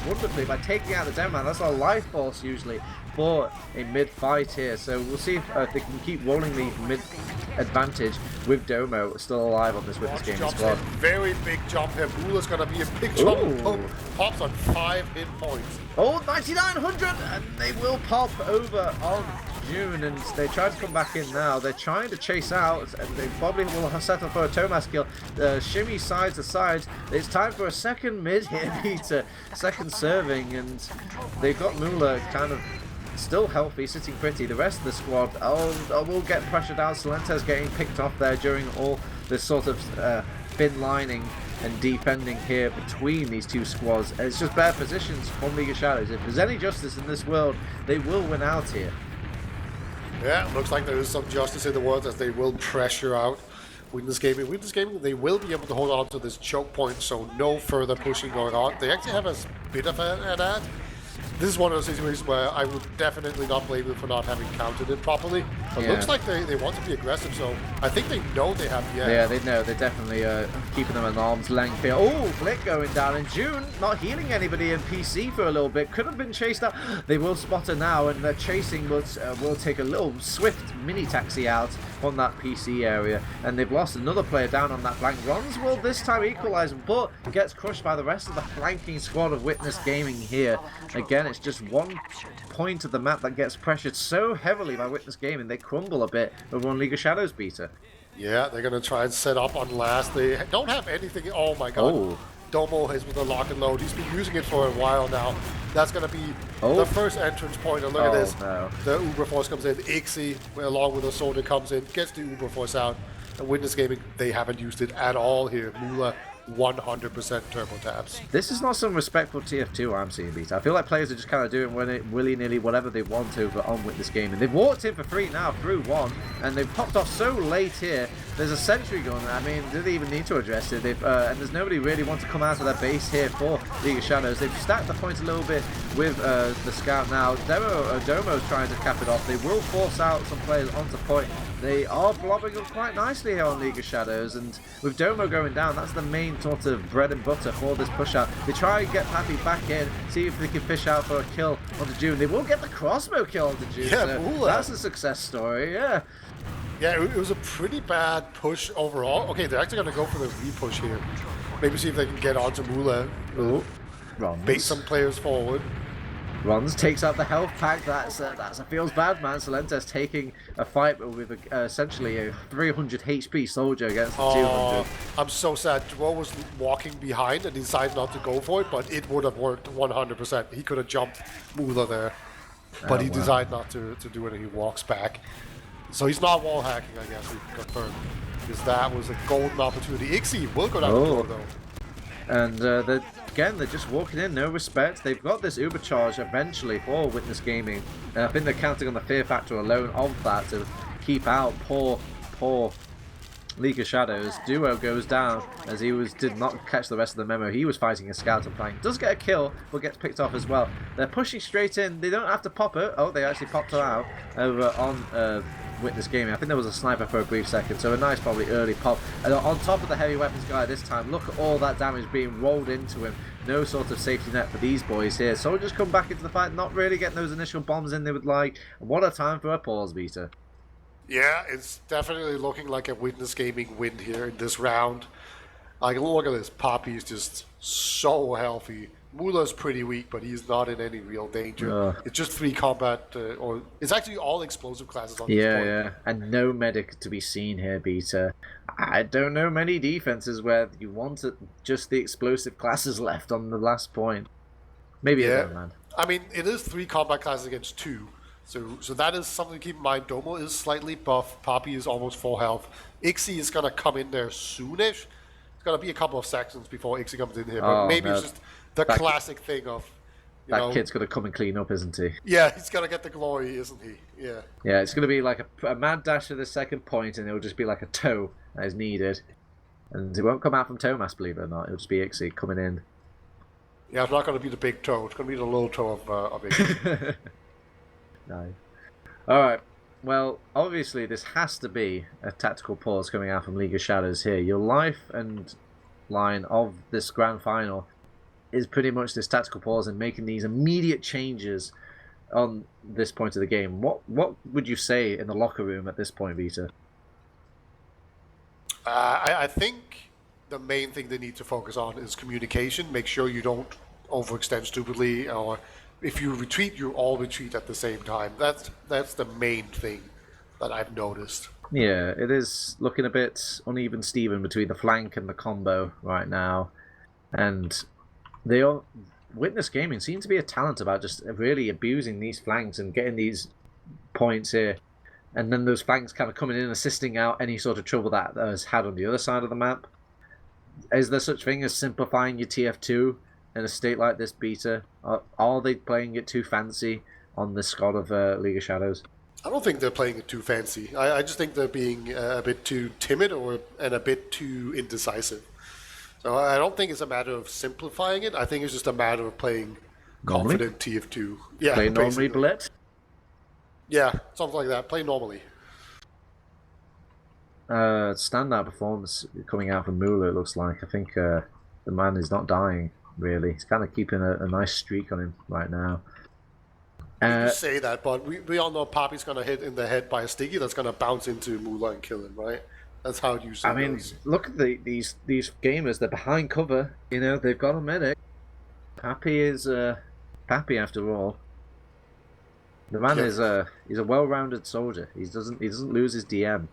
wonderfully by taking out the Demoman. That's a life force usually for a mid-fight here, so we'll see if they can keep rolling the mid-advantage with Domo still alive on this Witness Gaming squad. Very big jump here. Mula's going to be a big jump. Pops on 5 hit points. Oh, 9,900! And they will pop over on June, and they try to come back in now. They're trying to chase out, and they probably will settle for a Tomas kill. Shimmy side to side. It's time for a second mid here, Peter. Second serving, and they've got Mula kind of still healthy, sitting pretty. The rest of the squad will get pressured out. Salentes getting picked off there during all this sort of thin lining and defending here between these two squads. It's just bad positions from League of Shadows. If there's any justice in this world, they will win out here. Yeah, looks like there is some justice in the world as they will pressure out Witness Gaming. Witness Gaming, they will be able to hold on to this choke point, so no further pushing going on. They actually have a bit of an ad. This is one of those situations where I would definitely not blame them for not having counted it properly. But it looks like they want to be aggressive, so I think they know they have the edge. Yeah, they know. They're definitely keeping them at arm's length here. Oh, Flick going down, and June not healing anybody in PC for a little bit. Could have been chased out. They will spot her now, and their chasing will take a little swift mini taxi out on that PC area. And they've lost another player down on that flank. Rons will this time equalize, but gets crushed by the rest of the flanking squad of Witness Gaming here. Again, it's just one point of the map that gets pressured so heavily by Witness Gaming, they crumble a bit over on League of Shadows beta. Yeah, they're going to try and set up on last. They don't have anything. Oh my god. Oh. Domo is with a lock and load. He's been using it for a while now. That's going to be the first entrance point. And look at this. No. The Uber Force comes in. Ixie, along with the soldier, comes in, gets the Uber Force out. And Witness Gaming, they haven't used it at all here. Mula 100% turbo tabs. This is not some respectful TF2 I'm seeing, Beta. I feel like players are just kind of doing willy-nilly whatever they want over on Witness Gaming. They've walked in for free now through one, and they've popped off so late here. There's a sentry going there. I mean, do they even need to address it? And there's nobody really wants to come out of their base here for League of Shadows. They've stacked the points a little bit with the scout now. Domo's trying to cap it off. They will force out some players onto point. They are blobbing up quite nicely here on League of Shadows, and with Domo going down, that's the main sort of bread and butter for this push out. They try and get Pappy back in, see if they can fish out for a kill onto June. They will get the crossbow kill onto June, yeah, so that's a success story, yeah. Yeah, it was a pretty bad push overall. Okay, they're actually going to go for the re-push here. Maybe see if they can get onto Mula. Bait some players forward. Rons takes out the health pack. That's a feels bad, man. Salentes taking a fight with essentially a 300 HP soldier against the 200. I'm so sad. Dwo was walking behind and decided not to go for it, but it would have worked 100%. He could have jumped Mula there, but he decided not to do it, and he walks back. So he's not wall hacking, I guess we can confirm, because that was a golden opportunity. Ixie will go down the door though. And again, they're just walking in, no respect. They've got this Uber charge eventually for Witness Gaming. And I think they're counting on the fear factor alone of that to keep out poor League of Shadows. Duo goes down as he did not catch the rest of the memo. He was fighting a scout and flank. Does get a kill, but gets picked off as well. They're pushing straight in. They don't have to pop it. Oh, they actually popped her out over on Witness Gaming. I think there was a sniper for a brief second, so a nice probably early pop. And on top of the heavy weapons guy this time, look at all that damage being rolled into him. No sort of safety net for these boys here. Soldiers come back into the fight, not really getting those initial bombs in they would like. And what a time for a pause, Vita. Yeah, it's definitely looking like a Witness Gaming win here in this round. Like, look at this. Poppy is just so healthy. Mula's pretty weak, but he's not in any real danger. It's just 3 combat, or it's actually all explosive classes on this point. Yeah, and no medic to be seen here, Beta. I don't know many defenses where you want just the explosive classes left on the last point. Maybe a man. I mean, it is 3 combat classes against 2. So that is something to keep in mind. Domo is slightly buff. Poppy is almost full health. Ixie is going to come in there soonish. It's gonna be a couple of seconds before Ixie comes in here, but Oh, maybe no. it's just the classic thing of, That kid's gonna come and clean up, isn't he? Yeah, he's gonna get the glory, isn't he? Yeah. Yeah, it's gonna be like a mad dash to the second point, and it'll just be like a toe that is needed, and it won't come out from Tomas, believe it or not. It'll just be Ixie coming in. Yeah, it's not gonna be the big toe. It's gonna be the little toe of Ixie. No. All right. Well, obviously, this has to be a tactical pause coming out from League of Shadows here. Your life and line of this grand final is pretty much this tactical pause and making these immediate changes on this point of the game. What would you say in the locker room at this point, Vita? I think the main thing they need to focus on is communication. Make sure you don't overextend stupidly, or if you retreat, you all retreat at the same time. That's the main thing that I've noticed. Yeah, it is looking a bit uneven, Steven, between the flank and the combo right now. And they all, Witness Gaming seem to be a talent about just really abusing these flanks and getting these points here. And then those flanks kind of coming in, assisting out any sort of trouble that is had on the other side of the map. Is there such thing as simplifying your TF2 in a state like this, Beta? Are they playing it too fancy on this squad of League of Shadows? I don't think they're playing it too fancy. I just think they're being a bit too timid and a bit too indecisive. So I don't think it's a matter of simplifying it. I think it's just a matter of playing confident TF2. Yeah, play normally, Blit? Yeah, something like that. Play normally. Standout performance coming out from Mula, it looks like. I think the man is not dying, really. He's kind of keeping a nice streak on him right now. You say that, but we all know Poppy's going to hit in the head by a sticky that's going to bounce into Mula and kill him, right? That's how you say it. I mean, look at these gamers. They're behind cover. You know, they've got a medic. Pappy is Pappy after all. The man is he's a well-rounded soldier. He doesn't lose his DM.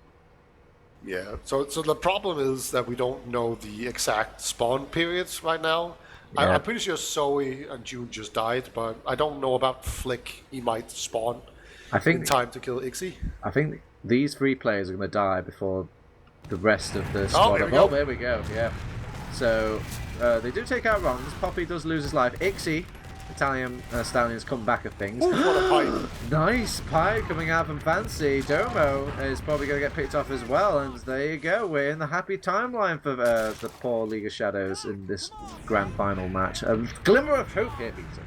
Yeah. So the problem is that we don't know the exact spawn periods right now. Yeah. I'm pretty sure Zoe and June just died, but I don't know about Flick. He might spawn in time to kill Ixie. I think these 3 players are going to die before the rest of the squad. Oh, there we go. Yeah. So they do take out runs. Poppy does lose his life. Ixie, Italian Stallions come back of things. Ooh, what a pipe. Nice pipe coming out from Fancy. Domo is probably going to get picked off as well. And there you go. We're in the happy timeline for the poor League of Shadows in this grand final match. A glimmer of hope here, Peter.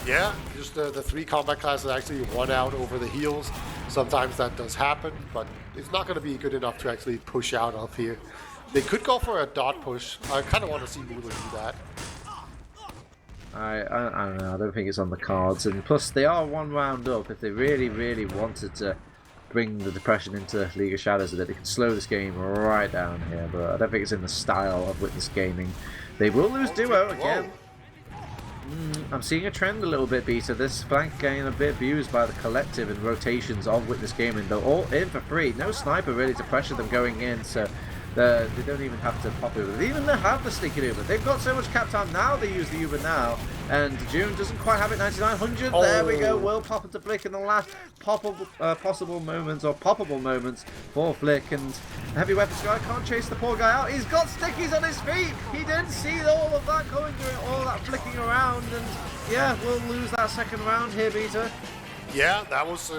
Yeah, just the 3 combat classes actually won out over the heals. Sometimes that does happen, but it's not going to be good enough to actually push out of here. They could go for a dot push. I kind of want to see Mula do that. I don't know. I don't think it's on the cards. And plus, they are 1 round up. If they really, really wanted to bring the depression into League of Shadows, that they could slow this game right down here. But I don't think it's in the style of Witness Gaming. They will lose duo again. I'm seeing a trend a little bit, Beta. This flank getting a bit abused by the collective and rotations of Witness Gaming. They're all in for free. No sniper really to pressure them going in, so they don't even have to pop Uber. They even have the sneaky Uber. They've got so much cap time now, they use the Uber now. And June doesn't quite have it, 9900. Oh. There we go. Will pop into Flick in the last possible moments, or poppable moments for Flick. And Heavy Weapons guy can't chase the poor guy out. He's got stickies on his feet. He didn't see all of that going through, all that flicking around. And yeah, we'll lose that second round here, Beta. Yeah, that was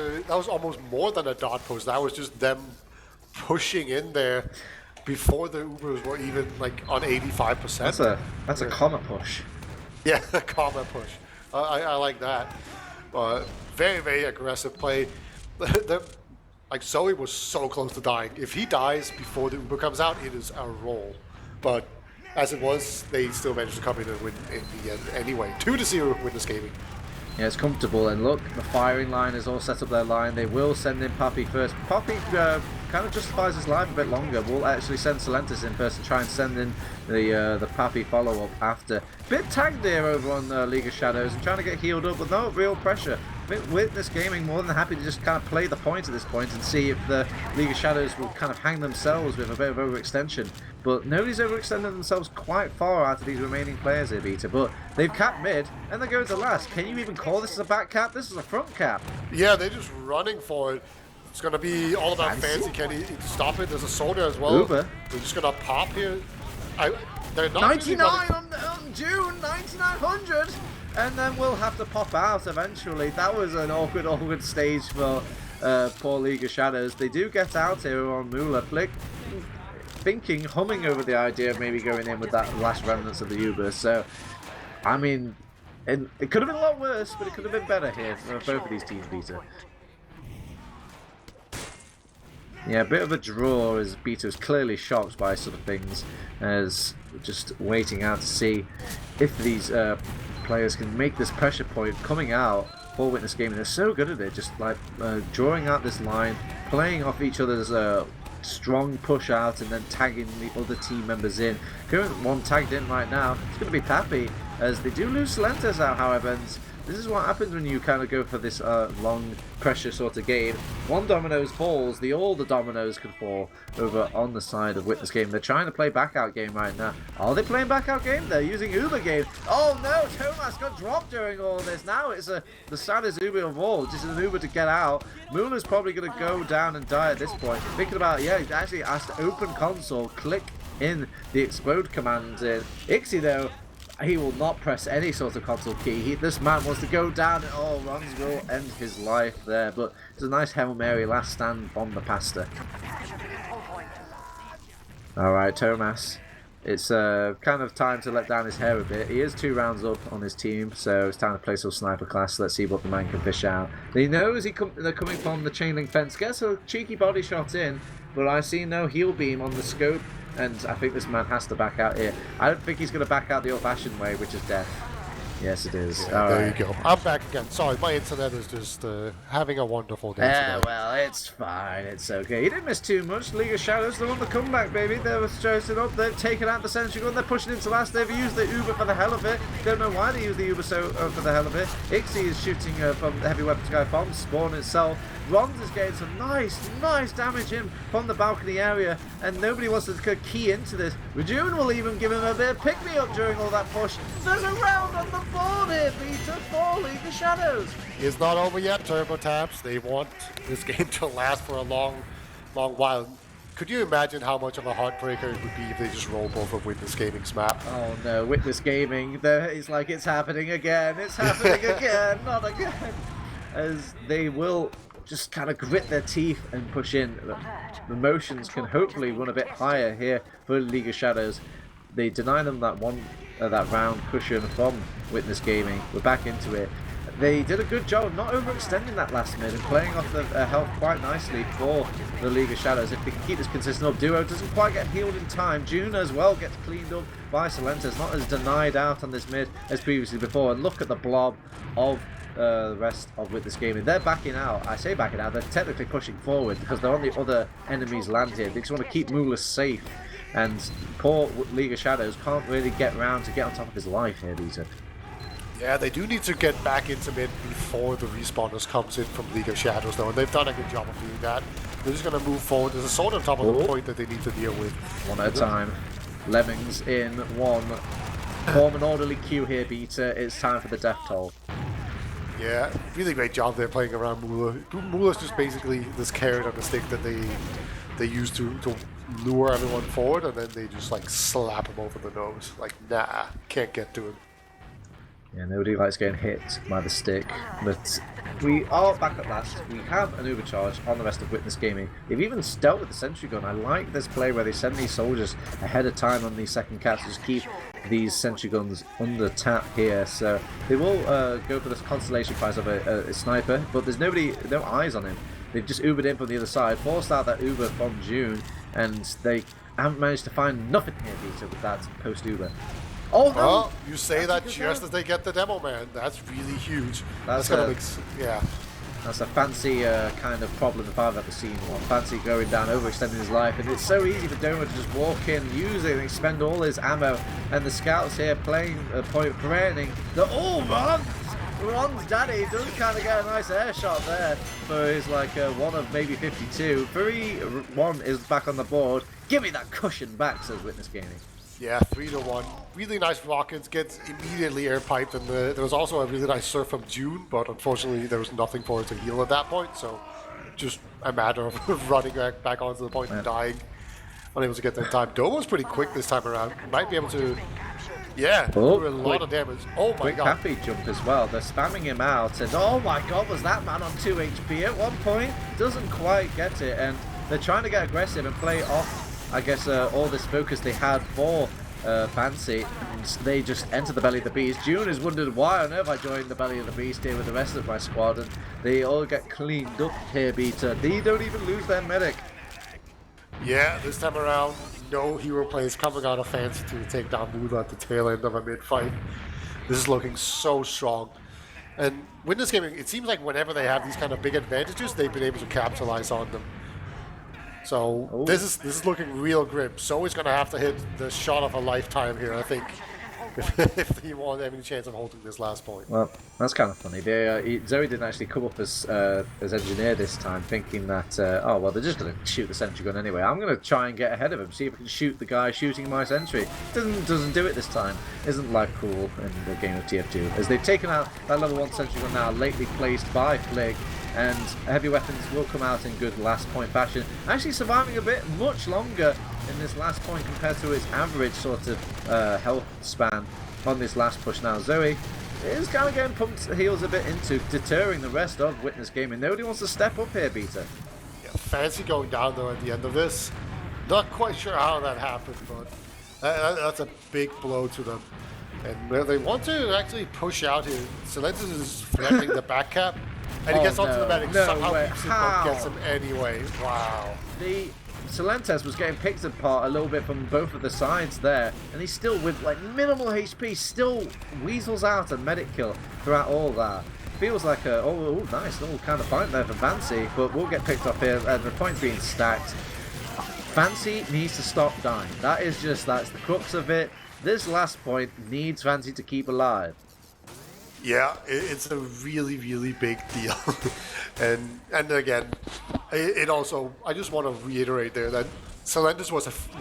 almost more than a dot push. That was just them pushing in there before the Ubers were even like on 85%. That's a comma push. Yeah, a comma push. I like that. Very, very aggressive play. Like Zoe was so close to dying. If he dies before the Uber comes out, it is a roll. But as it was, they still managed to come in and win in the end anyway. 2-0 Witness Gaming. Yeah, it's comfortable, and look, the firing line has all set up their line. They will send in Poppy first. Poppy kind of justifies his life a bit longer. We'll actually send Solentis in first to try and send in the Poppy follow-up after. Bit tagged there over on League of Shadows and trying to get healed up, but no real pressure. I think Witness Gaming more than happy to just kind of play the point at this point and see if the League of Shadows will kind of hang themselves with a bit of overextension. But nobody's overextended themselves quite far out of these remaining players here, Beta. But they've capped mid, and they're going to last. Can you even call this a back cap? This is a front cap. Yeah, they're just running for it. It's going to be all about Fancy. Can he stop it? There's a soldier as well. Uber. They're just going to pop here. They're not really 99 running. on June, 9900, and then we'll have to pop out eventually. That was an awkward stage for poor League of Shadows. They do get out here on Moolah. Flick humming over the idea of maybe going in with that last remnants of the Uber. So, I mean, it could have been a lot worse, but it could have been better here for both of these teams, Peter. Yeah, a bit of a draw as Beta is clearly shocked by sort of things, as just waiting out to see if these players can make this pressure point coming out for Witness Gaming. They're so good at it, just like drawing out this line, playing off each other's strong push out and then tagging the other team members in. Current one tagged in right now, it's going to be Pappy, as they do lose Celentes out, however, and this is what happens when you kind of go for this long pressure sort of game. One dominoes falls, all the dominoes could fall over on the side of Witness Game. They're trying to play back out game right now. Are they playing back out game? They're using Uber game. Oh no, Tomas got dropped during all this. Now it's the saddest Uber of all. Just an Uber to get out. Moolah's probably going to go down and die at this point. Thinking about, yeah, he actually has to open console, click in the explode command. Ixie though, he will not press any sort of console key. This man wants to go down and all runs will end his life there. But it's a nice Hail Mary last stand on the pasta. Alright, Tomas. It's kind of time to let down his hair a bit. He is 2 rounds up on his team, so it's time to play some sniper class. Let's see what the man can fish out. He knows they're coming from the chain link fence. Gets a cheeky body shot in, but I see no heal beam on the scope. And I think this man has to back out here. I don't think he's going to back out the old-fashioned way, which is death. Yes, it is. Yeah, there you go. I'm back again. Sorry, my internet is just having a wonderful day today. Well, it's fine. It's okay. He didn't miss too much. League of Shadows, they want the comeback, baby. They were stressing up. They've taken out the sentry gun. They're pushing into last. They've used the Uber for the hell of it. Don't know why they use the Uber so for the hell of it. Ixie is shooting from the heavy weapon sky bomb. Spawn itself. Ron's is getting some nice damage in from the balcony area, and nobody wants to key into this. Rajun will even give him a bit of pick-me-up during all that push. There's a round on the board here, Peter, for League of Shadows. It's not over yet, Turbo Taps. They want this game to last for a long while. Could you imagine how much of a heartbreaker it would be if they just roll both of Witness Gaming's map? Oh no, Witness Gaming, it's like it's happening again. It's happening again, not again. As they will just kind of grit their teeth and push in. The motions can hopefully run a bit higher here for League of Shadows. They deny them that round cushion from Witness Gaming. We're back into it. They did a good job of not overextending that last mid and playing off the health quite nicely for the League of Shadows. If they can keep this consistent up, Duo doesn't quite get healed in time. June as well gets cleaned up by Celentes, not as denied out on this mid as previously before. And look at the blob of the rest of Witness Gaming. They're backing out. I say backing out, they're technically pushing forward because they're on the other enemies' land here. They just want to keep Moolah safe, and poor League of Shadows can't really get round to get on top of his life here, Peter. Yeah, they do need to get back into mid before the respawners comes in from League of Shadows though, and they've done a good job of doing that. They're just going to move forward. There's a sword on top of the point that they need to deal with. One at a time. Lemmings in one. Form an orderly queue here, Peter. It's time for the death toll. Yeah, really great job there playing around Moolah. Moolah's just basically this carrot on the stick that they use to lure everyone forward, and then they just like slap him over the nose. Like, nah, can't get to him. Yeah, nobody likes getting hit by the stick, but we are back at last. We have an overcharge on the rest of Witness Gaming. They've even dealt with the sentry gun. I like this play where they send these soldiers ahead of time on these second caps to just keep these sentry guns under tap here. So they will go for this constellation prize of a sniper, but there's no eyes on him. They've just Ubered in from the other side, forced out that Uber from June, and they haven't managed to find nothing here, Peter, with that post-Uber. Oh no! Well, you say that just as they get the demo, man. That's really huge. That's gonna make, yeah. That's a fancy kind of problem if I've ever seen one. Fancy going down, overextending his life, and it's so easy for Doma to just walk in, use it, and expend all his ammo. And the scouts here playing a point, threatening the Ron's daddy does kind of get a nice air shot there for his like one of maybe 52. 3-1 is back on the board. Give me that cushion back, says Witness Gaming. Yeah, 3-1. Really nice rockets, gets immediately air piped, and there was also a really nice surf from June, but unfortunately there was nothing for it to heal at that point, so just a matter of running back onto the point and dying. unable to get there in time. Domo's pretty quick this time around. Might be able to, yeah, Oh, do a lot of damage. Oh my quick god. happy jump as well. They're spamming him out, and oh my god, was that man on 2 HP at one point? Doesn't quite get it, and they're trying to get aggressive and play off, I guess, all this focus they had for Fancy, and they just enter the belly of the beast. June has wondered why on earth I joined the belly of the beast here with the rest of my squad, and they all get cleaned up here, Beta. They don't even lose their medic. Yeah, this time around, no hero plays coming out of Fancy to take down Lula at the tail end of a mid-fight. This is looking so strong. And Witness Gaming, it seems like whenever they have these kind of big advantages, they've been able to capitalize on them. So this is looking real grim. Zoe's going to have to hit the shot of a lifetime here, I think, if he wants any chance of holding this last point. Well, that's kind of funny. Zoe didn't actually come up as engineer this time, thinking that, oh, well, they're just going to shoot the sentry gun anyway. I'm going to try and get ahead of him, see if I can shoot the guy shooting my sentry. Doesn't do it this time. Isn't life cool in the game of TF2? As they've taken out that level 1 sentry gun now, lately placed by Flig, and heavy weapons will come out in good last point fashion. Actually surviving a bit much longer in this last point compared to its average sort of health span on this last push now. Zoe is kind of getting pumped heels a bit into deterring the rest of Witness Gaming. Nobody wants to step up here, Beta. Yeah, Fancy going down though at the end of this. Not quite sure how that happened, but that's a big blow to them. And they want to actually push out here. Silentis is threatening the back cap. And he gets onto the medic, somehow keeps him up, gets him anyway. Wow. The Silentes was getting picked apart a little bit from both of the sides there, and he's still with like minimal HP, still weasels out a medic kill throughout all that. Feels like a nice little kind of fight there for Fancy, but we'll get picked up here and the points being stacked. Fancy needs to stop dying. That's the crux of it. This last point needs Fancy to keep alive. Yeah, it's a really, really big deal. and again, it also, I just want to reiterate there that Silentis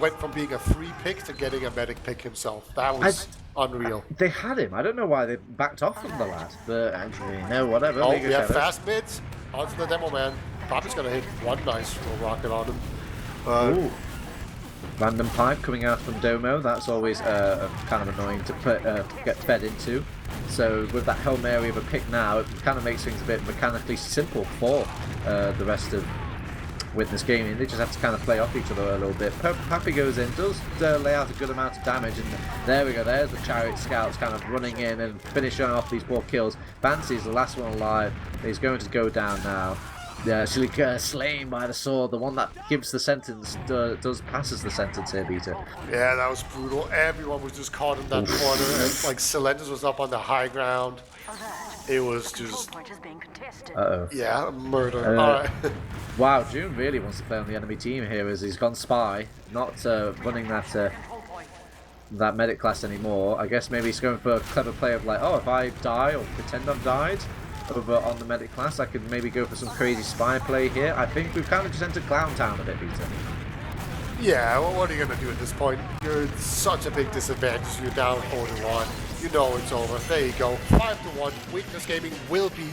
went from being a free pick to getting a medic pick himself. That was unreal. They had him. I don't know why they backed off from the lad, but actually, no, whatever. Oh, we have fast mids onto the demo man. Probably going to hit one nice little rocket on him. Ooh. Random pipe coming out from Domo. That's always kind of annoying to get fed into. So with that Hail Mary of a pick now, it kind of makes things a bit mechanically simple for the rest of Witness Gaming. They just have to kind of play off each other a little bit. Pappy goes in, does lay out a good amount of damage, and there we go. There's the Chariot Scouts kind of running in and finishing off these poor kills. Fancy's the last one alive. He's going to go down now. Yeah, actually slain by the sword. The one that gives the sentence passes the sentence here, Beta. Yeah, that was brutal. Everyone was just caught in that corner. And, like, Silentis was up on the high ground. It was just... Yeah, murder. Alright. Wow, June really wants to play on the enemy team here as he's gone spy. Not running that medic class anymore. I guess maybe he's going for a clever play of like, oh, if I die or pretend I've died over on the medic class, I could maybe go for some crazy spy play here. I think we've kind of just entered Clown Town a bit, Peter. Yeah, well, what are you going to do at this point? You're at such a big disadvantage. You're down 4-1. You know it's over. There you go. 5-1. Witness Gaming will be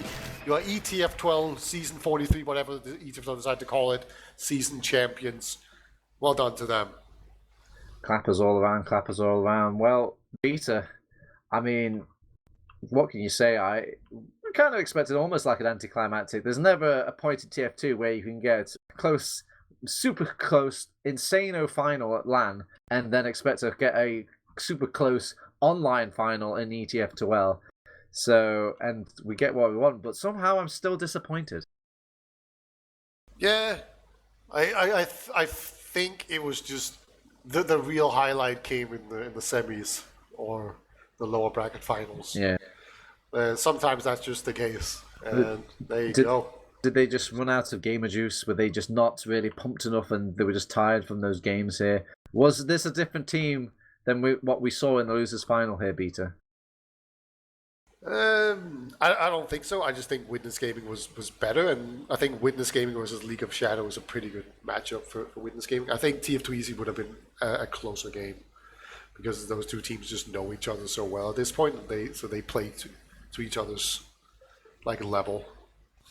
your ETF2L Season 43, whatever the ETF2L decide to call it, season champions. Well done to them. Clappers all around, clappers all around. Well, Peter, I mean, what can you say? I kind of expected almost like an anticlimactic. There's never a point in TF2 where you can get close, super close, insano final at LAN and then expect to get a super close online final in ETF2L. So, and we get what we want, but somehow I'm still disappointed. Yeah, I think it was just the real highlight came in the semis or the lower bracket finals. Yeah. Sometimes that's just the case, and there you go. Did they just run out of gamer juice? Were they just not really pumped enough and they were just tired from those games here? Was this a different team than what we saw in the losers final here, Beta? I don't think so. I just think Witness Gaming was better, and I think Witness Gaming versus League of Shadows was a pretty good matchup for Witness Gaming. I think TF2 Easy would have been a closer game because those two teams just know each other so well at this point. So they play to each other's like level.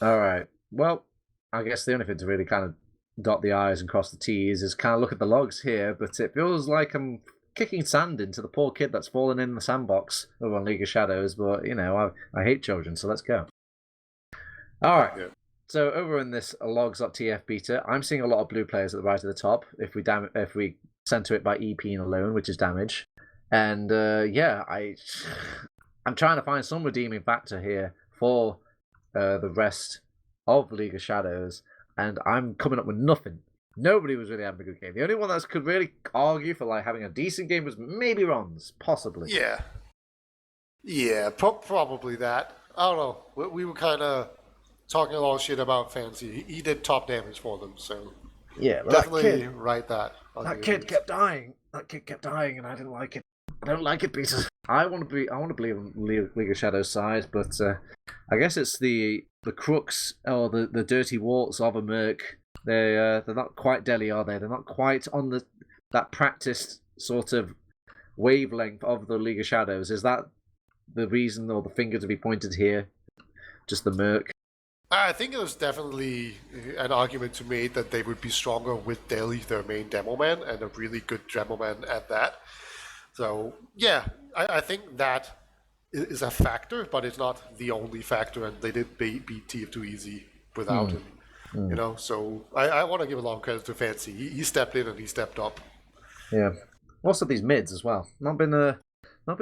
All right. Well, I guess the only thing to really kind of dot the I's and cross the T's is kind of look at the logs here, but it feels like I'm kicking sand into the poor kid that's fallen in the sandbox over on League of Shadows. But I hate children, so let's go. All right. Yeah. So over in this logs.tf beta, I'm seeing a lot of blue players at the right of the top. If we center it by EP alone, which is damage, and I'm trying to find some redeeming factor here for the rest of League of Shadows, and I'm coming up with nothing. Nobody was really having a good game. The only one that could really argue for like having a decent game was maybe Ron's, possibly. Yeah, probably that. I don't know. We were kind of talking a lot of shit about Fancy. He did top damage for them, so yeah, definitely write that. That kid kept dying. And I didn't like it. I don't like it, Peter. I want to believe in League of Shadows side, but I guess it's the crooks or the dirty warts of a merc. They're not quite Delhi, are they? They're not quite on that practiced sort of wavelength of the League of Shadows. Is that the reason or the finger to be pointed here? Just the merc. I think it was definitely an argument to make that they would be stronger with Delhi, their main demo man, and a really good demo man at that. So yeah, I think that is a factor, but it's not the only factor. And they did beat TF2 easy without him, So I want to give a lot of credit to Fancy. He stepped in and he stepped up. Yeah. Also these mids as well. Not been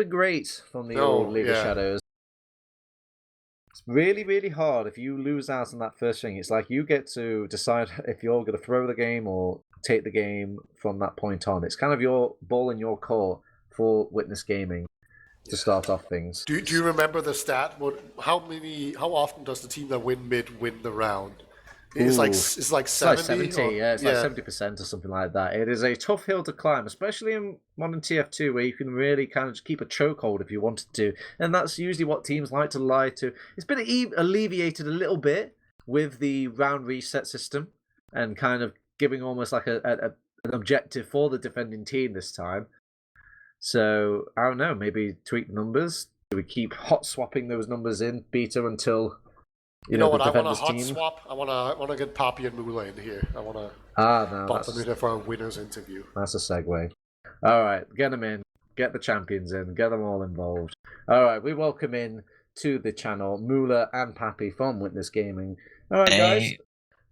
great from the old League of Shadows. It's really, really hard if you lose out on that first thing. It's like you get to decide if you're going to throw the game or take the game from that point on. It's kind of your ball in your court for Witness Gaming to start off things. Do you remember the stat? How often does the team that win mid win the round? It's like 70. Like 70% or something like that. It is a tough hill to climb, especially in modern TF2, where you can really kind of just keep a chokehold if you wanted to, and that's usually what teams like to lie to. It's been alleviated a little bit with the round reset system and kind of giving almost like an objective for the defending team this time. So I don't know, maybe tweak the numbers. Do we keep hot swapping those numbers in beta until you know what? I want to hot swap. I want to get Poppy and Mula in here. I want to bump them in there for a winners interview. That's a segue. All right, get them in. Get the champions in. Get them all involved. All right, we welcome in to the channel Mula and Pappy from Witness Gaming. All right, guys.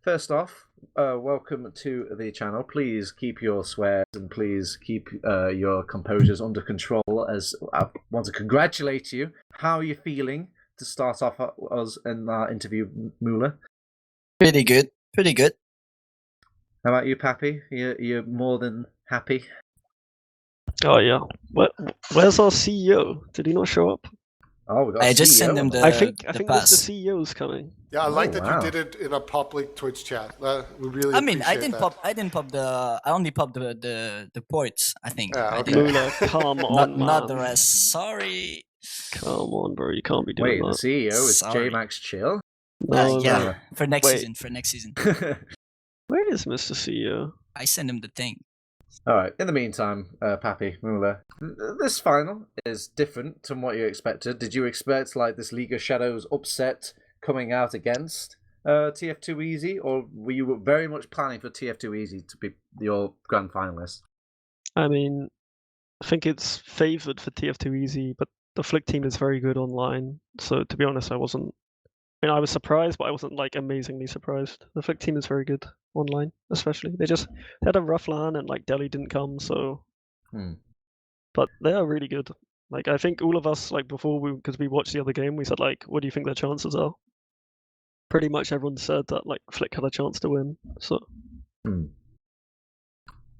First off, welcome to the channel. Please keep your swears and please keep your composures under control. As I want to congratulate you. How are you feeling to start off us in our interview, Mula? Pretty good. How about you, Pappy? You're more than happy. Oh yeah. Where's our CEO? Did he not show up? Oh, we got I just sent him the. I think the the CEO's coming. Yeah, I like that you did it in a public Twitch chat. We really. I mean, I didn't pop the. I only popped the ports. I think. Okay. Mula, come on, not the rest. Sorry. Come on, bro. You can't be doing that. Wait, the CEO is J-Max Chill? No. For next season. Where is Mr. CEO? I sent him the thing. All right. In the meantime, Pappy, Mula, this final is different from what you expected. Did you expect like this League of Shadows upset coming out against TF2 Easy, or were you very much planning for TF2 Easy to be your grand finalist? I mean, I think it's favoured for TF2 Easy, but the Flick team is very good online. So to be honest, I was surprised, but I wasn't like amazingly surprised. The Flick team is very good online, especially. They had a rough LAN and like Delhi didn't come, so. But they are really good. Like I think all of us like before because we watched the other game, we said like, what do you think their chances are? Pretty much everyone said that like Flick had a chance to win. So.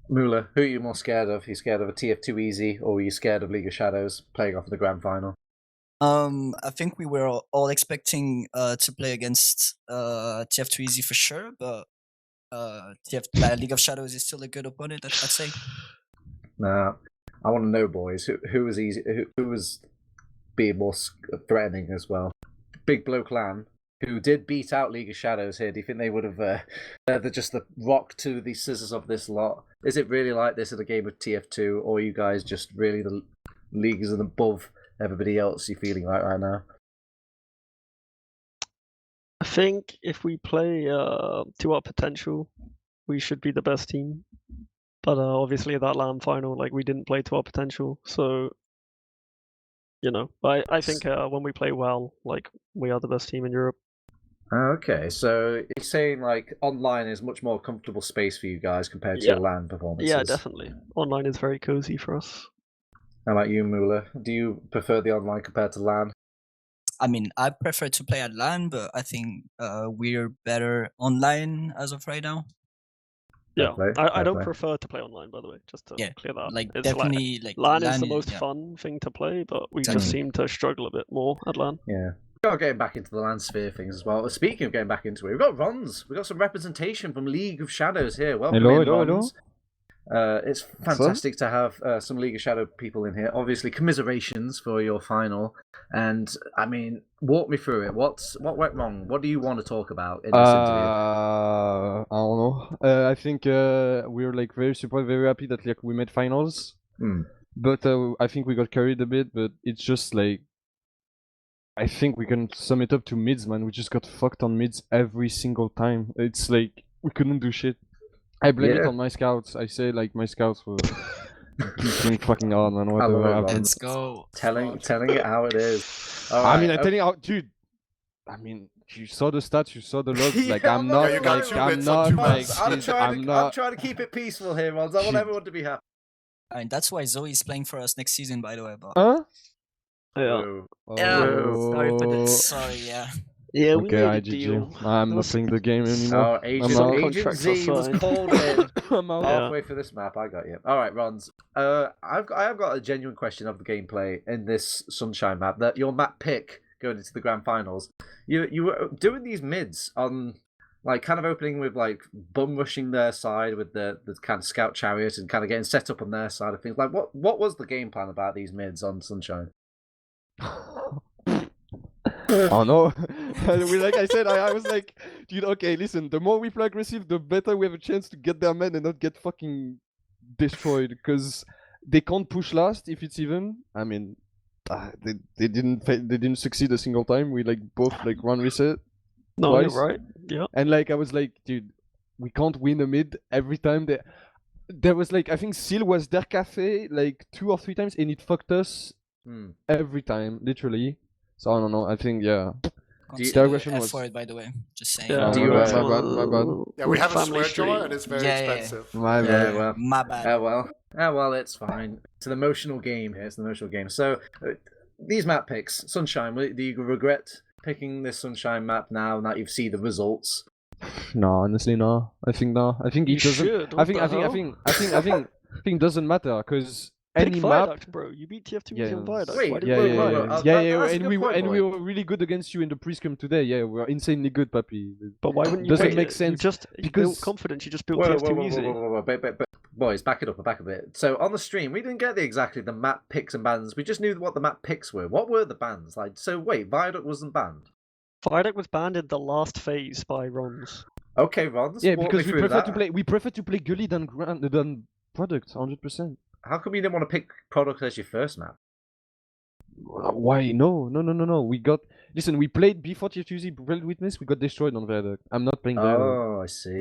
Mula, who are you more scared of? Are you scared of a TF2 Easy, or were you scared of League of Shadows playing off in the grand final? I think we were all expecting to play against TF2 Easy for sure, but League of Shadows is still a good opponent, I'd say. Nah, I want to know, boys, who was easy, who was being more threatening as well. Big Bloke Lan, who did beat out League of Shadows here. Do you think they would have they're just the rock to the scissors of this lot? Is it really like this in a game of TF2, or are you guys just really the leagues above everybody else you're feeling right now? I think if we play to our potential, we should be the best team. But obviously that LAN final, like we didn't play to our potential. So, I think when we play well, like we are the best team in Europe. Okay, so you're saying like online is much more comfortable space for you guys compared to your LAN performances? Yeah, definitely. Online is very cozy for us. How about you, Mula? Do you prefer the online compared to LAN? I mean, I prefer to play at LAN, but I think we're better online as of right now. Yeah, I don't prefer to play online, by the way, just to clear that up. Like It's definitely like LAN is the most fun thing to play, but we just seem to struggle a bit more at LAN. Yeah. Got getting back into the LAN sphere things as well. Speaking of getting back into it, we've got Rons. We've got some representation from League of Shadows here. Welcome in, Rons. It's fantastic to have some League of Shadow people in here. Obviously, commiserations for your final. And, I mean, walk me through it. What went wrong? What do you want to talk about in this interview? I don't know. I think we're like very surprised, very happy that like we made finals. But I think we got carried a bit. But it's just like I think we can sum it up to mids, man. We just got fucked on mids every single time. It's like we couldn't do shit. I blame it on my scouts. I say like my scouts were being fucking hard, man. Whatever happened. Let's go. Telling it how it is. All I right, mean, I'm telling you how, dude. I mean, you saw the stats, you saw the logs. Like I'm not, I'm trying to keep it peaceful here, Rons. I want everyone to be happy. I mean, that's why Zoe's playing for us next season, by the way. But Huh? Yeah. Sorry for that. Sorry, yeah. Yeah, we okay, made a deal. I'm not playing the game anymore. Oh, Agent Z was called in halfway through this map. I got you. All right, Rons. I have got a genuine question of the gameplay in this Sunshine map. That your map pick going into the grand finals. You were doing these mids on like kind of opening with like bum rushing their side with the kind of scout chariot and kind of getting set up on their side of things. Like what was the game plan about these mids on Sunshine? Oh no! Like I said, I was like, dude, okay, listen. The more we play aggressive, the better we have a chance to get their men and not get fucking destroyed. Because they can't push last if it's even. I mean, they didn't succeed a single time. We like both like run reset. No, twice. you're right. Yeah. And like I was like, dude, we can't win a mid every time. There was like I think Seal was their cafe like 2 or 3 times and it fucked us every time, literally. So I don't know. I think Their question was for it, by the way. Just saying. Yeah, my bad. Yeah, we have a swear jar and it's very expensive. My bad. My bad. Well, it's fine. It's an emotional game here. It's an emotional game. So these map picks, Sunshine. Do you regret picking this Sunshine map now that you've seen the results? No, honestly, no. I think no. I think it doesn't. I think it doesn't matter because any map, Viaduct, bro. You beat TF2 on Viaduct. Wait, and we were really good against you in the pre-scrim today. Yeah, we were insanely good, papi. But why wouldn't you? Doesn't make sense. You built confidence. You just built TF2 easy. But boys, back it up a bit. So on the stream, we didn't get exactly the map picks and bans. We just knew what the map picks were. What were the bans? Like, so wait, Viaduct wasn't banned. Viaduct was banned in the last phase by Rons. Okay, Rons. Yeah, because we prefer to play Gully than Product, 100%. How come you didn't want to pick Product as your first map? Why? No. We listen. We played before TF2 World Witness. We got destroyed on Viaduct. I'm not playing there. Oh, I see.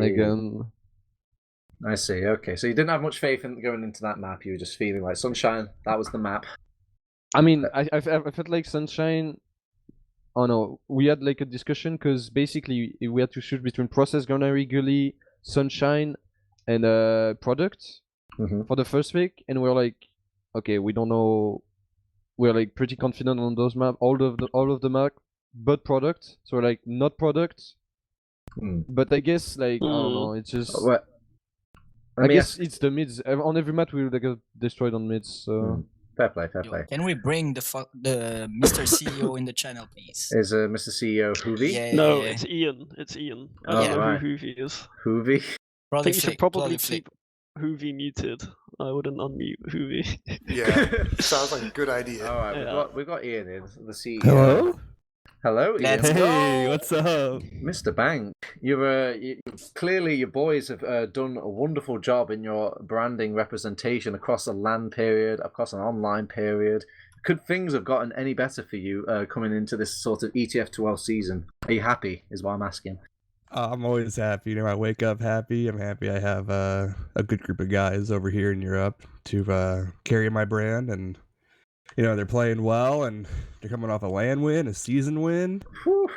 I see. Okay, so you didn't have much faith in going into that map. You were just feeling like Sunshine. That was the map. I mean, I felt like Sunshine. Oh no, we had like a discussion because basically we had to choose between Process, Gunnery, Gully, Sunshine, and Product for the first pick, and we're like, okay, we don't know. We're like pretty confident on those maps, all of the map, but Product. So we're like not Product, but I guess like I don't know. It's just. I guess it's the mids. On every map we will get destroyed on mids. So. Fair play. Can we bring the Mr. CEO in the channel, please? Is Mr. CEO Hoovy? Yeah, no, it's Ian. I don't know who Hoovy is. Hoovy? I think you should probably keep Hoovy muted. I wouldn't unmute Hoovy. Yeah, sounds like a good idea. All right, we've got Ian in, the CEO. Hello, Ian. Let's go. Hey, what's up? Mr. Bank, clearly your boys have done a wonderful job in your branding representation across a LAN period, across an online period. Could things have gotten any better for you coming into this sort of ETF2L season? Are you happy, is what I'm asking? I'm always happy. I wake up happy. I'm happy I have a good group of guys over here in Europe to carry my brand, and they're playing well, and they're coming off a LAN win, a season win. Whew.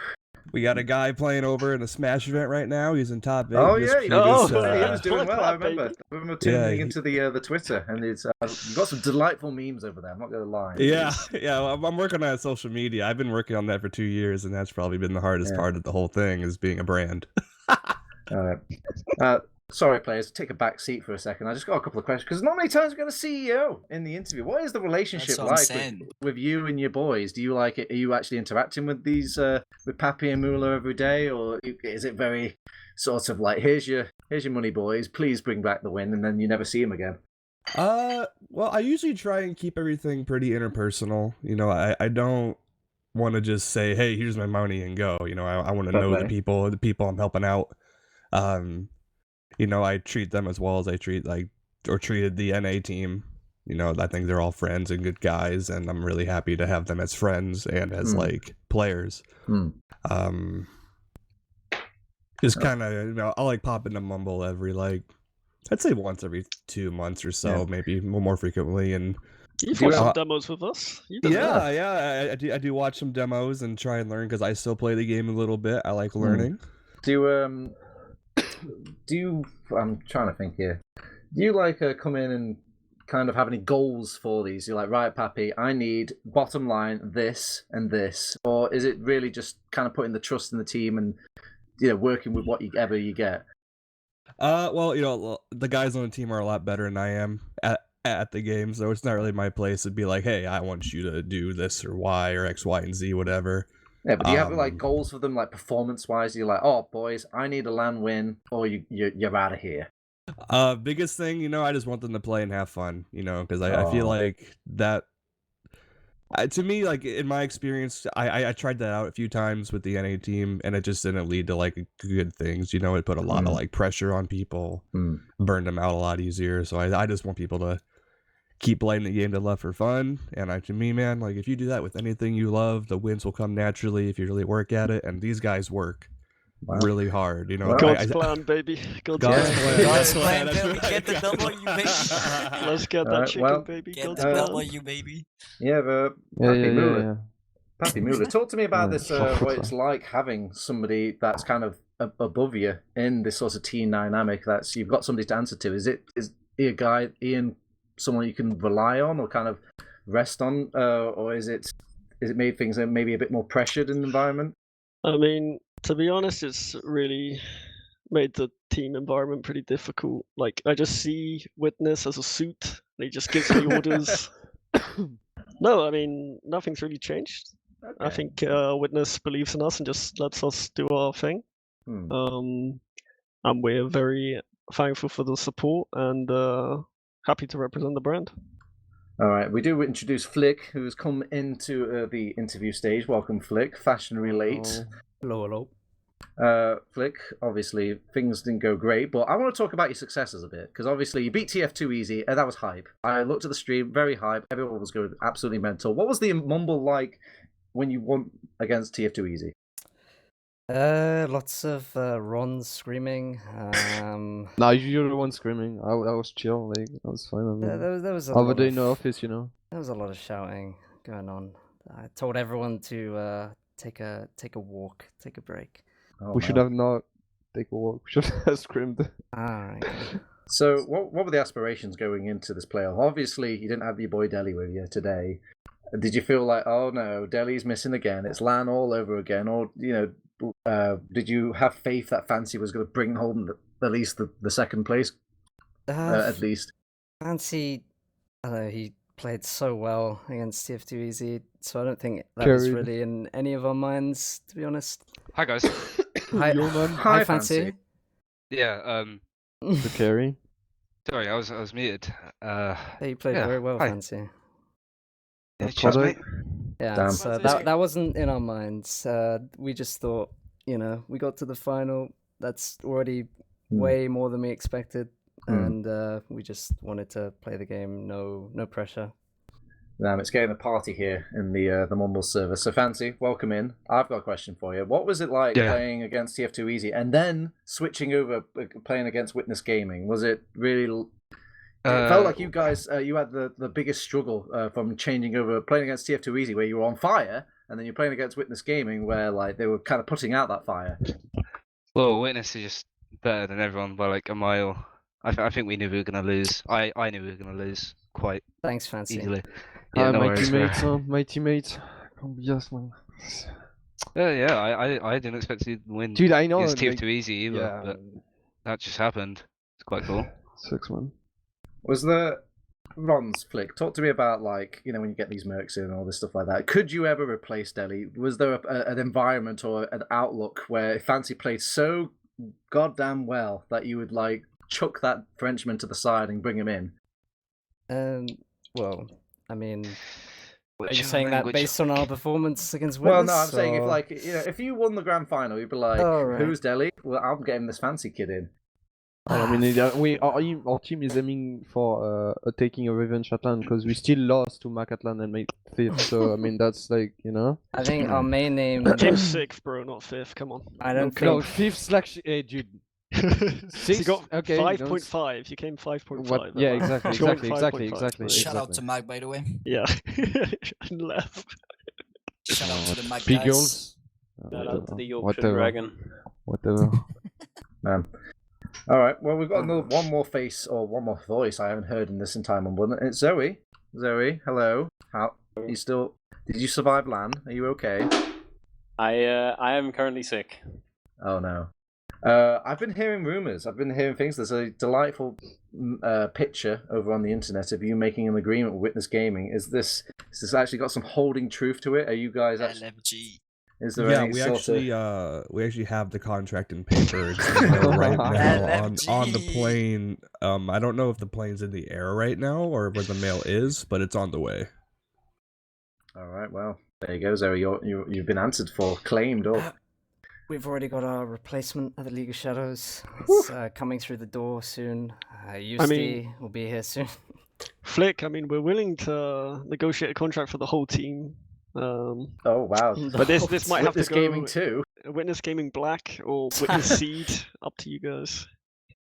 We got a guy playing over in a Smash event right now. He's in top 8. Oh just yeah, he was doing well. I remember. I remember tuning into the Twitter, and it's you got some delightful memes over there. I'm not gonna lie. Yeah. I'm working on social media. I've been working on that for 2 years, and that's probably been the hardest part of the whole thing, is being a brand. All right. Sorry, players, take a back seat for a second. I just got a couple of questions, because not many times we got a CEO in the interview. What is the relationship like with you and your boys? Do you like it? Are you actually interacting with these with Pappy and Moolah every day, or is it very sort of like, here's your money, boys, please bring back the win, and then you never see him again? Well, I usually try and keep everything pretty interpersonal. I don't want to just say, hey, here's my money and go. I want to know the people I'm helping out. I treat them as well as I treated the NA team. I think they're all friends and good guys, and I'm really happy to have them as friends and as players. Just kind of, I like pop into Mumble every I'd say once every 2 months or so, maybe more frequently. And you've watched some demos with us. I do watch some demos and try and learn, because I still play the game a little bit. I like learning. Do you? I'm trying to think here. Do you come in and kind of have any goals for these? You're like, right, Pappy, I need bottom line this and this, or is it really just kind of putting the trust in the team and working with whatever you get? Well, the guys on the team are a lot better than I am at the game, so it's not really my place to be like, hey, I want you to do this or Y or X, Y, and Z, whatever. Yeah, but do you have goals for them, performance-wise? You're like, oh, boys, I need a LAN win, or you're out of here. Biggest thing, I just want them to play and have fun, because I feel like that. To me, in my experience, I tried that out a few times with the NA team, and it just didn't lead to good things. It put a lot of pressure on people, burned them out a lot easier. So I just want people to keep playing the game they love for fun. And to me, man, if you do that with anything you love, the wins will come naturally if you really work at it. And these guys work really hard. God's plan, baby. God's plan, baby. Get the W, baby. Let's get that chicken, baby. Get the W, baby. Yeah, Pappy Moolah, talk to me about this. What it's like having somebody that's kind of above you in this sort of team dynamic. That's, you've got somebody to answer to. Is he a guy, Ian, someone you can rely on or kind of rest on, or is it made things maybe a bit more pressured in the environment? I mean, to be honest, it's really made the team environment pretty difficult. I just see Witness as a suit, and he just gives me orders. No, I mean, nothing's really changed. Okay. I think Witness believes in us and just lets us do our thing. And we're very thankful for the support and happy to represent the brand. All right, we do introduce Flick, who's come into the interview stage. Welcome, Flick. Fashion Relate. Hello. Flick, obviously things didn't go great, but I want to talk about your successes a bit, because obviously you beat TF2 easy, and that was hype. I looked at the stream, very hype. Everyone was going absolutely mental. What was the mumble like when you won against TF2 easy? Lots of Ron screaming. No, you're the one screaming. I was chill. I was fine. There was a over lot there in the office, There was a lot of shouting going on. I told everyone to take a walk, take a break. We should have not take a walk. We should have screamed. All right. So, what were the aspirations going into this playoff? Obviously, you didn't have your boy Deli with you today. Did you feel like, oh no, Deli's missing again? It's LAN all over again, or did you have faith that Fancy was going to bring home at least the second place? At least Fancy, I don't know, he played so well against TF2 Easy, so I don't think that was really in any of our minds, to be honest. Hi guys. Hi, Fancy. Yeah. The carry. Sorry, I was muted. You played very well, hi. Fancy. Yeah, cheers, mate. Yeah, so that wasn't in our minds. We just thought, we got to the final. That's already way more than we expected, and we just wanted to play the game. No pressure. It's getting a party here in the Mumble server. So Fancy, welcome in. I've got a question for you. What was it like playing against TF2 Easy and then switching over playing against Witness Gaming? Was it really? It felt like you guys you had the biggest struggle from changing over playing against TF2 Easy, where you were on fire, and then you're playing against Witness Gaming, where like they were kind of putting out that fire. Well, Witness is just better than everyone by like a mile. I think we knew we were gonna lose. I knew we were gonna lose quite Thanks, Fancy. easily. Yeah, no my worries, teammates, bro. my teammates. Yes, man. Yeah, I didn't expect to win Dude, I know. against Like, TF2 Easy either, but that just happened. It's quite cool. 6 man. Was there Ron's Flick? Talk to me about like when you get these mercs in and all this stuff like that. Could you ever replace Delhi? Was there an environment or an outlook where Fancy played so goddamn well that you would like chuck that Frenchman to the side and bring him in? Well, I mean, are Which you saying that based on our performance against Witness? Well, no, I'm saying if like if you won the grand final, you'd be like, who's Delhi? Well, I'm getting this Fancy kid in. I mean, our team is aiming for taking a revenge Atlan because we still lost to Macatlan and made 5th. So I mean, that's like I think our main aim. Came 6th, bro, not 5th. Come on. I don't no think 5th / hey, dude. So you got okay, 5.5. You came 5.5. Yeah, exactly. Shout out to Mac, by the way. Yeah. And left. Shout out to the Mac Big guys. girls. Shout out to the Yorkshire Dragon. Whatever. Man. All right. Well, we've got one more face or one more voice I haven't heard in this entire one. It's Zoe. Zoe, hello. How you still? Did you survive LAN? Are you okay? I am currently sick. Oh no. I've been hearing rumors. I've been hearing things. There's a delightful picture over on the internet of you making an agreement with Witness Gaming. Is this actually got some holding truth to it? Are you guys actually? LFG. Is there any we actually have the contract in paper. It's right now on the plane. I don't know if the plane's in the air right now or where the mail is, but it's on the way. All right. Well, there you go, Zoe. You've been answered for, claimed up. We've already got our replacement at the League of Shadows. It's coming through the door soon. USD will be here soon. Flick, I mean, we're willing to negotiate a contract for the whole team. Oh wow! But this might have to go Gaming too. Witness Gaming Black or Witness Seed. Up to you guys.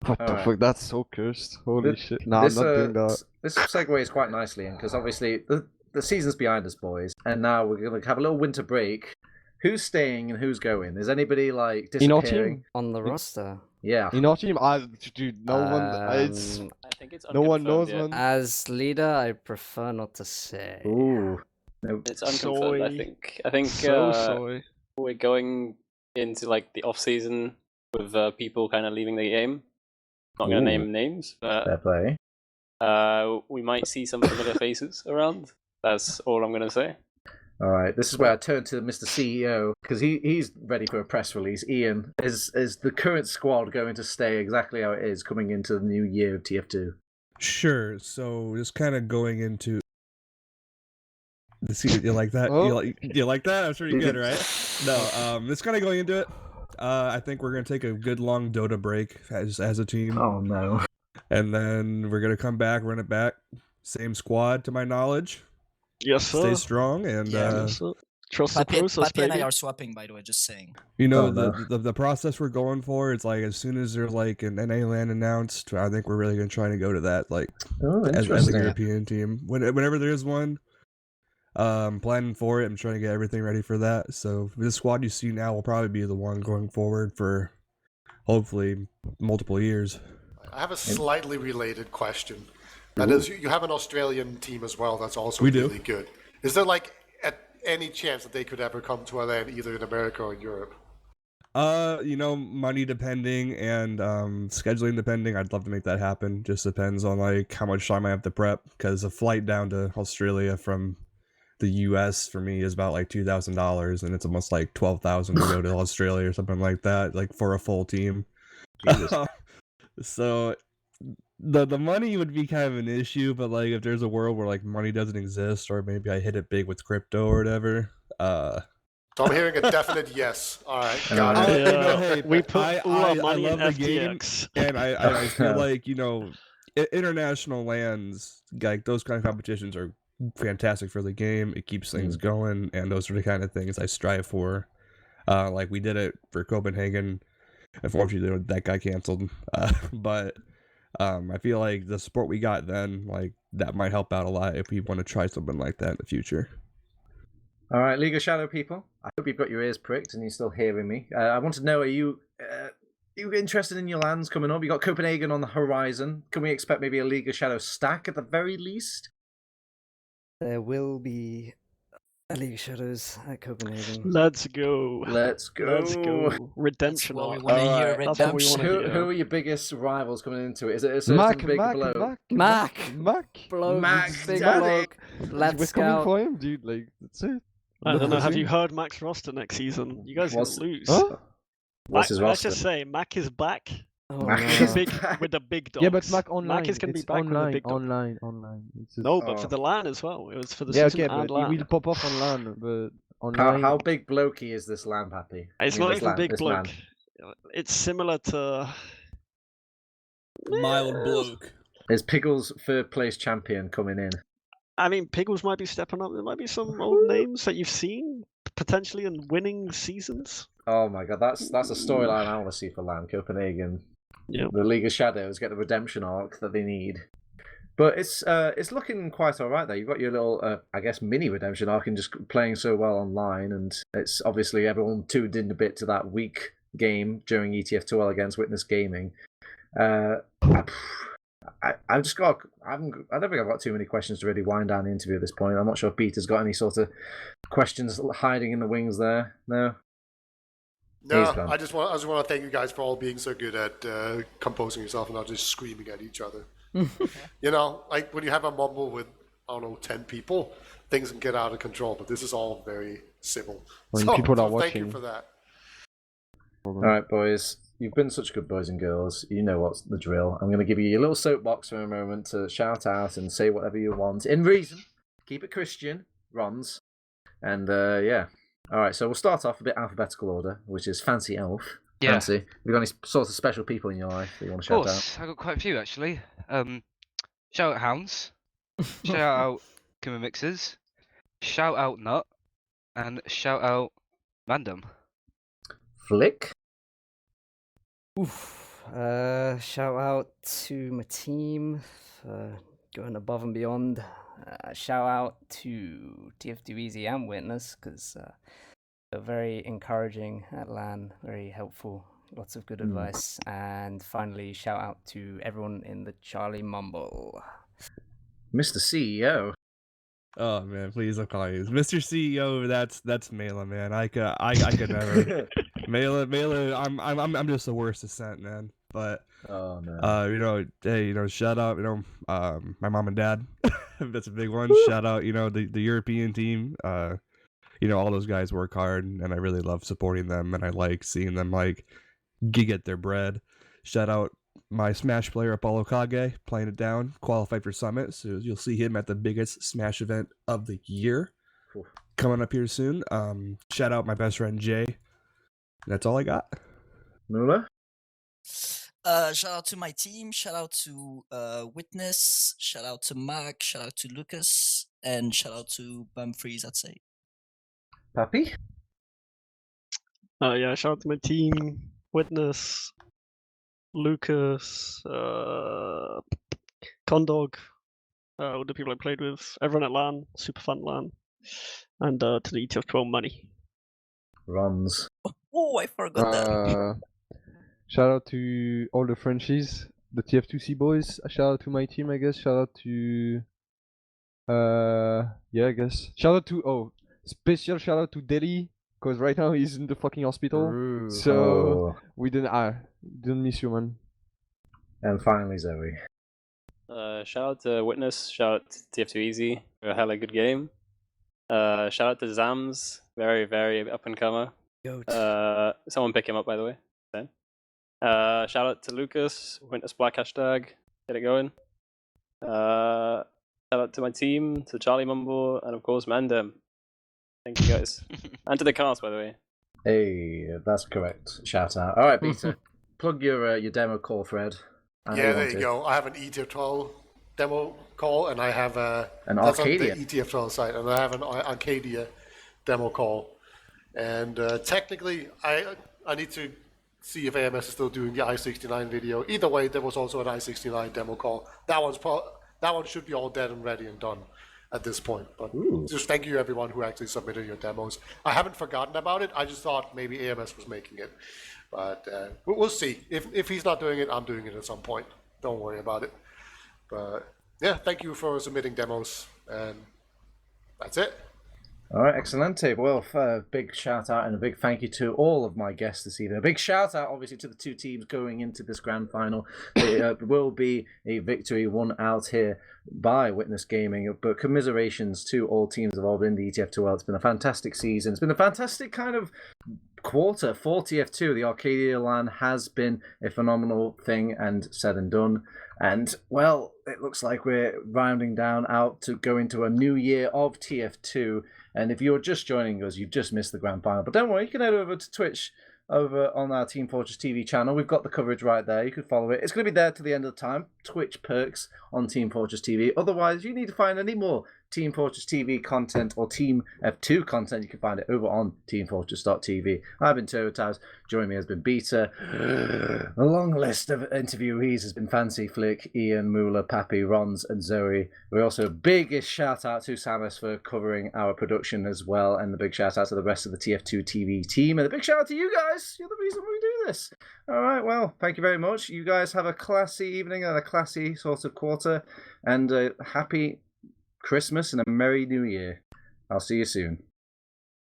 What the fuck? That's so cursed. Holy shit! Nah, I'm not doing that. This segues quite nicely in because obviously the season's behind us, boys, and now we're gonna have a little winter break. Who's staying and who's going? Is anybody like disappearing? In our team? On the roster? Yeah. In our team, dude, no one. I think it's no one knows, yet. man. As leader, I prefer not to say. Ooh. It's unconfirmed. I think we're going into like the off season with people kind of leaving the game. Not gonna name names, but fair play. We might see some familiar faces around. That's all I'm gonna say. All right, this is where I turn to Mr. CEO because he's ready for a press release. Ian, is the current squad going to stay exactly how it is coming into the new year of TF2? Sure. So just kind of going into. You like that? Oh. You like that? That's pretty good, right? No, just kind of going into it. I think we're gonna take a good long Dota break as a team. Oh no! And then we're gonna come back, run it back. Same squad, to my knowledge. Yes, sir. Stay strong and trust the process, Papi and I baby. are swapping, by the way. Just saying. you know no. the process we're going for. It's like as soon as there's like an NA land announced, I think we're really gonna try to go to that like as a European team. Whenever there is one. Planning for it. I'm trying to get everything ready for that. So this squad you see now will probably be the one going forward for hopefully multiple years. I have a slightly related question. That is, you have an Australian team as well that's also We really do. good. Is there like any chance that they could ever come to LA either in America or in Europe? Money depending and scheduling depending. I'd love to make that happen. Just depends on like how much time I have to prep because a flight down to Australia from the US for me is about like $2,000 and it's almost like 12,000 to go to Australia or something like that, like for a full team. So the money would be kind of an issue, but like if there's a world where like money doesn't exist or maybe I hit it big with crypto or whatever, So I'm hearing a definite yes. All right, got it. We put all our money in love the game, FTX. and I feel like international lands like those kind of competitions are fantastic for the game. It keeps things going, and those are the kind of things I strive for. Like we did it for Copenhagen. Unfortunately, that got canceled. But I feel like the support we got then, like that might help out a lot if we want to try something like that in the future. All right, League of Shadow people. I hope you've got your ears pricked and you're still hearing me. I want to know: are you interested in your lands coming up? You got Copenhagen on the horizon. Can we expect maybe a League of Shadow stack at the very least? There will be a League of Shadows at Copenhagen. Let's go. Let's go. Let's go. Redemption. That's what we arc. want to hear. That's what we Redemption. want to Who hear. are your biggest rivals coming into it? Is it a certain big bloke? Mac! Bloke. Mac, Big daddy. bloke. Let's We're coming go. for him, dude. Like, that's it. I don't know. Have Nothing. you heard Mac's roster next season? You guys are What's- gonna lose. Huh? What's his Let's roster? just say Mac is back. Oh, Mac no. is Big, back. with the big dogs. Yeah, but Mac online. Mac is gonna be It's back with the online, big dogs. online. It's No, but Oh. for the LAN as well. It was for the yeah, season okay, and but LAN. it will pop off on LAN, but online. How big blokey is this land, Happy? It's I mean, not this even land, big this bloke. man. It's similar to Mild bloke. Is Piggles third place champion coming in? I mean, Piggles might be stepping up. There might be some old names that you've seen potentially in winning seasons. Oh my god, that's a storyline I want to see for land. Copenhagen. Yeah. The League of Shadows get the redemption arc that they need. But it's looking quite all right there. You've got your little, I guess, mini redemption arc and just playing so well online. And it's obviously everyone tuned in a bit to that week game during ETF2L against Witness Gaming. I've just got. I don't think I've got too many questions to really wind down the interview at this point. I'm not sure if Peter's got any sort of questions hiding in the wings there. No. No, He's gone. I just want to thank you guys for all being so good at composing yourself and not just screaming at each other. You know, like when you have a mumble with, I don't know, 10 people, things can get out of control, but this is all very civil. When so, people are thank you watching. for that. All right, boys. You've been such good boys and girls. You know what's the drill. I'm going to give you your little soapbox for a moment to shout out and say whatever you want. In reason. Keep it Christian. Rons. And, yeah. All right, so we'll start off a bit alphabetical order, which is Fancy Elf. Yeah. Fancy. Have you got any sort of special people in your life that you want to Of shout out? course, I've got quite a few actually. Shout out Hounds. Shout out Kimmer Mixers. Shout out Nut. And shout out Random. Flick? Oof. Shout out to my team for going above and beyond. Shout out to TF2 Easy and Witness because they're very encouraging at LAN, very helpful, lots of good advice. And finally, shout out to everyone in the Charlie Mumble. Mr. CEO. Oh man, please don't call you Mr. CEO. That's Mela, man. I could never. Mela. I'm just the worst ascent, man. But oh no. you know, hey, you know, shout out, you know, my mom and dad. That's a big one. Shout out, you know, the European team. You know, all those guys work hard, and I really love supporting them, and I like seeing them like get their bread. Shout out my Smash player Apollo Kage, playing it down, qualified for Summit, so you'll see him at the biggest Smash event of the year coming up here soon. Shout out my best friend Jay. That's all I got. Mula? Shout out to my team, shout out to Witness, shout out to Mac, shout out to Lucas, and shout out to Bumfreeze, I'd say. Pappy? Yeah, shout out to my team, Witness, Lucas, Condog, all the people I played with, everyone at LAN, super fun LAN, and to the ETF2L money. Rons. Oh, I forgot that. Shout out to all the Frenchies, the TF2C boys. Shout out to my team, I guess. Shout out to yeah, I guess. Shout out to special shout out to Delhi, because right now he's in the fucking hospital. Ooh. So we didn't miss you, man. And finally Zoe. Shout out to Witness, shout out to TF2 Easy for a hella good game. Shout out to Zams, very, very up and comer. Someone pick him up, by the way. Then. Shout out to Lucas, Witness Black hashtag, get it going. Shout out to my team, to Charlie Mumble, and of course Mandem. Thank you guys. And to the cast, by the way. Hey, that's correct. Shout out. All right, Peter. Plug your demo call thread. Yeah, there you go. I have an ETF2L demo call, and I have An that's Arcadia. on the ETF2L site, and I have an Arcadia demo call. And technically, I need to see if AMS is still doing the I-69 video. Either way, there was also an I-69 demo call. That one should be all dead and ready and done at this point. But just thank you everyone who actually submitted your demos. I haven't forgotten about it. I just thought maybe AMS was making it. But we'll see. If he's not doing it, I'm doing it at some point. Don't worry about it. But yeah, thank you for submitting demos. And that's it. All right, excellente. Well, big shout out and a big thank you to all of my guests this evening. A big shout out, obviously, to the two teams going into this grand final. It will be a victory won out here by Witness Gaming, but commiserations to all teams involved in the ETF2L. It's been a fantastic season. It's been a fantastic kind of quarter for TF2. The Arcadia LAN has been a phenomenal thing and said and done. And, well, it looks like we're rounding down out to go into a new year of TF2. And if you're just joining us, you've just missed the grand final. But don't worry, you can head over to Twitch over on our Team Fortress TV channel. We've got the coverage right there. You can follow it. It's going to be there to the end of the time. Twitch perks on Team Fortress TV. Otherwise, if you need to find any more Team Fortress TV content or Team F2 content, you can find it over on teamfortress.tv. I've been Shoutouts. Joining me has been Beta. A long list of interviewees has been Fancy Flick, Ian, Moolah, Pappy, Rons, and Zoe. We're also biggest shout out to Samus for covering our production as well, and the big shout out to the rest of the TF2 TV team, and a big shout out to you guys. You're the reason we do this. All right, well, thank you very much. You guys have a classy evening and a classy sort of quarter, and a happy Christmas and a Merry New Year. I'll see you soon.